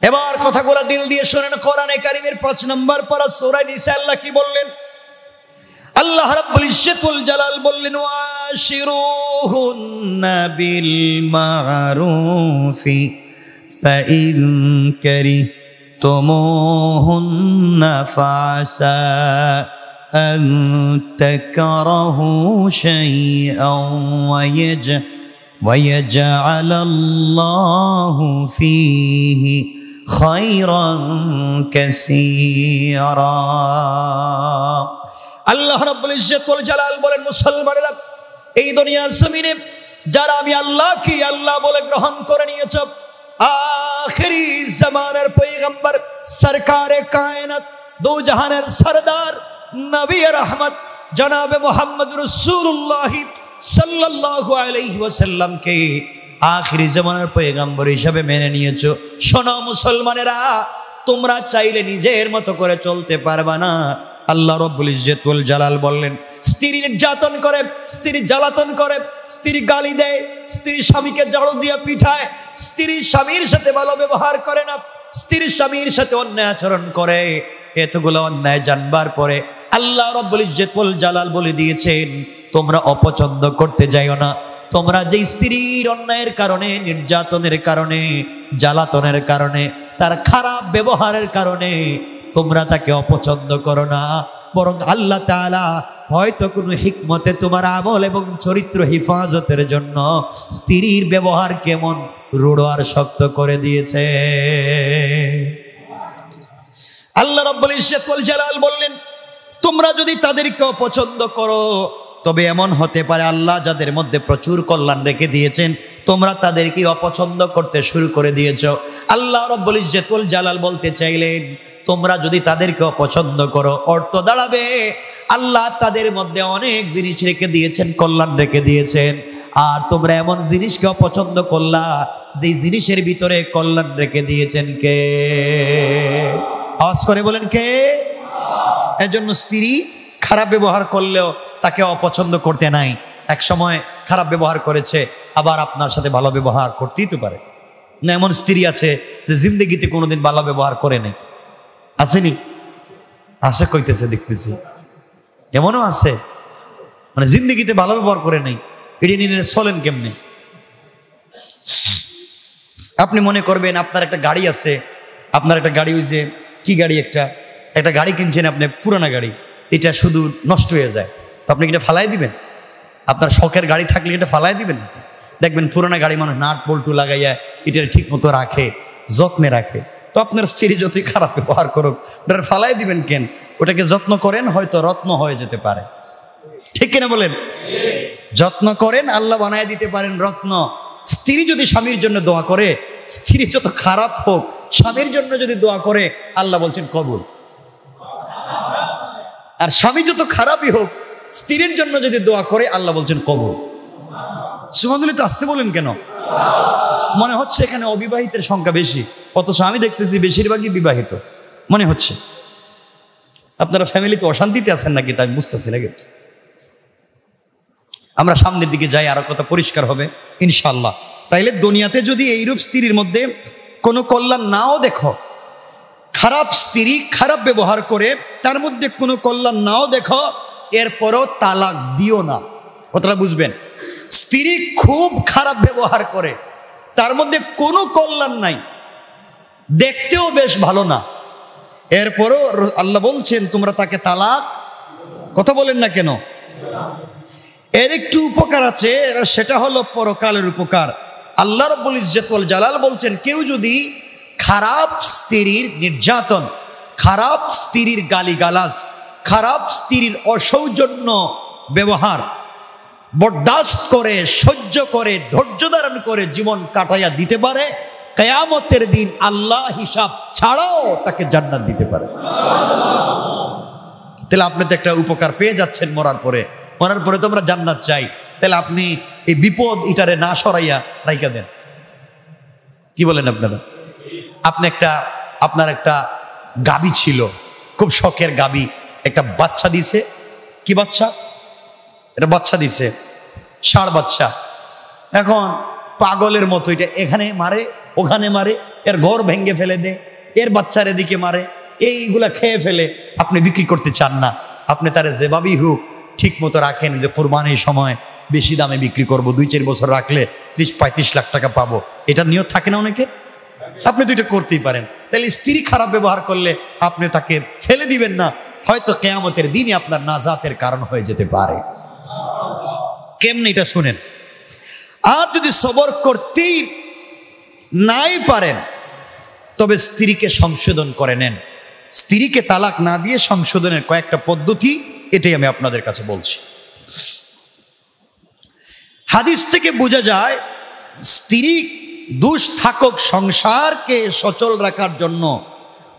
এবার কথাগুলো দিল দিয়ে শোনেন। কোরআনে কারীমের 5 নম্বর পারা সূরা নিসা আল্লাহ কি বললেন? আল্লাহ রাব্বুল ইজ্জতুল জালাল বললেন ওয়াশিরুহুন্না বিল মারুফি ফাইন কারিহতুমুহুন্না ফাসা আন তাকরাহু শাইআন ওয়ায়াজআলাল্লাহু ফীহি খায়রান কাসীরা। আল্লাহ রাব্বুল ইজ্জতুল জালাল বলেন মুসলমানেরা, এই দুনিয়ার জমিনে যারা আমি আল্লাহকে আল্লাহ বলে গ্রহণ করে নিয়েছ, আখেরি জামানের পয়গম্বর সরকারে কায়নাত দু জাহানের সরদার নবী রহমত জনাবে মুহাম্মদ রাসূলুল্লাহ সাল্লাল্লাহু আলাইহি ওয়াসাল্লামকে আখেরি জামানের পয়গম্বর হিসেবে মেনে নিয়েছো। শোনো মুসলমানেরা, তোমরা চাইলে নিজের মতো করে চলতে পারবা না। আল্লাহ রাব্বুল ইজ্জতুল জালাল বললেন, স্ত্রী নির্যাতন করে, স্ত্রী জ্বালাতন করে, স্ত্রী গালি দেয়, স্ত্রী স্বামীকে ঝাড়ু দিয়ে পিঠায়, স্ত্রী স্বামীর সাথে ভালো ব্যবহার করে না, স্ত্রী স্বামীর সাথে অন্যায় আচরণ করে। এতগুলো অন্যায় জানবার পরে আল্লাহ রাব্বুল ইজ্জতুল জালাল বলে দিয়েছেন, তোমরা অপছন্দ করতে যাইও না। তোমরা যে স্ত্রীর অন্যায়ের কারণে, নির্যাতনের কারণে, জ্বালাতনের কারণে, তার খারাপ ব্যবহারের কারণে তোমরা তাকে অপছন্দ করো না, বরং আল্লাহ তাআলা হয়তো কোনো হিকমতে তোমার আমল এবং চরিত্র হেফাজতের জন্য স্ত্রীর ব্যবহার কেমন রূঢ় আর শক্ত করে দিয়েছে। আল্লাহ রাব্বুল ইজ্জতুল জালাল বললেন, তোমরা যদি তাদেরকে অপছন্দ করো, তবে এমন হতে পারে আল্লাহ যাদের মধ্যে প্রচুর কল্যাণ রেখে দিয়েছেন, তোমরা তাদেরকে অপছন্দ করতে শুরু করে দিয়েছো। আল্লাহ রাব্বুল ইজ্জতুল জালাল বলতে চাইলেন, তোমরা যদি তাদেরকে অপছন্দ করো, অর্থ দাঁড়াবে আল্লাহ তাদের মধ্যে অনেক জিনিস রেখে দিয়েছেন, কল্যাণ রেখে দিয়েছেন, আর তোমরা এমন জিনিসকে অপছন্দ করলা যে জিনিসের ভিতরে কল্যাণ রেখে দিয়েছেন কে? আওয়াজ করে বলেন কে? এজন্য স্ত্রী খারাপ ব্যবহার করলেও তাকে অপছন্দ করতে নাই। এক সময় খারাপ ব্যবহার করেছে, আবার আপনার সাথে ভালো ব্যবহার করতেই তো পারে না। এমন স্ত্রী আছে যে জিন্দগিতে কোনোদিন ভালো ব্যবহার করে নাই, আসেনি? আসে কইতেছে, দেখতেছি এমনও আছে, মানে জিন্দগিতে ভালো ব্যবহার করে নাই। এড়ে নিয়ে চলেন কেমনে? আপনি মনে করবেন আপনার একটা গাড়ি আছে, আপনার একটা গাড়ি, ওই যে কি গাড়ি, একটা গাড়ি কিনছেন আপনি, পুরানা গাড়ি, এটা শুধু নষ্ট হয়ে যায়, তো আপনি এটা ফালাই দিবেন? আপনার শখের গাড়ি থাকলে এটা ফালাই দিবেন? দেখবেন পুরানা গাড়ি মানুষ নাট বল্টু লাগাইয়া এটা ঠিক মতো রাখে, যত্নে রাখে। তো আপনার স্ত্রী যতই খারাপ ব্যবহার করুক, ওটা ফালাই দিবেন কেন? ওটাকে যত্ন করেন, হয়তো রত্ন হয়ে যেতে পারে। ঠিক কিনা বলেন? যত্ন করেন, আল্লাহ বানায় দিতে পারেন রত্ন। স্ত্রী যদি স্বামীর জন্য দোয়া করে, স্ত্রী যত খারাপ হোক, স্বামীর জন্য যদি দোয়া করে, আল্লাহ বলছেন কবুল। আর স্বামী যত খারাপই হোক, স্ত্রীর জন্য যদি দোয়া করে, আল্লাহ বলছেন কবুল। সুবহানাল্লাহ। তো আসতে বলেন কেন? মনে হচ্ছে এখানে অবিবাহিতের সংখ্যা বেশি, অথচ আমি দেখতেছি বেশিরভাগই বিবাহিত মনে হচ্ছে। আপনারা ফ্যামিলিতে অশান্তিতে আছেন নাকি তাই বুঝতেছি না। আমরা সামনের দিকে যাই, আরো কথা পরিষ্কার হবে ইনশাআল্লাহ। তাইলে দুনিয়াতে যদি এইরূপ স্ত্রীর মধ্যে কোনো কল্যাণ নাও দেখো, খারাপ স্ত্রী খারাপ ব্যবহার করে, তার মধ্যে কোনো কল্যাণ নাও দেখো, এরপরও তালাক দিও না। কথাটা বুঝবেন? স্ত্রী খুব খারাপ ব্যবহার করে, তার মধ্যে কোনো কল্যাণ নাই, দেখতেও বেশ ভালো না, এরপরও আল্লাহ বলছেন তোমরা তাকে তালাক। কথা বলেন না কেন? এর একটু উপকার আছে, সেটা হলো পরকালের উপকার। আল্লাহ রাব্বুল ইজ্জতুল জালাল বলছেন, কেউ যদি খারাপ স্ত্রীর নির্যাতন, খারাপ স্ত্রীর গালিগালাজ, খারাপ স্ত্রীর অসৌজন্য ব্যবহার বরদাস্ত করে, সহ্য করে, ধৈর্য ধারণ করে জীবন কাটাইয়া দিতে পারে, কিয়ামতের দিন আল্লাহ হিসাব ছাড়াও তাকে জান্নাত দিতে পারে। তাহলে আপনি তো একটা উপকার পেয়ে যাচ্ছেন মরার পরে। মরার পরে তো আমরা জান্নাত চাই, তাহলে আপনি এই বিপদ ইটারে না সরাইয়া রাইখা দেন। কি বলেন আপনারা? আপনার একটা গাবি ছিল, খুব শখের গাবি, একটা বাচ্চা দিছে। কি বাচ্চা? এটা বাচ্চা দিছে, ষাঁড় বাচ্চা। এখন পাগলের মতো এটা এখানে মারে, ওখানে মারে, এর ঘর ভেঙে ফেলে দেয়, এর বাচ্চার এদিকে মারে, এইগুলা খেয়ে ফেলে। আপনি বিক্রি করতে চান না, আপনি তারা যেভাবেই হোক ঠিক মতো রাখেন যে কোরবানির সময় বেশি দামে বিক্রি করব, 2-4 বছর রাখলে 30-35 লাখ টাকা পাবো, এটা নিয়ত থাকে না অনেকে? আপনি তো এটা করতেই পারেন। তাহলে স্ত্রী খারাপ ব্যবহার করলে আপনি তাকে ফেলে দিবেন না, হয়তো কিয়ামতের দিনে আপনার নাজাতের কারণ হয়ে যেতে পারে। কেমনে এটা শুনেন। আর যদি সবর করতেই নাই পারেন তবে স্ত্রীকে সংশোধন করে নেন। স্ত্রীকে তালাক না দিয়ে সংশোধনের কয়েকটা পদ্ধতি, এটাই আমি আপনাদের কাছে বলছি। হাদিস থেকে বোঝা যায় স্ত্রী দুষ থাকুক, সংসারকে সচল রাখার জন্য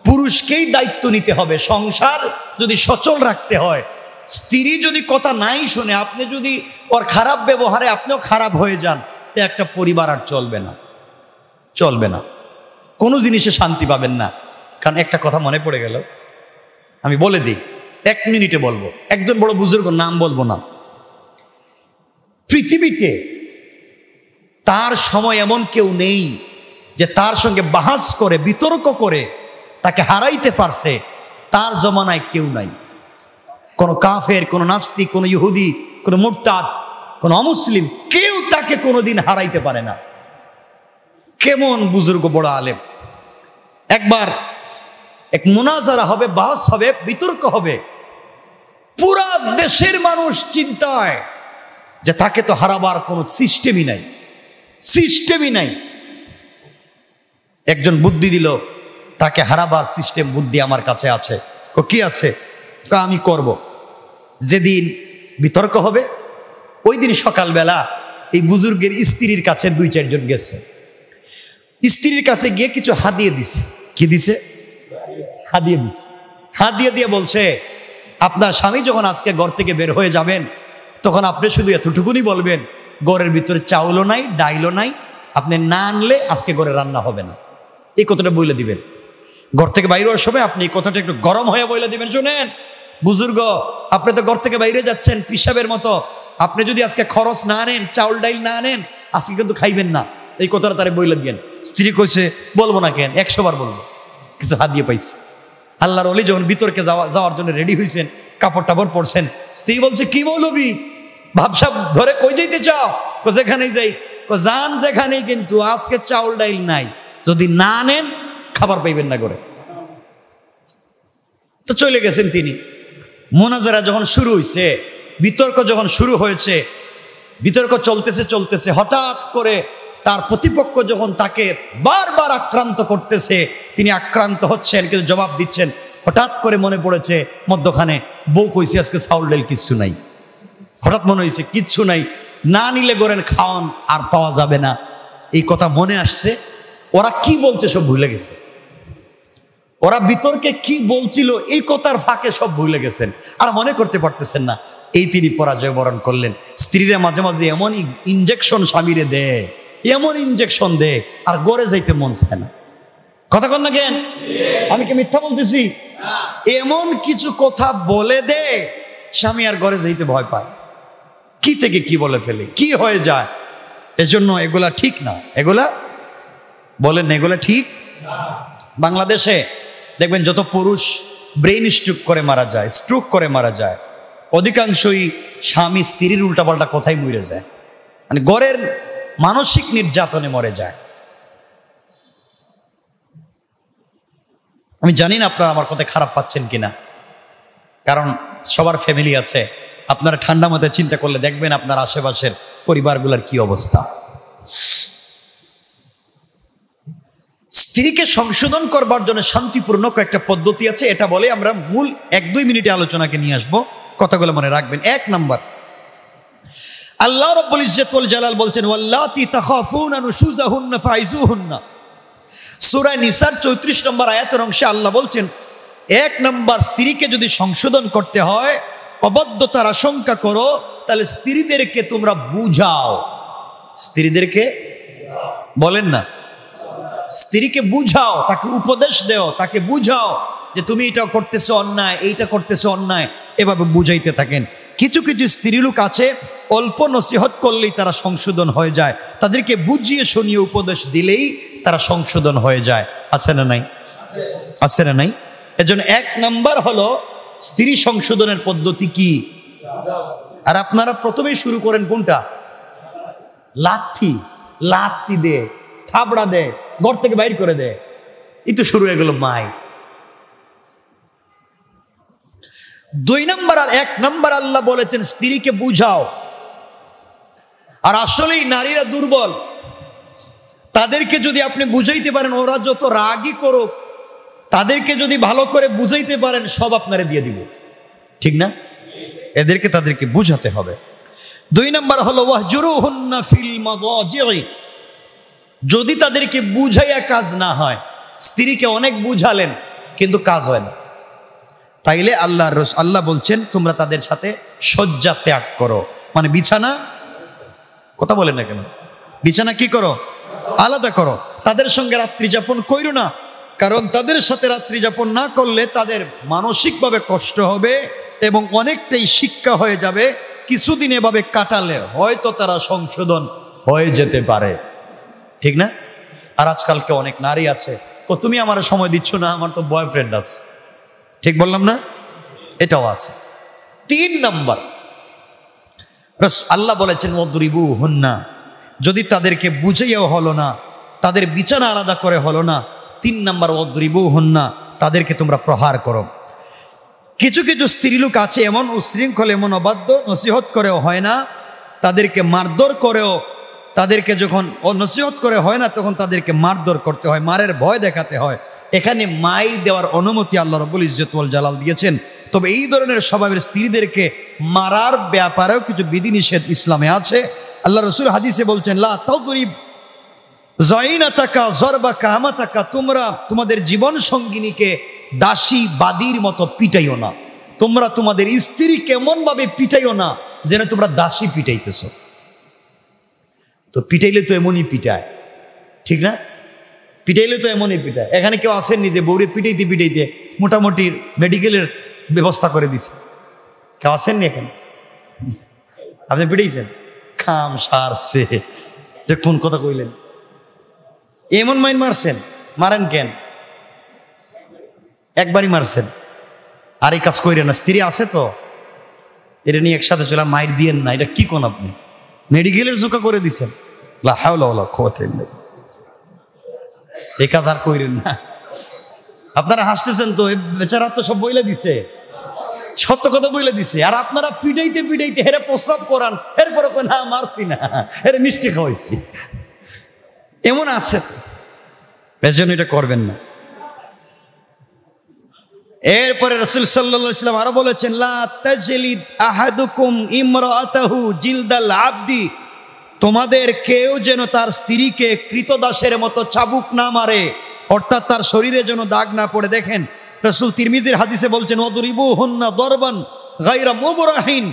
পুরুষকেই দায়িত্ব নিতে হবে। সংসার যদি সচল রাখতে হয়, স্ত্রী যদি কথা নাই শুনে, আপনি যদি ওর খারাপ ব্যবহারে আপনিও খারাপ হয়ে যান, তো একটা পরিবার আর চলবে না, চলবে না, কোনো জিনিসে শান্তি পাবেন না। কারণ একটা কথা মনে পড়ে গেল, আমি বলে দিই, 1 মিনিটে বলবো। একজন বড় বুজুর্গ, নাম বলবো না, পৃথিবীতে তার সময় এমন কেউ নেই যে তার সঙ্গে বাহাস করে বিতর্ক করে তাকে হারাইতে পারছে। তার জমানায় কেউ নাই, কোনো কাফের, কোনো নাস্তিক, কোনো ইহুদি, কোনো মুরতাদ, কোনো অমুসলিম, কেউ তাকে কোনোদিন হারাইতে পারে না। কেমন বুজুর্গ, বড় আলেম। একবার এক মুনাজারা হবে, বাহাস হবে, বিতর্ক হবে, পুরা দেশের মানুষ চিন্তায় যে তাকে তো হারাবার কোনো সিস্টেমই নাই, সিস্টেমই নাই। একজন বুদ্ধি দিল, তাকে হারাবার সিস্টেম, বুদ্ধি আমার কাছে আছে। কি আছে? আমি করব। যেদিন বিতর্ক হবে ওই দিন সকালবেলা এই বুজুর্গের স্ত্রীর কাছে 2-4 জন গেছে। স্ত্রীর কাছে গিয়ে কিছু হাদিয়ে দিছে। কি দিছে? হাদিয়ে দিছে। হাদিয়ে দিয়ে বলছে, আপনার স্বামী যখন আজকে ঘর থেকে বের হয়ে যাবেন, তখন আপনি শুধু এতটুকুনি বলবেন, ঘরের ভিতরে চাউলও নাই, ডাইলও নাই, আপনি না আনলে আজকে ঘরে রান্না হবে না। এই কথাটা বলে দিবেন। ঘর থেকে বাইরে হওয়ার সময় আপনি এই কথাটা একটু গরম হয়ে বলে দিবেন, শুনেন বুজুর্গ, আপনি তো ঘর থেকে বাইরে যাচ্ছেন পিসাবের মতো, আপনি যদি আজকে খরচ না আনেন, চাউল ডাইল না আনেন, আজকে কিন্তু খাইবেন না। এই কথাটা তারা বলে দিয়েন। স্ত্রী কইছে, বলবো না কেন, 100 বার বলবো। কিছু হাদিয়ে পাইছে। আল্লাহর ওলি যখন বিতর্কে যাওয়ার জন্য রেডি হয়েছেন, কাপড় টাপড় পরছেন, স্ত্রী বলছে, কি মৌলবি, ভাবসাব ধরে কই যাইতে চাও? যেখানেই যাই। যান যেখানেই, কিন্তু আজকে চাউল ডাইল নাই, যদি না নেন খাবার পাইবেন না করে। তো চলে গেছেন তিনি। মুনাজারা যখন শুরু হয়েছে, বিতর্ক যখন শুরু হয়েছে, বিতর্ক চলতেছে চলতেছে, হঠাৎ করে তার প্রতিপক্ষ যখন তাকে বারবার আক্রান্ত করতেছে, তিনি আক্রান্ত হচ্ছেন কিন্তু জবাব দিচ্ছেন, হঠাৎ করে মনে পড়েছে মধ্যখানে বউ কইছে আজকে চাউল ডাইল কিচ্ছু নাই। হঠাৎ মনে হয়েছে কিচ্ছু নাই, না নিলে গরেন খাওয়ান আর পাওয়া যাবে না। এই কথা মনে আসছে। ওরা কি বলছে সব ভুলে গেছে। ওরা বিতর্কে কি বলছিল এই কথার ফাঁকে সব ভুলে গেছেন, আর মনে করতে পারতেছেন না। এই তিনি পরাজয় বরণ করলেন। স্ত্রীরা মাঝে মাঝে এমন ইনজেকশন স্বামীরে দেয়, এমন ইনজেকশন দেয়, আর গড়ে যাইতে মন চায় না। কথা কন না কেন? আমি কি মিথ্যা বলতেছি? এমন কিছু কথা বলে দে, স্বামী আর ঘরে যাইতে ভয় পায়। কি থেকে কি বলে ফেলে, কি হয়ে যায়। এজন্য এগুলা ঠিক না। এগুলা বলেন, এগুলা ঠিক। বাংলাদেশে দেখবেন যত পুরুষ ব্রেইন স্ট্রোক করে মারা যায়, স্ট্রোক করে মারা যায়, অধিকাংশই স্বামী স্ত্রীর উল্টাপাল্টা কথাই মরে যায়, মানে ঘরের মানসিক নির্যাতনে মরে যায়। আমি জানি না আপনারা আমার কথা খারাপ পাচ্ছেন কিনা, কারণ সবার ফ্যামিলি আছে। আপনারা ঠান্ডা মাথায় চিন্তা করলে দেখবেন আপনার আশেপাশের পরিবারগুলোর কি অবস্থা। স্ত্রীকে সংশোধন করবার জন্য শান্তিপূর্ণ কয়েকটা পদ্ধতি আছে, এটা বলে আমরা মূল 1-2 মিনিটে আলোচনাকে নিয়ে আসবো। কথাগুলো মনে রাখবেন। 1 নাম্বার, আল্লাহ রাব্বুল ইজ্জত ওয়াল জালাল বলছেন, ওয়াল্লাতি তাখাফুনা নুশুজাহুন্না ফাইজুহুন্না। সূরা নিসার 34 নম্বর আয়াতের অংশে আল্লাহ বলছেন, 1 নাম্বার, স্ত্রীকে যদি সংশোধন করতে হয়, অবদ্ধতার আশঙ্কা করো, তাহলে স্ত্রীদেরকে তোমরা বুঝাও। স্ত্রীদেরকে বলেন না, স্ত্রীকে বুঝাও, তাকে উপদেশ দেও, তাকে বুঝাও যে তুমি এটা করতেছো অন্যায়, এইটা করতেছো অন্যায়, এভাবে বুঝাইতে থাকেন। কিছু কিছু স্ত্রী লোক আছে, অল্প নসিহত করলেই তারা সংশোধন হয়ে যায়, তাদেরকে বুঝিয়ে শুনিয়ে উপদেশ দিলেই তারা সংশোধন হয়ে যায়। আছে না নাই? আছে না নাই? এজন্য 1 নাম্বার হলো স্ত্রী সংশোধনের পদ্ধতি কি? আর আপনারা প্রথমেই শুরু করেন কোনটা? লাথি লাথি দে, থাবড়া দে, ঘর থেকে বাইর করে দে, এই তো শুরু হয়ে গেল মাই। 2 নম্বর আর 1 নম্বর আল্লাহ বলেছেন স্ত্রীকে বুঝাও। আর আসলেই নারীরা দুর্বল, তাদেরকে যদি আপনি বুঝাইতে পারেন, ওরা যত রাগই করুক, তাদেরকে যদি ভালো করে বুঝাইতে পারেন, সব আপনারে দিয়ে দিব, ঠিক না? তাদেরকে বুঝাতে হবে। 2 নম্বর হলো ওয়াহজুরুহুন্না ফিল মাদাজি'i। যদি তাদেরকে বুঝাইয়া কাজ না হয়, স্ত্রীকে অনেক বুঝালেন কিন্তু কাজ হয় না, তাইলে আল্লাহ বলছেন তোমরা তাদের সাথে শয্যা ত্যাগ করো, মানে বিছানা, কথা বলেন না কেন, বিছানা কি করো? আলাদা করো। তাদের সঙ্গে রাত্রি যাপন করো না, কারণ তাদের সাথে রাত্রি যাপন না করলে তাদের মানসিকভাবে কষ্ট হবে এবং অনেকটাই শিক্ষা হয়ে যাবে। কিছুদিন এভাবে কাটালে হয়তো তারা সংশোধন হয়ে যেতে পারে, ঠিক না? আর আজকালকে অনেক নারী আছে, তুমি আমার সময় দিচ্ছ না, আমার তো বয়ফ্রেন্ড আছে, ঠিক বললাম না? এটাও আছে। 3 নম্বর আল্লাহ বলেছেন ওয়াদরিবুহুন্না, যদি তাদেরকে বুঝাইয়াও হলো না, তাদের বিছানা আলাদা করে হলো না, 3 নম্বর ওয়াদরিবুহুন্না, তাদেরকে তোমরা প্রহার করো। কিছু কিছু স্ত্রীলোক আছে এমন উশৃঙ্খল, এমন অবাধ্য, নসিহত করেও হয় না, তাদেরকে মারধর করেও, তাদেরকে যখন নসিহত করে হয় না তখন তাদেরকে মারধর করতে হয়, মারের ভয় দেখাতে হয়। এখানে মাইর দেওয়ার অনুমতি আল্লাহ রাব্বুল ইজ্জত ওয়াল জালাল দিয়েছেন। তবে এই ধরনের স্বভাবের স্ত্রীদেরকে মারার ব্যাপারেও কিছু বিধিনিষেধ ইসলামে আছে। আল্লাহ রাসূল হাদিসে বলছেন লা তাদরিব যাইনাতাকা যরবাকা আমাতাকা, তোমরা তোমাদের জীবন সঙ্গিনীকে দাসী বাদীর মতো পিটাইও না, তোমরা তোমাদের স্ত্রী কেমন ভাবে পিটাইও না যেন তোমরা দাসী পিটাইতেছ। তো পিটাইলে তো এমনই পিটায়, ঠিক না? পিটাইলে তো এমনই পিটায়। এখানে কেউ আসেননি যে বউরে পিটাইতে পিটাইতে মোটামুটি মেডিকেলের ব্যবস্থা করে দিছে? কেউ আসেননি এখানে? আপনি পিটাইছেন? খাম সারছে, কোন কথা কইলেন? এমন মাইন মারছেন? মারেন কেন? একবারই মারছেন, আর এই কাজ কইরেন না। স্ত্রী আছে তো, এটা নিয়ে একসাথে চলে মাইর দিয়েন না, এটা কি কোন আপনি মেডিকেলের জোকা করে দিচ্ছেন? লা হাওলা ওয়ালা কুওয়াতা ইল্লা বিল্লাহ। এই কাজ আর কইরেন না। আপনারা হাসতেছেন তো, বেচারা তো সব বইলে দিছে, সত্য কথা বইলে দিছে, আর আপনারা পিটাইতে পিটাইতে হেরে প্রস্রাব করান, এরপরে কই না মারছি না, হেরে মিষ্টি খাওয়াইছি। এমন আছে তো, এজন্য এটা করবেন না। এরপরে রাসূল সাল্লাল্লাহু আলাইহি ওয়াসাল্লাম আরো বলেছেন লা তাজলিদ আহাদুকুম ইমরাআতাহু জিলদাল আবদি, তোমাদের কেউ যেন তার স্ত্রীকে কৃতদাসের মতো চাবুক না মারে, অর্থাৎ তার শরীরে যেন দাগ না পড়ে। দেখেন রাসূল তিরমিজির হাদিসে বলছেন ওয়াদরিবুহুন্না দরবান গায়রা মুবরাহিন,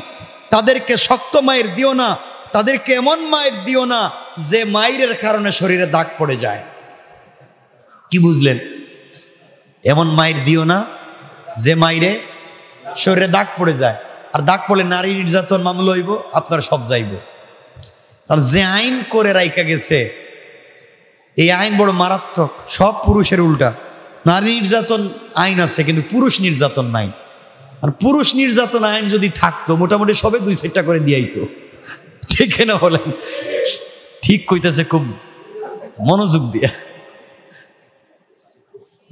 তাদেরকে শক্ত মায়ের দিও না, তাদেরকে এমন মায়ের দিও না যে মায়ের কারণে শরীরে দাগ পড়ে যায়। কি বুঝলেন? এমন মায়ের দিও না যে মাইরে শরীরে দাগ পড়ে যায়, আর দাগ পড়লে নারী নির্যাতন মামলা হইব, আপনার সব যাইব। কারণ যে আইন করে রাইখা গেছে, এই আইন বড় মারাত্মক, সব পুরুষের উল্টা। নারী নির্যাতন আইন আছে কিন্তু পুরুষ নির্যাতন নাই। আর পুরুষ নির্যাতন আইন যদি থাকতো মোটামুটি সবে 2-4টা করে দিয়াইতো, ঠিক না বলেন? ঠিক কইতেছে খুব মনোযোগ দিয়া।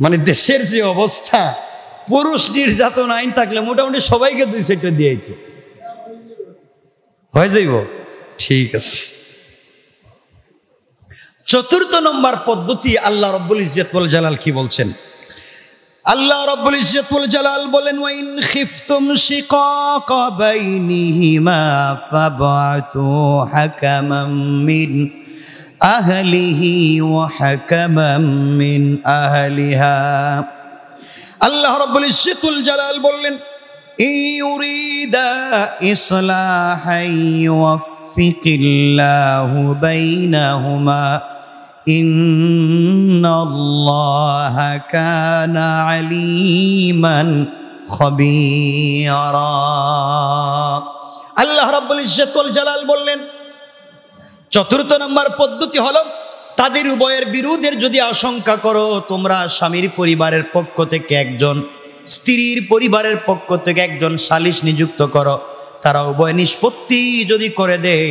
মানে দেশের যে অবস্থা, পুরুষ নির্যাতন আইন থাকলে মোটামুটি সবাইকে 2-4টা দিয়াইতো, হয়ে যাইব। ঠিক আছে। 4th নম্বর পদ্ধতি আল্লাহ রাব্বুল ইজ্জত ওয়াল জালাল কি বলছেন? আল্লাহ রাব্বুল ইজ্জত ওয়াল জালাল বলেন ওয়া ইন খিফতুম শিকাকা বাইনিহিমা ফাবআতু হাকামান মিন আহলিহি ওয়া হাকামান মিন আহলিহা। আল্লাহ রাব্বুল ইজ্জত ওয়াল জালাল বললেন ইউরিদা ইসলাহান ইউওয়াফফিকিল্লাহু বাইনাহুমা ইন্নাল্লাহা কানা আলিমান খবীরা। আল্লাহ রাব্বুল ইজ্জত ওয়াল জালাল বললেন 4th নম্বর পদ্ধতি হলো তাদের উভয়ের বিরোধের যদি আশঙ্কা করো, তোমরা স্বামীর পরিবারের পক্ষ থেকে একজন স্ত্রীর পরিবারের পক্ষ থেকে একজন সালিশ নিযুক্ত করো, তারা উভয় নিষ্পত্তি যদি করে দেয়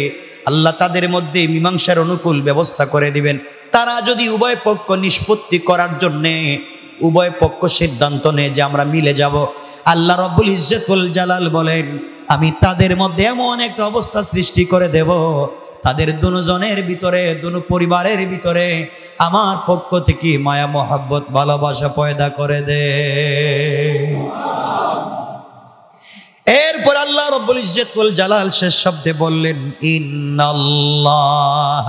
আল্লাহ তাদের মধ্যে মীমাংসার অনুকূল ব্যবস্থা করে দিবেন। তারা যদি উভয় পক্ষ নিষ্পত্তি করার জন্যে উভয় পক্ষ সিদ্ধান্ত নেয় যে আমরা মিলে যাব, আল্লাহ রব্বুল ইজ্জতুল জালাল বলেন আমি তাদের মধ্যে এমন একটা অবস্থা সৃষ্টি করে দেব, তাদের দুজনের ভিতরে, দুনো পরিবারের ভিতরে আমার পক্ষ থেকে মায়া মোহাব্বত ভালোবাসা পয়দা করে দে। এরপর আল্লাহ রব্বুল ইজ্জতুল জালাল শেষ শব্দে বললেন ইন্নাল্লাহ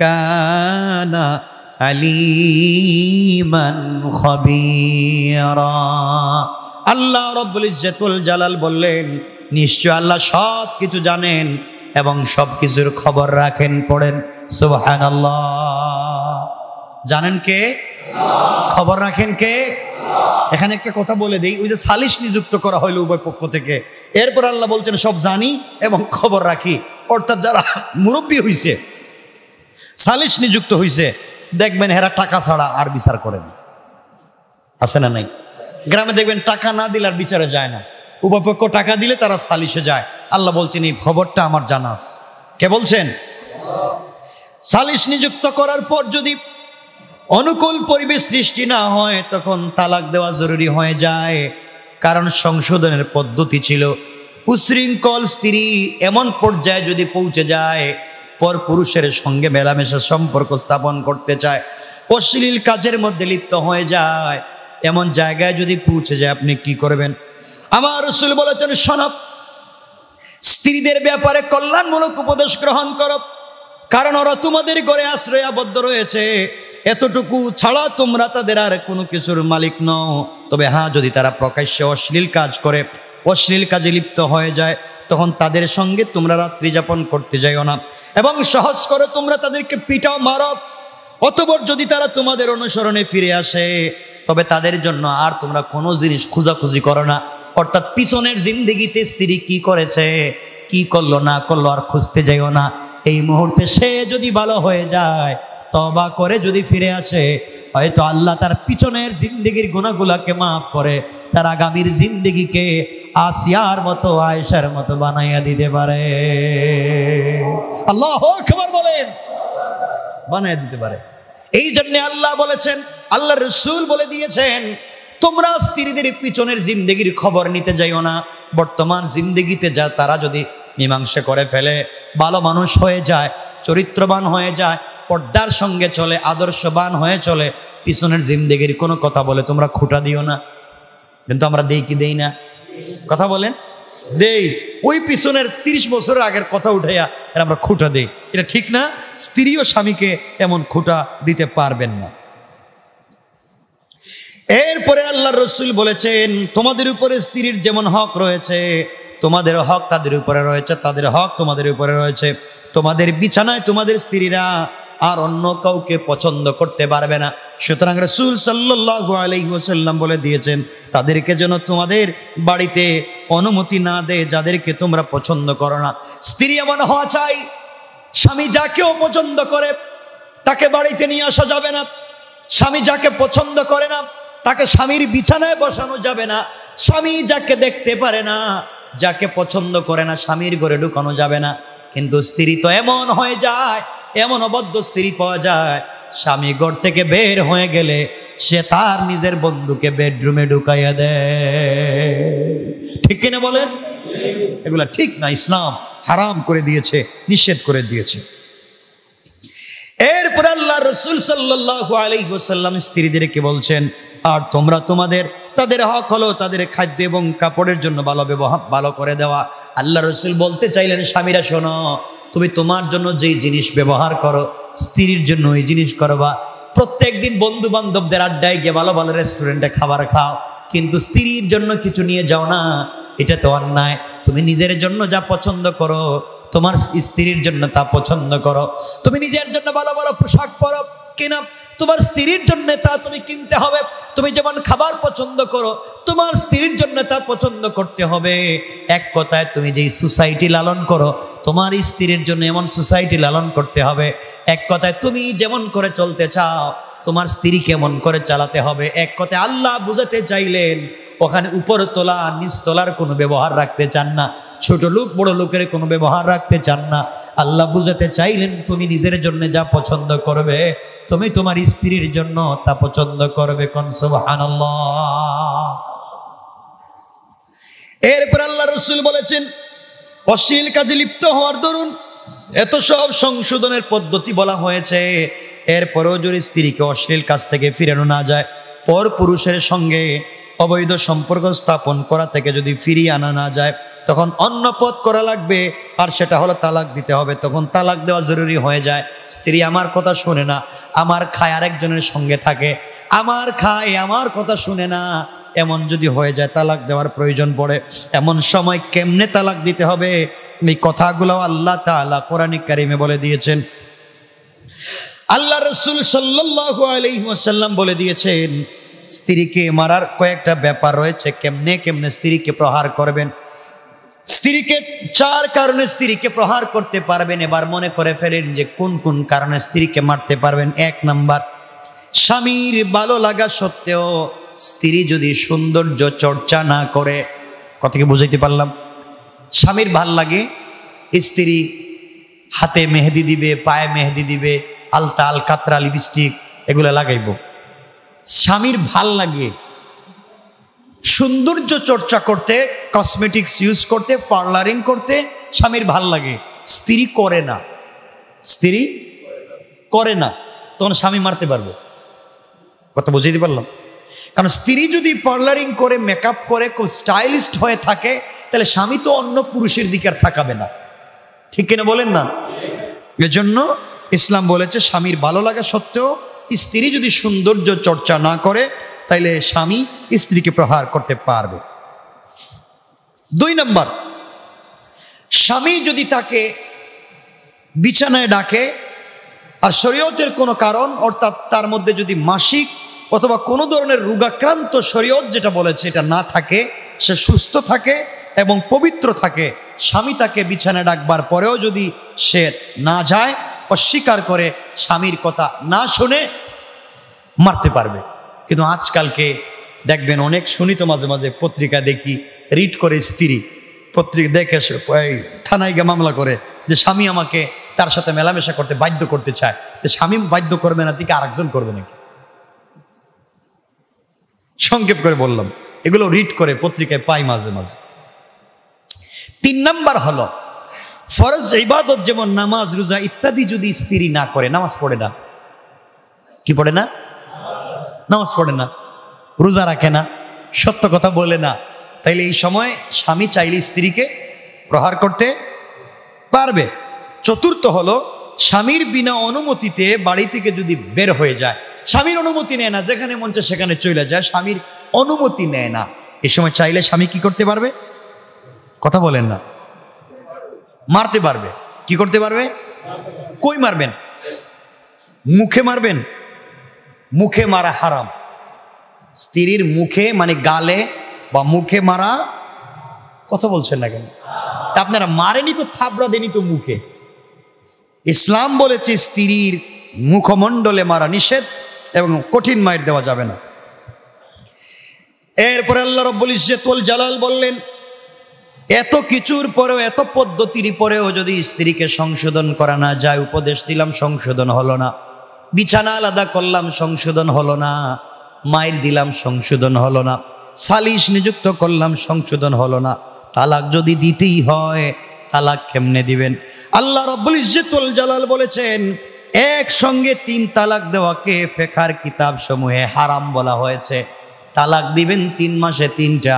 কানা আলিমান খাবীরা। আল্লাহ রব্বুল ইজ্জতুল জালাল বললেন নিশ্চয় আল্লাহ সব কিছু জানেন এবং সব কিছুর খবর রাখেন। পড়েন সুবহানাল্লাহ। জানেন কে? খবর রাখেন কে? এখানে একটা কথা বলে দেই, ওই যে সালিশ নিযুক্ত করা হইল উভয় পক্ষ থেকে, এরপর আল্লাহ বলছেন সব জানি এবং খবর রাখি। অর্থাৎ যারা মুরব্বী হইছে, সালিশ নিযুক্ত হইছে, দেখবেন হেরা টাকা ছাড়া আর বিচার করে না। আছে না নাই? গ্রামে দেখবেন টাকা না দিলে আর বিচারে যায় না, উভয় পক্ষ টাকা দিলে তারা সালিশে যায়। আল্লাহ বলছেন এই খবরটা আমার জানা আছে। কে বলছেন? সালিশ নিযুক্ত করার পর যদি অনুকূল পরিবেশ সৃষ্টি না হয় তখন তালাক দেওয়া জরুরি হয়ে যায়। কারণ সংশোধনের পদ্ধতি ছিল উশৃঙ্খল স্ত্রী এমন পর্যায়ে যদি পৌঁছে যায় পর পুরুষের সঙ্গে মেলামেশা সম্পর্ক স্থাপন করতে চায়, অশ্লীল কাজের মধ্যে লিপ্ত হয়ে যায়, এমন জায়গায় যদি পৌঁছে যায় আপনি কি করবেন? আমার রাসূল বলেছেন শোনো, স্ত্রীদের ব্যাপারে কল্যাণমূলক উপদেশ গ্রহণ করো, কারণ ওরা তোমাদের ঘরে আশ্রয় আবদ্ধ রয়েছে, এতটুকু ছাড়া তোমরা তাদের আর কোনো কিছুর মালিক নও। তবে হ্যাঁ, যদি তারা প্রকাশ্যে অশ্লীল কাজ করে, অশ্লীল কাজে লিপ্ত হয়ে যায়, তখন তাদের সঙ্গে তোমরা রাত্রি যাপন করতে যাইও না এবং সহজ করে তোমরা তাদেরকে পিটাও, মারো। অতঃপর যদি তারা তোমাদের অনুসরণে ফিরে আসে তবে তাদের জন্য আর তোমরা কোনো জিনিস খোঁজাখুঁজি করো না। অর্থাৎ পিছনের জিন্দেগিতে স্ত্রী কি করেছে, কি করলো না করলো আর খুঁজতে যাইও না। এই মুহূর্তে সে যদি ভালো হয়ে যায়, তওবা করে যদি ফিরে আসে, হয়তো আল্লাহ তার পিছনের জিন্দেগির গুনাহগুলোকে মাফ করে তার আগামীর জিন্দেগিকে আসিয়ার মতো, আয়েশার মতো বানাইয়া দিতে পারে। আল্লাহু আকবার বলেন, বানাইয়া দিতে পারে। এই জন্য আল্লাহ বলেছেন, আল্লাহ রাসূল বলে দিয়েছেন তোমরা স্ত্রীদের পিছনের জিন্দেগির খবর নিতে যাইও না। বর্তমান জিন্দেগিতে যা তারা যদি মীমাংসা করে ফেলে, ভালো মানুষ হয়ে যায়, চরিত্রবান হয়ে যায়, পর্দার সঙ্গে চলে, আদর্শবান হয়ে চলে, পিছনের জিন্দেগির কোনো কথা বলে তোমরা খুঁটা দিও না। কিন্তু আমরা দেই কি দেই না? কথা বলেন, দেই। ওই পিছনের 30 বছরের আগের কথা উঠাইয়া আমরা খুঁটা দেই, এটা ঠিক না। স্ত্রী ও স্বামীকে এমন খুঁটা দিতে পারবেন না। এরপরে আল্লাহর রাসূল বলেছেন তোমাদের উপরে স্ত্রীর যেমন হক রয়েছে, তোমাদের হক তাদের উপরে রয়েছে, তাদের হক তোমাদের উপরে রয়েছে। তোমাদের বিছানায় তোমাদের স্ত্রীরা আর অন্য কাউকে পছন্দ করতে পারবে না। সুতরাং রাসূল সাল্লাল্লাহু আলাইহি ওয়াসাল্লাম বলে দিয়েছেন তাদেরকে যেন তোমাদের বাড়িতে অনুমতি না দেয় যাদেরকে তোমরা পছন্দ করো না। স্ত্রী এমন হওয়া চাই, স্বামী যাকে অপছন্দ করে তাকে বাড়িতে নিয়ে আসা যাবে না। স্বামী যাকে পছন্দ করে না তাকে স্বামীর বিছানায় বসানো যাবে না। স্বামী যাকে দেখতে পারে না, যাকে পছন্দ করে না, স্বামীর ঘরে ঢুকানো যাবে না। কিন্তু স্ত্রী তো এমন হয়ে যায়, এমন অবদ্ধ স্ত্রী পাওয়া যায়, স্বামী ঘর থেকে বের হয়ে গেলে সে তার নিজের বন্ধুকে বেডরুমে ঢুকাইয়া দেয়। ঠিক কিনা বলেন? এগুলা ঠিক না, ইসলাম হারাম করে দিয়েছে, নিষেধ করে দিয়েছে। এরপর আল্লাহ রাসূল সাল্লাল্লাহু আলাইহি ওয়াসাল্লাম স্ত্রীদেরকে বলছেন আর তোমরা তোমাদের, তাদের হক হলো তাদের খাদ্য এবং কাপড়ের জন্য ভালো ব্যবহার, ভালো করে দেওয়া। আল্লাহ রাসূল বলতে চাইলেন স্বামীরা শোনো, তুমি তোমার জন্য যেই জিনিস ব্যবহার করো স্ত্রীর জন্য ওই জিনিস করবা। প্রত্যেক দিন বন্ধু বান্ধবদের আড্ডায় গিয়ে ভালো ভালো রেস্টুরেন্টে খাবার খাও, কিন্তু স্ত্রীর জন্য কিছু নিয়ে যাও না, এটা তো অন্যায়। তুমি নিজের জন্য যা পছন্দ করো তোমার স্ত্রীর জন্য তা পছন্দ করো। তুমি নিজের জন্য ভালো ভালো পোশাক পরো কিনা, তোমার স্ত্রীর জন্য তা তুমি কিনতে হবে। তুমি যেমন খাবার পছন্দ করো তোমার স্ত্রীর জন্য তা পছন্দ করতে হবে। এক কথায় তুমি যেই সোসাইটি লালন করো তোমার স্ত্রীর জন্য এমন সোসাইটি লালন করতে হবে। এক কথায় তুমি যেমন করে চলতে চাও তোমার স্ত্রী কেমন করে চালাতে হবে। এক কথায় আল্লাহ বুঝাতে চাইলেন ওখানে উপরতলা নিচতলার কোনো ব্যবহার রাখতে চান না, ছোট লোক বড় লোকের কোনো ব্যবহার রাখতে চান না। আল্লাহ বুঝাতে চাইলেন তুমি নিজের জন্য যা পছন্দ করবে তুমি তোমার স্ত্রীর জন্য তা পছন্দ করবে। কোন সুবহানাল্লাহ। এরপর আল্লাহ রাসূল বলেছেন অশ্লীল কাজে লিপ্ত হওয়ার দরুন এত সব সংশোধনের পদ্ধতি বলা হয়েছে, এরপরেও যদি স্ত্রীকে অশ্লীল কাজ থেকে ফিরানো না যায়, পর পুরুষের সঙ্গে অবৈধ সম্পর্ক স্থাপন করা থেকে যদি ফিরিয়ে আনা না যায়, তখন অন্য পথ করা লাগবে, আর সেটা হলো তালাক দিতে হবে। তখন তালাক দেওয়া জরুরি হয়ে যায়। স্ত্রী আমার কথা শুনে না, আমার খায় আরেকজনের সঙ্গে থাকে, আমার খায় আমার কথা শুনে না, এমন যদি হয়ে যায় তালাক দেওয়ার প্রয়োজন পড়ে, এমন সময় কেমনে তালাক দিতে হবে এই কথাগুলো আল্লাহ তাআলা কোরআন কারীমে বলে দিয়েছেন। আল্লাহ রাসূল সাল্লাল্লাহু আলাইহি ওয়াসাল্লাম বলে দিয়েছেন স্ত্রীকে মারার কয়েকটা ব্যাপার রয়েছে, কেমনে কেমনে স্ত্রীকে প্রহার করবেন। স্ত্রীকে 4 কারণে স্ত্রীকে প্রহার করতে পারবেন। এবার মনে করে ফেলেন যে কোন কোন কারণে স্ত্রীকে মারতে পারবেন। 1 নাম্বার, স্বামীর ভালো লাগা সত্ত্বেও স্ত্রী যদি সৌন্দর্য চর্চা না করে। কথা কি বুঝাইতে পারলাম? স্বামীর ভাল লাগে স্ত্রী হাতে মেহেদি দিবে, পায়ে মেহেদি দিবে, আলতা আলকাতরা লিপস্টিক এগুলো লাগাইব। স্বামীর ভাল লাগে সৌন্দর্য চর্চা করতে, কসমেটিক্স ইউজ করতে, পার্লারিং করতে, স্বামীর ভাল লাগে। স্ত্রী করে না, স্ত্রী করে না, তখন স্বামী মারতে পারবে। কথা বুঝাইতে পারলাম? কারণ স্ত্রী যদি পার্লারিং করে, মেকআপ করে, খুব স্টাইলিস্ট হয়ে থাকে, তাহলে স্বামী তো অন্য পুরুষের দিকে আর থাকাবে না। ঠিক কিনা বলেন না? এজন্য ইসলাম বলেছে স্বামীর ভালো লাগা সত্ত্বেও স্ত্রী যদি সৌন্দর্য চর্চা না করে তাইলে স্বামী স্ত্রীকে প্রহার করতে পারবে। 2 নাম্বার, স্বামী যদি তাকে বিছানায় ডাকে আর শরীয়তের কোনো কারণ, অর্থাৎ তার মধ্যে যদি মাসিক অথবা কোনো ধরনের রোগাক্রান্ত শরীয়ত যেটা বলেছে এটা না থাকে, সে সুস্থ থাকে এবং পবিত্র থাকে, স্বামী তাকে বিছানায় ডাকবার পরেও যদি সে না যায়, অস্বীকার করে, স্বামীর কথা না শুনে, মারতে পারবে। কিন্তু আজকালকে দেখবেন অনেক শুনি তো, মাঝে মাঝে পত্রিকা দেখি, রিড করে স্ত্রী পত্রিকা দেখে থানায় গিয়ে মামলা করে যে স্বামী আমাকে তার সাথে মেলামেশা করতে বাধ্য করতে চায়। তো স্বামী বাধ্য করবে না, দিকে আরেকজন করবে নাকি? সংক্ষেপ করে বললাম, এগুলো রিড করে পত্রিকায় পাই মাঝে মাঝে। 3 নাম্বার হলো ফরজ ইবাদত, যেমন নামাজ রোজা ইত্যাদি যদি স্ত্রী না করে, নামাজ পড়ে না, কি পড়ে না? নামাজ পড়ে না, রোজা রাখে না, সত্য কথা বলে না, তাইলে এই সময় স্বামী চাইলে স্ত্রীকে প্রহার করতে পারবে। 4র্থ হলো স্বামীর বিনা অনুমতিতে বাড়ি থেকে যদি বের হয়ে যায়, স্বামীর অনুমতি নেয় না, যেখানে মন চায় সেখানে চলে যায়, স্বামীর অনুমতি নেয় না, এই সময় চাইলে স্বামী কি করতে পারবে? কথা বলেন না, মারতে পারবে। কি করতে পারবে? কই মারবেন? মুখে মারবেন। মুখে মারা হারাম। স্ত্রীর মুখে মানে গালে বা মুখে মারা, কথা বলছেন না কেন? আপনারা মারেনি তো, থাবড়া দেনি তো মুখে। ইসলাম বলেছে স্ত্রীর মুখমণ্ডলে মারা নিষেধ এবং কঠিন মাইর দেওয়া যাবে না। এরপরে আল্লাহ রাব্বুল ইজ্জতুল জালাল বললেন এত কিছুর পরেও, এত পদ্ধতির পরেও যদি স্ত্রীকে সংশোধন করা না যায়, উপদেশ দিলাম সংশোধন হলো না, বিছানা আলাদা করলাম সংশোধন হলো না, মাইর দিলাম সংশোধন হলো না, সালিশ নিযুক্ত করলাম সংশোধন হলো না, তালাক যদি দিতেই হয় তালাক কেমনে দিবেন? আল্লাহ রাব্বুল ইজ্জতুল জালাল বলেছেন একসঙ্গে 3 তালাক দেওয়াকে ফিকহের কিতাব সমূহে হারাম বলা হয়েছে। তালাক দিবেন 3 মাসে 3টা,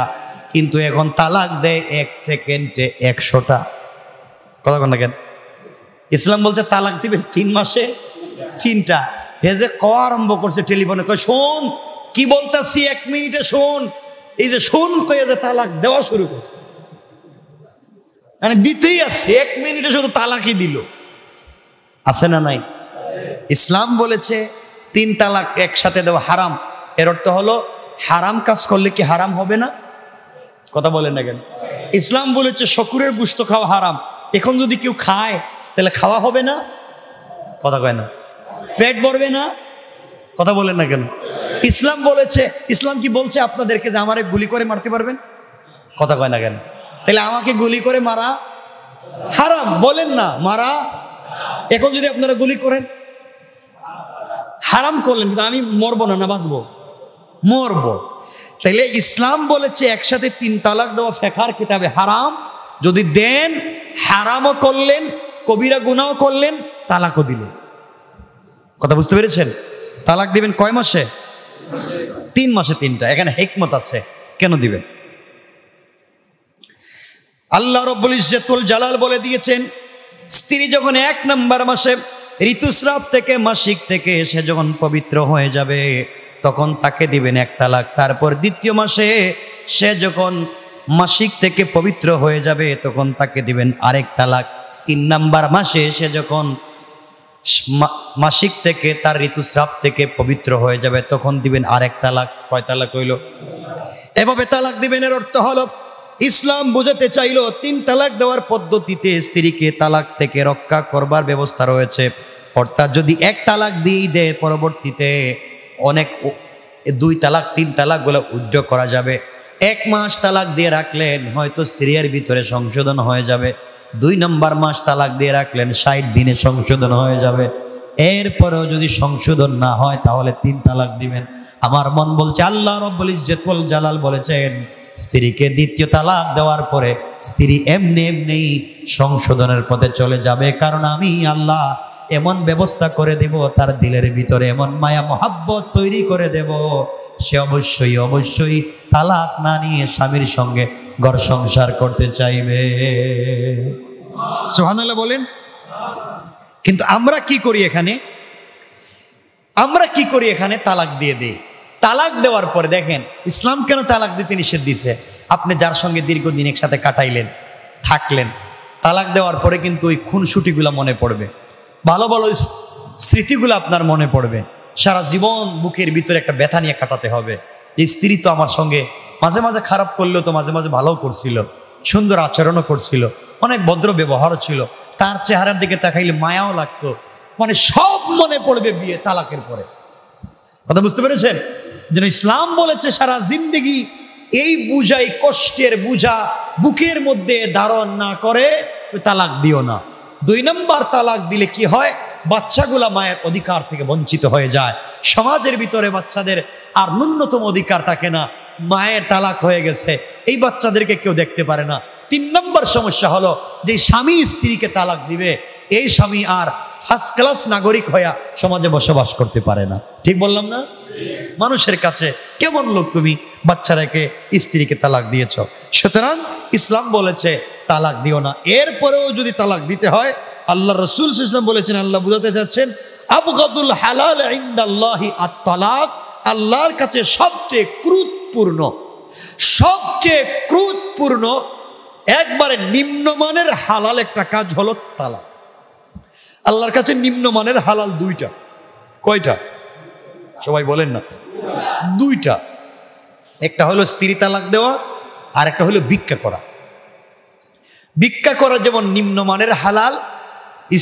কিন্তু এখন তালাক দেয় 1 সেকেন্ডে 100টা। কথা কোন কেন? ইসলাম বলছে তালাক দিবেন 3 মাসে 3টা। হে যে কওয়া আরম্ভ করছে টেলিফোনে, কয় শোন কি বলতাছি, 1 মিনিটে শোন, এই যে শোন কয়ে যে তালাক দেওয়া শুরু করছে, মানে দিতেই আছে, 1 মিনিটে শুধু তালাকই দিল। আছে না নাই? ইসলাম বলেছে 3 তালাক একসাথে দেওয়া হারাম। এর অর্থ হলো হারাম কাজ করলে কি হারাম হবে না? কথা বলেন না কেন? ইসলাম বলেছে শকুরের গোশত খাওয়া হারাম, এখন যদি কেউ খায় তাহলে খাওয়া হবে না? কথা কয় না? পেট ভরবে না? কথা বলেন না কেন? ইসলাম বলেছে, ইসলাম কি বলছে আপনাদেরকে যে আমারে গুলি করে মারতে পারবেন? কথা কয় না কেন? তাহলে আমাকে গুলি করে মারা হারাম বলেন না, মারা। এখন যদি আপনারা গুলি করেন হারাম করলেন, কিন্তু আমি মরবো না, না বাঁচবো? মরবো। তাইলে ইসলাম বলেছে একসাথে 3 তালাক দেওয়া ফেকার কিতাবে হারাম। যদি দেন হারামও করলেন, কবিরা গুনাহও করলেন, তালাকও দিলেন। কথা বুঝতে পেরেছেন? তালাক দিবেন কয় মাসে? 3 মাসে 3টা। এখানে হিকমত আছে কেন দিবেন। আল্লাহ রাব্বুল ইজ্জতুল জালাল বলে দিয়েছেন, স্ত্রী যখন 1 নম্বর মাসে ঋতুস্রাব থেকে মাসিক থেকে সে যখন পবিত্র হয়ে যাবে তখন তাকে দিবেন 1 তালাক। তারপর 2য় মাসে সে যখন মাসিক থেকে পবিত্র হয়ে যাবে তখন তাকে দিবেন আরেক তালাক। 3 নম্বর মাসে সে যখন মাসিক থেকে তার ঋতুস্রাব থেকে পবিত্র হয়ে যাবে তখন দিবেন আরেক তালাক। কয় তালাক হইল? এভাবে তালাক দিবেন। এর অর্থ হলো ইসলাম বুঝাতে চাইল 3 তালাক দেওয়ার পদ্ধতিতে স্ত্রীকে তালাক থেকে রক্ষা করবার ব্যবস্থা রয়েছে। অর্থাৎ যদি 1 তালাক দিয়ে দেয় পরবর্তীতে অনেক 2 তালাক 3 তালাকগুলো উইথড্র করা যাবে। 1 মাস তালাক দিয়ে রাখলেন, হয়তো স্ত্রীর ভিতরে সংশোধন হয়ে যাবে। 2 নম্বর মাস তালাক দিয়ে রাখলেন, 60 দিনে সংশোধন হয়ে যাবে। এরপরেও যদি সংশোধন না হয় তাহলে 3 তালাক দিবেন। আমার মন বলছে আল্লাহ রাব্বুল ইজ্জতুল জালাল বলেছেন স্ত্রীকে 2য় তালাক দেওয়ার পরে স্ত্রী এমনি সংশোধনের পথে চলে যাবে, কারণ আমি আল্লাহ এমন ব্যবস্থা করে দেব, তার দিলের ভিতরে এমন মায়া মহাব্বত তৈরি করে দেব, সে অবশ্যই তালাক না নিয়ে স্বামীর সঙ্গে ঘর সংসার করতে চাইবে। সুবহানাল্লাহ বলেন। কিন্তু আমরা কি করি এখানে? তালাক দিয়ে দেই। তালাক দেওয়ার পরে দেখেন ইসলাম কেন তালাক দিতে নিষেধ দিছে। আপনি যার সঙ্গে দীর্ঘদিন একসাথে কাটাইলেন, থাকলেন, তালাক দেওয়ার পরে কিন্তু ওই খুনসুটিগুলো মনে পড়বে, ভালো ভালো স্মৃতিগুলো আপনার মনে পড়বে। সারা জীবন বুকের ভিতরে একটা ব্যথা নিয়ে কাটাতে হবে যে স্ত্রী তো আমার সঙ্গে মাঝে মাঝে খারাপ করলেও তো মাঝে মাঝে ভালো করছিল, সুন্দর আচরণও করছিল, অনেক ভদ্র ব্যবহারও ছিল, তার চেহারার দিকে তাকাইলে মায়াও লাগতো। মানে সব মনে পড়বে বিয়ে তালাকের পরে। কথা বুঝতে পেরেছেন? যেন ইসলাম বলেছে সারা জিন্দেগি এই বুঝা, এই কষ্টের বুঝা বুকের মধ্যে ধারণ না করে তালাক দিও না। 2 নম্বর তালাক দিলে কি হয়? বাচ্চাগুলা মায়ের অধিকার থেকে বঞ্চিত হয়ে যায়। সমাজের ভিতরে বাচ্চাদের আর ন্যূনতম অধিকার থাকে না। মায়ের তালাক হয়ে গেছে, এই বাচ্চাদেরকে কেউ দেখতে পারে না। 3 নম্বর সমস্যা হলো যে স্বামী স্ত্রীকে তালাক দিবে, এই স্বামী আর ফার্স্ট ক্লাস নাগরিক হয়ে সমাজে বসবাস করতে পারে না। ঠিক বললাম না? মানুষের কাছে কেমন লোক তুমি, বাচ্চা রেখে স্ত্রীকে তালাক দিয়েছ। সুতরাং ইসলাম বলেছে তালাক দিও না। এরপরেও যদি তালাক দিতে হয়, আল্লাহ রাসূল সাল্লাল্লাহু আলাইহি ওয়াসাল্লাম বলেছেন, আল্লাহ বুঝাতে চাচ্ছেন আবগাদুল হালাল ইনদাল্লাহি আত-তালাক, আল্লাহর কাছে সবচেয়ে ক্রোধপূর্ণ একবারে নিম্নমানের হালাল একটা কাজ হলো তালাক। আল্লাহর কাছে নিম্নমানের হালাল 2টা। কয়টা? সবাই বলেন না। 2টা। একটা হলো স্ত্রী তালাক দেওয়া, আর একটা হলো ভিক্ষা করা। ভিক্ষা করা যেমন নিম্নমানের হালাল,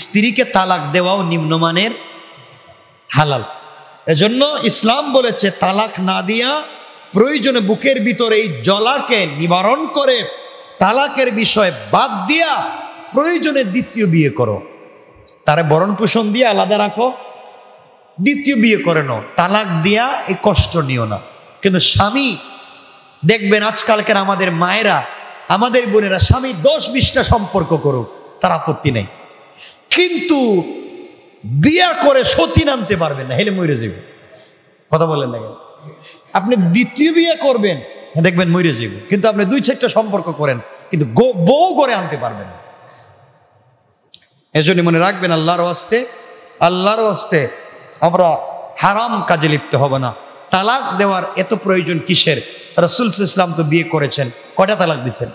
স্ত্রীকে তালাক দেওয়াও নিম্নমানের হালাল। এজন্য ইসলাম বলেছে তালাক না দিয়া প্রয়োজনে বুকের ভিতরে এই জ্বালাকে নিবারণ করে তালাকের বিষয় বাদ দিয়া প্রয়োজনে 2য় বিয়ে করো, তারে ভরণ পোষণ দিয়ে আলাদা রাখো, 2য় বিয়ে করে নাও, তালাক দিয়া এই কষ্ট নিও না। কিন্তু স্বামী দেখবেন আজকালকার আমাদের মায়েরা, আমাদের বোনেরা স্বামী 10-20টা সম্পর্ক করুক, তার আপত্তি নেই, কিন্তু বিয়া করে সতীন আনতে পারবেন না, হেলে মরে যাবে। কথা বলেন না কেন? আপনি 2য় বিয়ে করবেন, দেখবেন মরে যাবে, কিন্তু আপনি 2-4টা সম্পর্ক করেন, কিন্তু বউ করে আনতে পারবেন না। এজন্য মনে রাখবেন আল্লাহর ওয়াস্তে আমরা হারাম কাজে লিপ্ত হব না। তালাক দেওয়ার এত প্রয়োজন কিসের? রাসূল সাল্লাল্লাহু আলাইহি ওয়াসাল্লাম তো বিয়ে করেছেন, কয়টা তালাক দিছেন?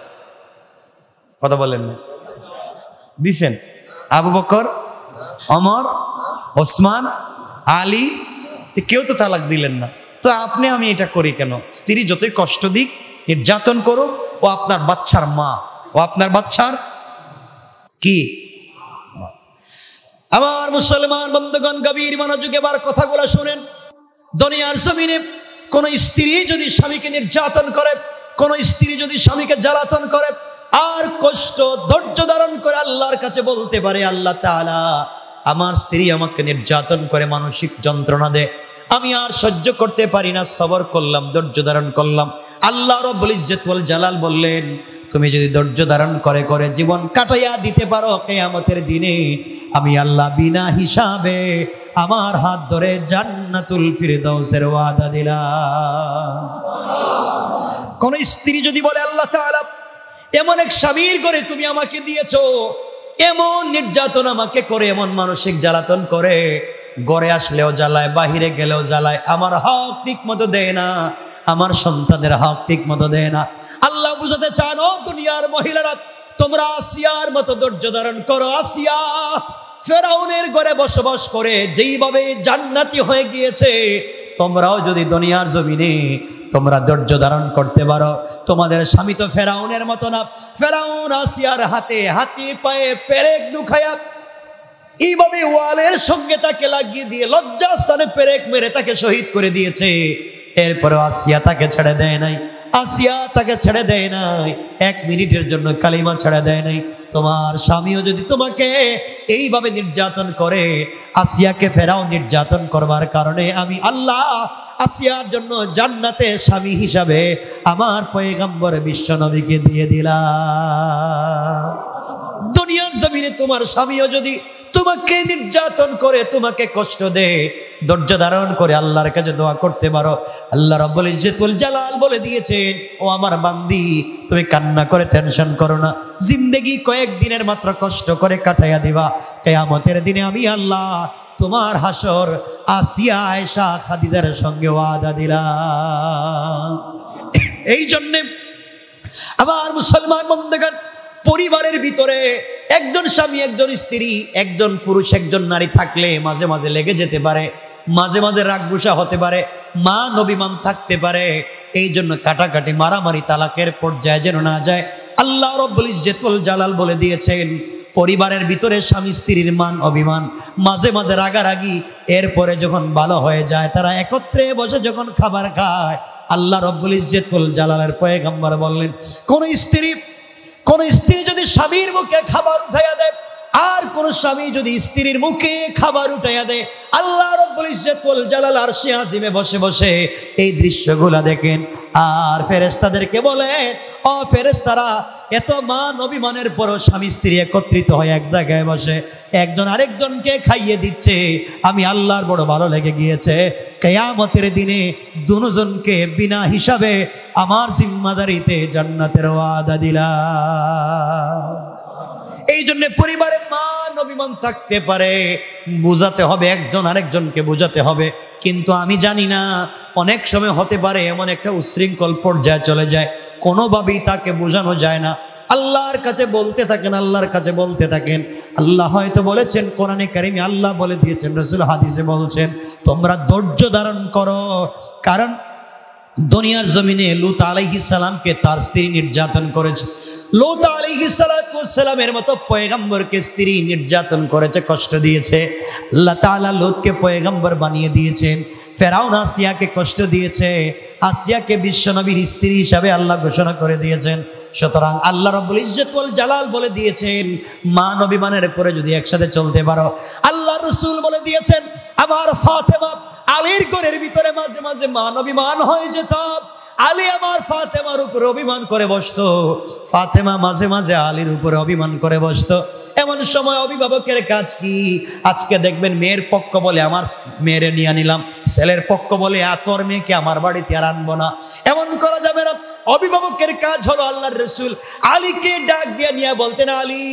কথা বলেন না। দিছেন আবু বকর, ওমর, ওসমান, আলী, কেউ তো তালাক দিলেন না। তো আপনি আমি এটা করি কেন? স্ত্রী যতই কষ্ট দিক, নির্যাতন করুক, ও আপনার বাচ্চার মা, ও আপনার বাচ্চার কি? আমার মুসলমান বন্ধুগণ, গভীর মনোযোগে এবার কথাগুলো শুনেন। দুনিয়ার জমিনে কোন স্ত্রী যদি স্বামীকে নির্যাতন করে, কোন স্ত্রী যদি স্বামীকে জ্বালাতন করে আর কষ্ট ধৈর্য ধারণ করে আল্লাহর কাছে বলতে পারে, আল্লাহ তাআলা আমার স্ত্রী আমাকে নির্যাতন করে, মানসিক যন্ত্রণা দেয়, আমি আর সহ্য করতে পারি না, সবর করলাম, ধৈর্য ধারণ করলাম। আল্লাহ রাব্বুল ইজ্জত ওয়াল জালাল বললেন, তুমি যদি ধৈর্য ধারণ করে করে জীবন কাটাইয়া দিতে পারো, কিয়ামতের দিনে আমি আল্লাহ বিনা হিসাবে আমার হাত ধরে জান্নাতুল ফিরদাউসের ওয়াদা দিলাম। কোন স্ত্রী যদি বলে, আল্লাহ তাআলা এমন এক স্বামীর ঘরে তুমি আমাকে দিয়েছো, এমন নির্যাতন আমাকে করে, এমন মানসিক জ্বালাতন করে, ঘরে আসলেও জ্বালায়, বাহিরে গেলেও জ্বালায়, আমার হক ঠিক মতো দেয় না, আমার সন্তানের হক ঠিক মতো দেয় না। আল্লাহ বুঝাতে চান, ও দুনিয়ার মহিলারা, তোমরা আসিয়ার মতো ধৈর্য ধারণ করো। আসিয়া ফেরাউনের ঘরে বসবাস করে যেইভাবে জান্নাতি হয়ে গিয়েছে, তোমরাও যদি দুনিয়ার জমিনে তোমরা ধৈর্য ধারণ করতে পারো, তোমাদের স্বামী তো ফেরাউনের মতো না। ফেরাউন আসিয়ার হাতে হাতি পায়ে পেরেক ঢুকায়া এইভাবে ওয়ালের সঙ্গে তাকে লাগিয়ে দিয়ে লজ্জাস্থানে পেরেক মেরে তাকে শহীদ করে দিয়েছে। এরপরে আসিয়া তাকে ছেড়ে দেয় নাই, আসিয়া তাকে ছেড়ে দেয় নাই, এক মিনিটের জন্য কালিমা ছেড়ে দেয় নাই। তোমার স্বামীও যদি তোমাকে এইভাবে নির্যাতন করে, আসিয়াকে ফেরাও নির্যাতন করবার কারণে আমি আল্লাহ আসিয়ার জন্য জান্নাতে স্বামী হিসাবে আমার পয়গম্বর বিশ্ব নবীকে দিয়ে দিলাম। দুনিয়ার জমিনে তোমার স্বামীও যদি তোমাকে নির্যাতন করে, তোমাকে কষ্ট দেয়, ধৈর্য ধারণ করে আল্লাহর কাছে দোয়া করতে পারো, আল্লাহ রাব্বুল ইজ্জত ওয়াল জালাল বলে দিয়েছেন, ও আমার বান্দি তুমি কান্না করে টেনশন করো না, জিন্দেগি কয়েকদিনের মাত্র কষ্ট করে কাটাইয়া দিবা, কিয়ামতের দিনে আমি আল্লাহ তোমার হাসর আসিয়া আয়েশা খাদিজার সঙ্গে ওয়াদা দিলাম। এই জন্যে আমার মুসলমান বন্ধুগণ, পরিবারের ভিতরে একজন স্বামী, একজন স্ত্রী, একজন পুরুষ, একজন নারী থাকলে মাঝে মাঝে লেগে যেতে পারে, মাঝে মাঝে রাগ গুসা হতে পারে, মান অভিমান থাকতে পারে। এই জন্য কাটাকাটি, মারামারি, তালাকের পর্যায়ে যেন না যায়। আল্লাহ রাব্বুল ইজ্জত ওয়াল জালাল বলে দিয়েছেন, পরিবারের ভিতরে স্বামী স্ত্রীর মান অভিমান, মাঝে মাঝে রাগারাগি, এরপরে যখন ভালো হয়ে যায়, তারা একত্রে বসে যখন খাবার খায়, আল্লাহ রাব্বুল ইজ্জত ওয়াল জালালের পয়গম্বর বললেন, কোন স্ত্রী যদি স্বামীর মুখে খাবার উঠাইয়া দেয়, আর কোন স্বামী যদি স্ত্রীর মুখে খাবার উঠাইয়া দেয়, আল্লাহ রাব্বুল ইজ্জত ওয়াল জালাল আরশে আজিমে বসে বসে এই দৃশ্যগুলা দেখেন। আর ফেরেশতাদেরকে বলেন, ও ফেরেশতারা, এত মান অভিমানের পরও স্বামী স্ত্রী একত্রিত হয়ে এক জায়গায় বসে একজন আরেকজনকে খাইয়ে দিচ্ছে, আমি আল্লাহর বড় ভালো লেগে গিয়েছে। কিয়ামতের দিনে দুজনকে বিনা হিসাবে আমার জিম্মাদারিতে জান্নাতের ওয়াদা দিলাম। এই জন্য পরিবারে মান অভিমান থাকতে পারে, বুঝাতে হবে, একজন আরেকজনকে বুঝাতে হবে। কিন্তু আমি জানি না, অনেক সময় হতে পারে এমন একটা উশৃঙ্খল পর্যায়ে চলে যায়, কোনোভাবেই তাকে বোঝানো যায় না। আল্লাহর কাছে বলতে থাকেন, আল্লাহর কাছে বলতে থাকেন। আল্লাহ হয়তো বলেছেন কোরআনে কারিমে, আল্লাহ বলে দিয়েছেন, রাসূল হাদিসে বলছেন, তোমরা ধৈর্য ধারণ করো। কারণ দুনিয়ার জমিনে লূত আলাইহিস সালামকে তার স্ত্রী নির্যাতন করেছে। লূত আলাইহিস সালামের মতো পয়গম্বরকে স্ত্রী নির্যাতন করেছে, কষ্ট দিয়েছে। আল্লাহ তাআলা লূতকে পয়গম্বর বানিয়ে দিয়েছেন। ফেরাউন আসিয়াকে কষ্ট দিয়েছে, আসিয়াকে বিশ্বনবীর স্ত্রী হিসাবে আল্লাহ ঘোষণা করে দিয়েছেন। সুতরাং আল্লাহ রাব্বুল ইজ্জত ওয়াল জালাল বলে দিয়েছেন, মান অভিমানের পরে যদি একসাথে চলতে পারো। আল্লাহ রাসূল বলে দিয়েছেন, আমার ফাতেমা আলীর ঘরের ভিতরে মাঝে মাঝে মান অভিমান হয়ে যেত। আলী আমার ফাতেমার উপরে অভিমান করে বসতো, ফাতেমা মাঝে মাঝে আলীর উপরে অভিমান করে বসতো। এমন সময় অভিভাবকের কাজ কি? আজকে দেখবেন মেয়ের পক্ষ বলে আমার মেয়েরে নিয়ে নিলাম, ছেলের পক্ষ বলে তোর মেয়েকে আমার বাড়িতে আর আনবো না, এমন করা যাবে না। অভিভাবকের কাজ হলো আল্লাহর রাসূল আলীকে ডাক দিয়ে নিয়ে বলতেন, আলী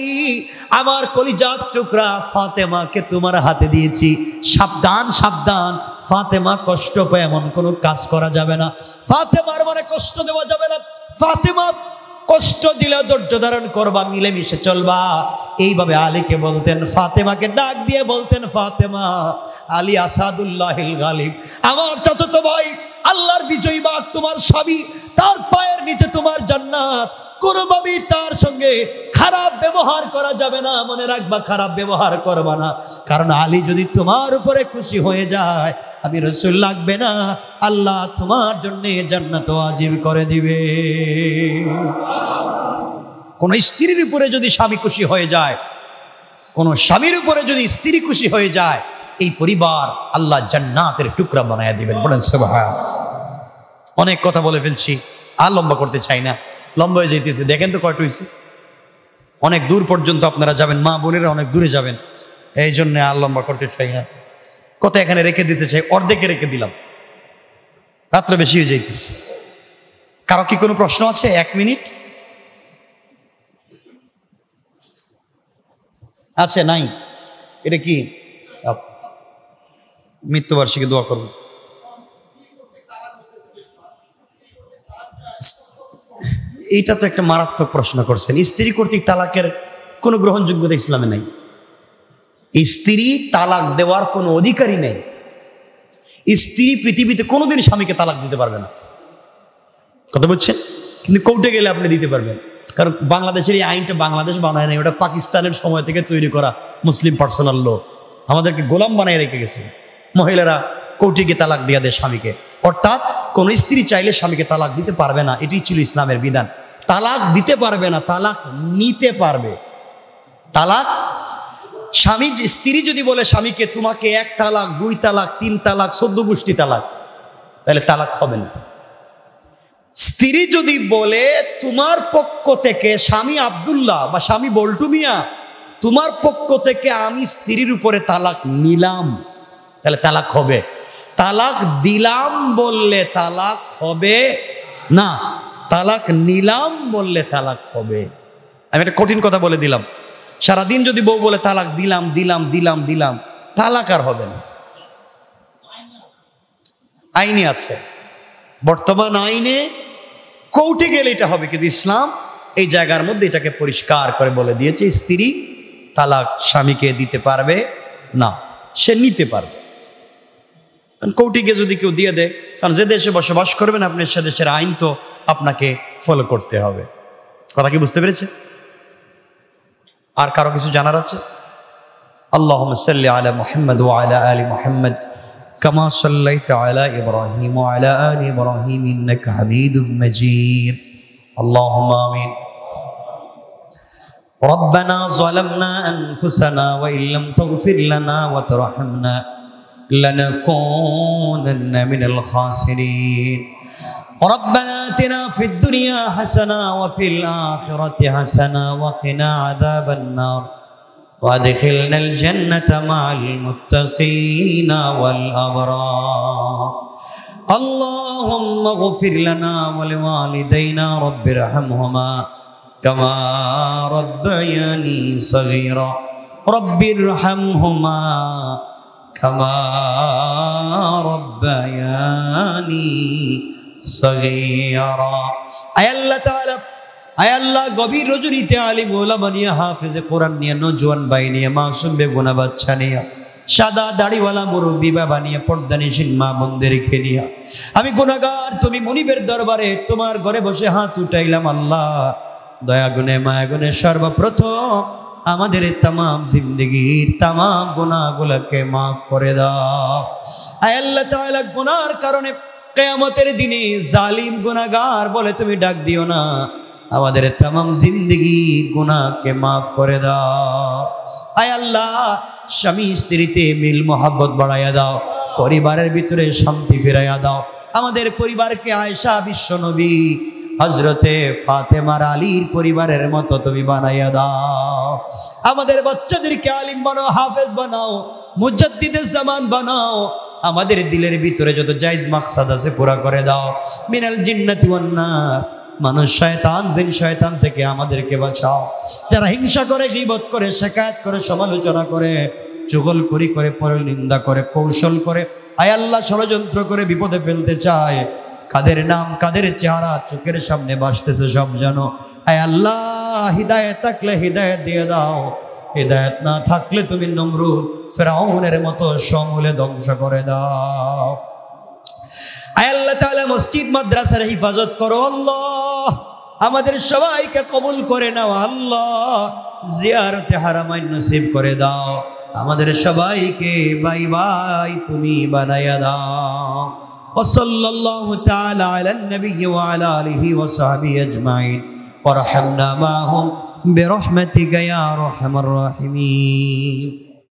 আমার কলিজার টুকরা ফাতেমাকে তোমার হাতে দিয়েছি, সাবধান সাবধান, ফাতেমা কষ্ট পায় এমন কোনো কাজ করা যাবে না, ফাতেমার মনে কষ্ট দেওয়া যাবে না, ফাতেমা কষ্ট দিলে ধৈর্য ধারণ করবা, মিলেমিশে চলবা। এইভাবে আলীকে বলতেন। ফাতেমাকে ডাক দিয়ে বলতেন, ফাতেমা আলী আসাদুল্লাহিল গালিব, আমার চাচাতো ভাই, আল্লাহর বিজয়ী বাগ, তোমার স্বামী, তার পায়ের নিচে তোমার জান্নাত, কোনোভাবেই তার সঙ্গে খারাপ ব্যবহার করা যাবে না, মনে রাখবা খারাপ ব্যবহার করবা না, কারণ আলী যদি তোমার উপরে খুশি হয়ে যায় আমি রাসূল লাগবে না, আল্লাহ তোমার জন্য জান্নাত ওয়াজিব করে দিবে। কোন স্ত্রীর উপরে যদি স্বামী খুশি হয়ে যায়, কোন স্বামীর উপরে যদি স্ত্রী খুশি হয়ে যায়, এই পরিবার আল্লাহ জান্নাতের টুকরা বানায়া দিবেন। বলেন সুবহান। অনেক কথা বলে ফেলছি, আর লম্বা করতে চাই না, লম্বা হয়ে যেতেছে। দেখেন তো কয়টা হয়েছে, অনেক দূর পর্যন্ত আপনারা যাবেন, মা বোনেরা অনেক দূরে যাবেন, এই জন্য আর লম্বা করতে চাই না। কথা এখানে রেখে দিতে চাই, অর্ধেকে রেখে দিলাম, রাত্রে বেশি হয়ে যাইতেছে। কারো কি কোনো প্রশ্ন আছে? 1 মিনিট আছে? নাই? এটা কি মৃত্যুবার্ষিকী দোয়া করব? এইটা তো একটা মারাত্মক প্রশ্ন করছেন। স্ত্রী কর্তৃক তালাকের কোনো গ্রহণযোগ্যতা ইসলামে নাই। স্ত্রী তালাক দেওয়ার কোনো অধিকারই নেই। স্ত্রী পৃথিবীতে কোনোদিন স্বামীকে তালাক দিতে পারবে না, কথা বলছেন? কিন্তু কোর্টে গেলে আপনি দিতে পারবেন, কারণ বাংলাদেশের এই আইনটা বাংলাদেশ বানায় নাই, ওটা পাকিস্তানের সময় থেকে তৈরি করা মুসলিম পার্সোনাল ল। আমাদেরকে গোলাম বানায় রেখে গেছে। মহিলারা কোর্টে গিয়ে তালাক দিয়ে দেয় স্বামীকে, অর্থাৎ কোন স্ত্রী চাইলে স্বামীকে তালাক দিতে পারবে না, এটাই ছিল ইসলামের বিধান। তালাক দিতে পারবে না, তালাক নিতে পারবে। তালাক স্বামী, স্ত্রী যদি বলে স্বামীকে তোমাকে 1 তালাক 2 তালাক 3 তালাক 14 গোষ্ঠী তালাক, তাহলে তালাক হবে না। স্ত্রী যদি বলে তোমার পক্ষ থেকে স্বামী আব্দুল্লাহ বা স্বামী বল্টু মিয়া, তোমার পক্ষ থেকে আমি স্ত্রীর উপরে তালাক নিলাম, তাহলে তালাক হবে। তালাক দিলাম বললে তালাক হবে না, তালাক নিলাম বললে তালাক হবে। আমি একটা কঠিন কথা বলে দিলাম, সারাদিন যদি বউ বলে তালাক দিলাম দিলাম দিলাম দিলাম, তালাক আর হবে না। আইনে আছে, বর্তমান আইনে কোর্টে গেলে এটা হবে, কিন্তু ইসলাম এই জায়গার মধ্যে এটাকে পরিষ্কার করে বলে দিয়েছে, স্ত্রী তালাক স্বামীকে দিতে পারবে না, সে নিতে পারবে। কোর্টে গিয়ে যদি কেউ দিয়ে দেয়, কারণ যে দেশে বসবাস করবেন আপনি সে দেশের আইন তো আপনাকে ফলো করতে হবে। কথা কি বুঝতে পেরেছে? আর কারো কিছু জানার আছে? আল্লাহুম্মা সাল্লি আলা মুহাম্মাদ ওয়া আলা আলি মুহাম্মাদ কামা সাল্লাইতা আলা ইব্রাহিম ওয়া আলা আলি ইব্রাহিম ইন্নাকা হামিদুম মাজিদ। আল্লাহুম্মা আমিন। ربنا ظلمنا أنفسنا وإن لم تغفر لنا وترحمنا لنكونن من الخاسرين. ربنا آتنا في الدنيا حسنة وفي الآخرة حسنة وقنا عذاب النار وادخلنا الجنة مع المتقين والأبرار. اللهم اغفر لنا ولوالدينا رب ارحمهما كما ربياني صغيرا رب ارحمهما كما ربياني صغيرا. আয় আল্লাহ তাআলা, আয় আল্লাহ গভীর রজনীতে আলিম ওলামা নিয়ে, হাফেজে কোরআন নিয়ে, নওজোয়ান ভাই নিয়ে, মাসুম বেগুনা বাচ্চা নিয়ে, সাদা দাড়িওয়ালা মুরব্বী বাবা নিয়ে, পর্দানিশীন মা বোনদেরকে নিয়ে আমি গুনাহগার, তুমি মুনিবের দরবারে তোমার ঘরে বসে হাত উঠাইলাম। আল্লাহ দয়া গুণে মায়া গুণে সর্বপ্রথম আমাদের তামাম জিন্দগির তামাম গুনাহগুলোকে মাফ করে দাও। আয় আল্লাহ তাআলা, গুনাহর কারণে কিয়ামতের দিনে জালিম গুনাহগার বলে তুমি ডাক দিও না, আমাদের তামাম জিন্দগির গুনাহকে মাফ করে দাও। আয় আল্লাহ, স্বামী স্ত্রীতে মিল মোহাব্বত বাড়াইয়া দাও, পরিবারের ভিতরে শান্তি ফিরাইয়া দাও। আমাদের পরিবারকে আয়েশা বিশ্বনবী হযরতে ফাতেমার আলীর পরিবারের মতো তুমি বানাইয়া দাও। আমাদের বাচ্চাদেরকে আলিম বানাও, হাফেজ বানাও, মুজাদ্দিদে জামান বানাও। আমাদের দিলের ভিতরে যত জায়েজ মাকসাদ আছে পুরা করে দাও। মিনাল জিন্নাতি ওয়ান নাস, মানুষ শয়তান জিন শয়তান থেকে আমাদেরকে বাঁচাও। যারা হিংসা করে, গীবত করে, শিকায়ত করে, সমালোচনা করে, চুগলখড়ি করে, পরনিন্দা করে, কৌশল করে, আয় আল্লাহ ষড়যন্ত্র করে বিপদে ফেলতে চায়, কাদের নাম কাদের চেহারা চোখের সামনে ভাসতেছে সব জানো। আয় আল্লাহ, হিদায়াত থাকলে হিদায়াত দিয়ে দাও, হিদায়াত না থাকলে তুমি নমরুদ ফিরআউনের মতো সমূলে ধ্বংস করে দাও। আয় আল্লাহ তাআলা, মসজিদ মাদ্রাসার হিফাজত করো। আল্লাহ, আমাদের সবাইকে কবুল করে নাও আল্লাহ, জিয়ারতে হারামাইন নসিব করে দাও, আমাদের সবাইকে বাই বাই তুমি বানায়া দাও। وصلى الله تعالى على النبي وعلى آله وصحبه أجمعين وارحمنا معهم برحمتك يا أرحم الراحمين.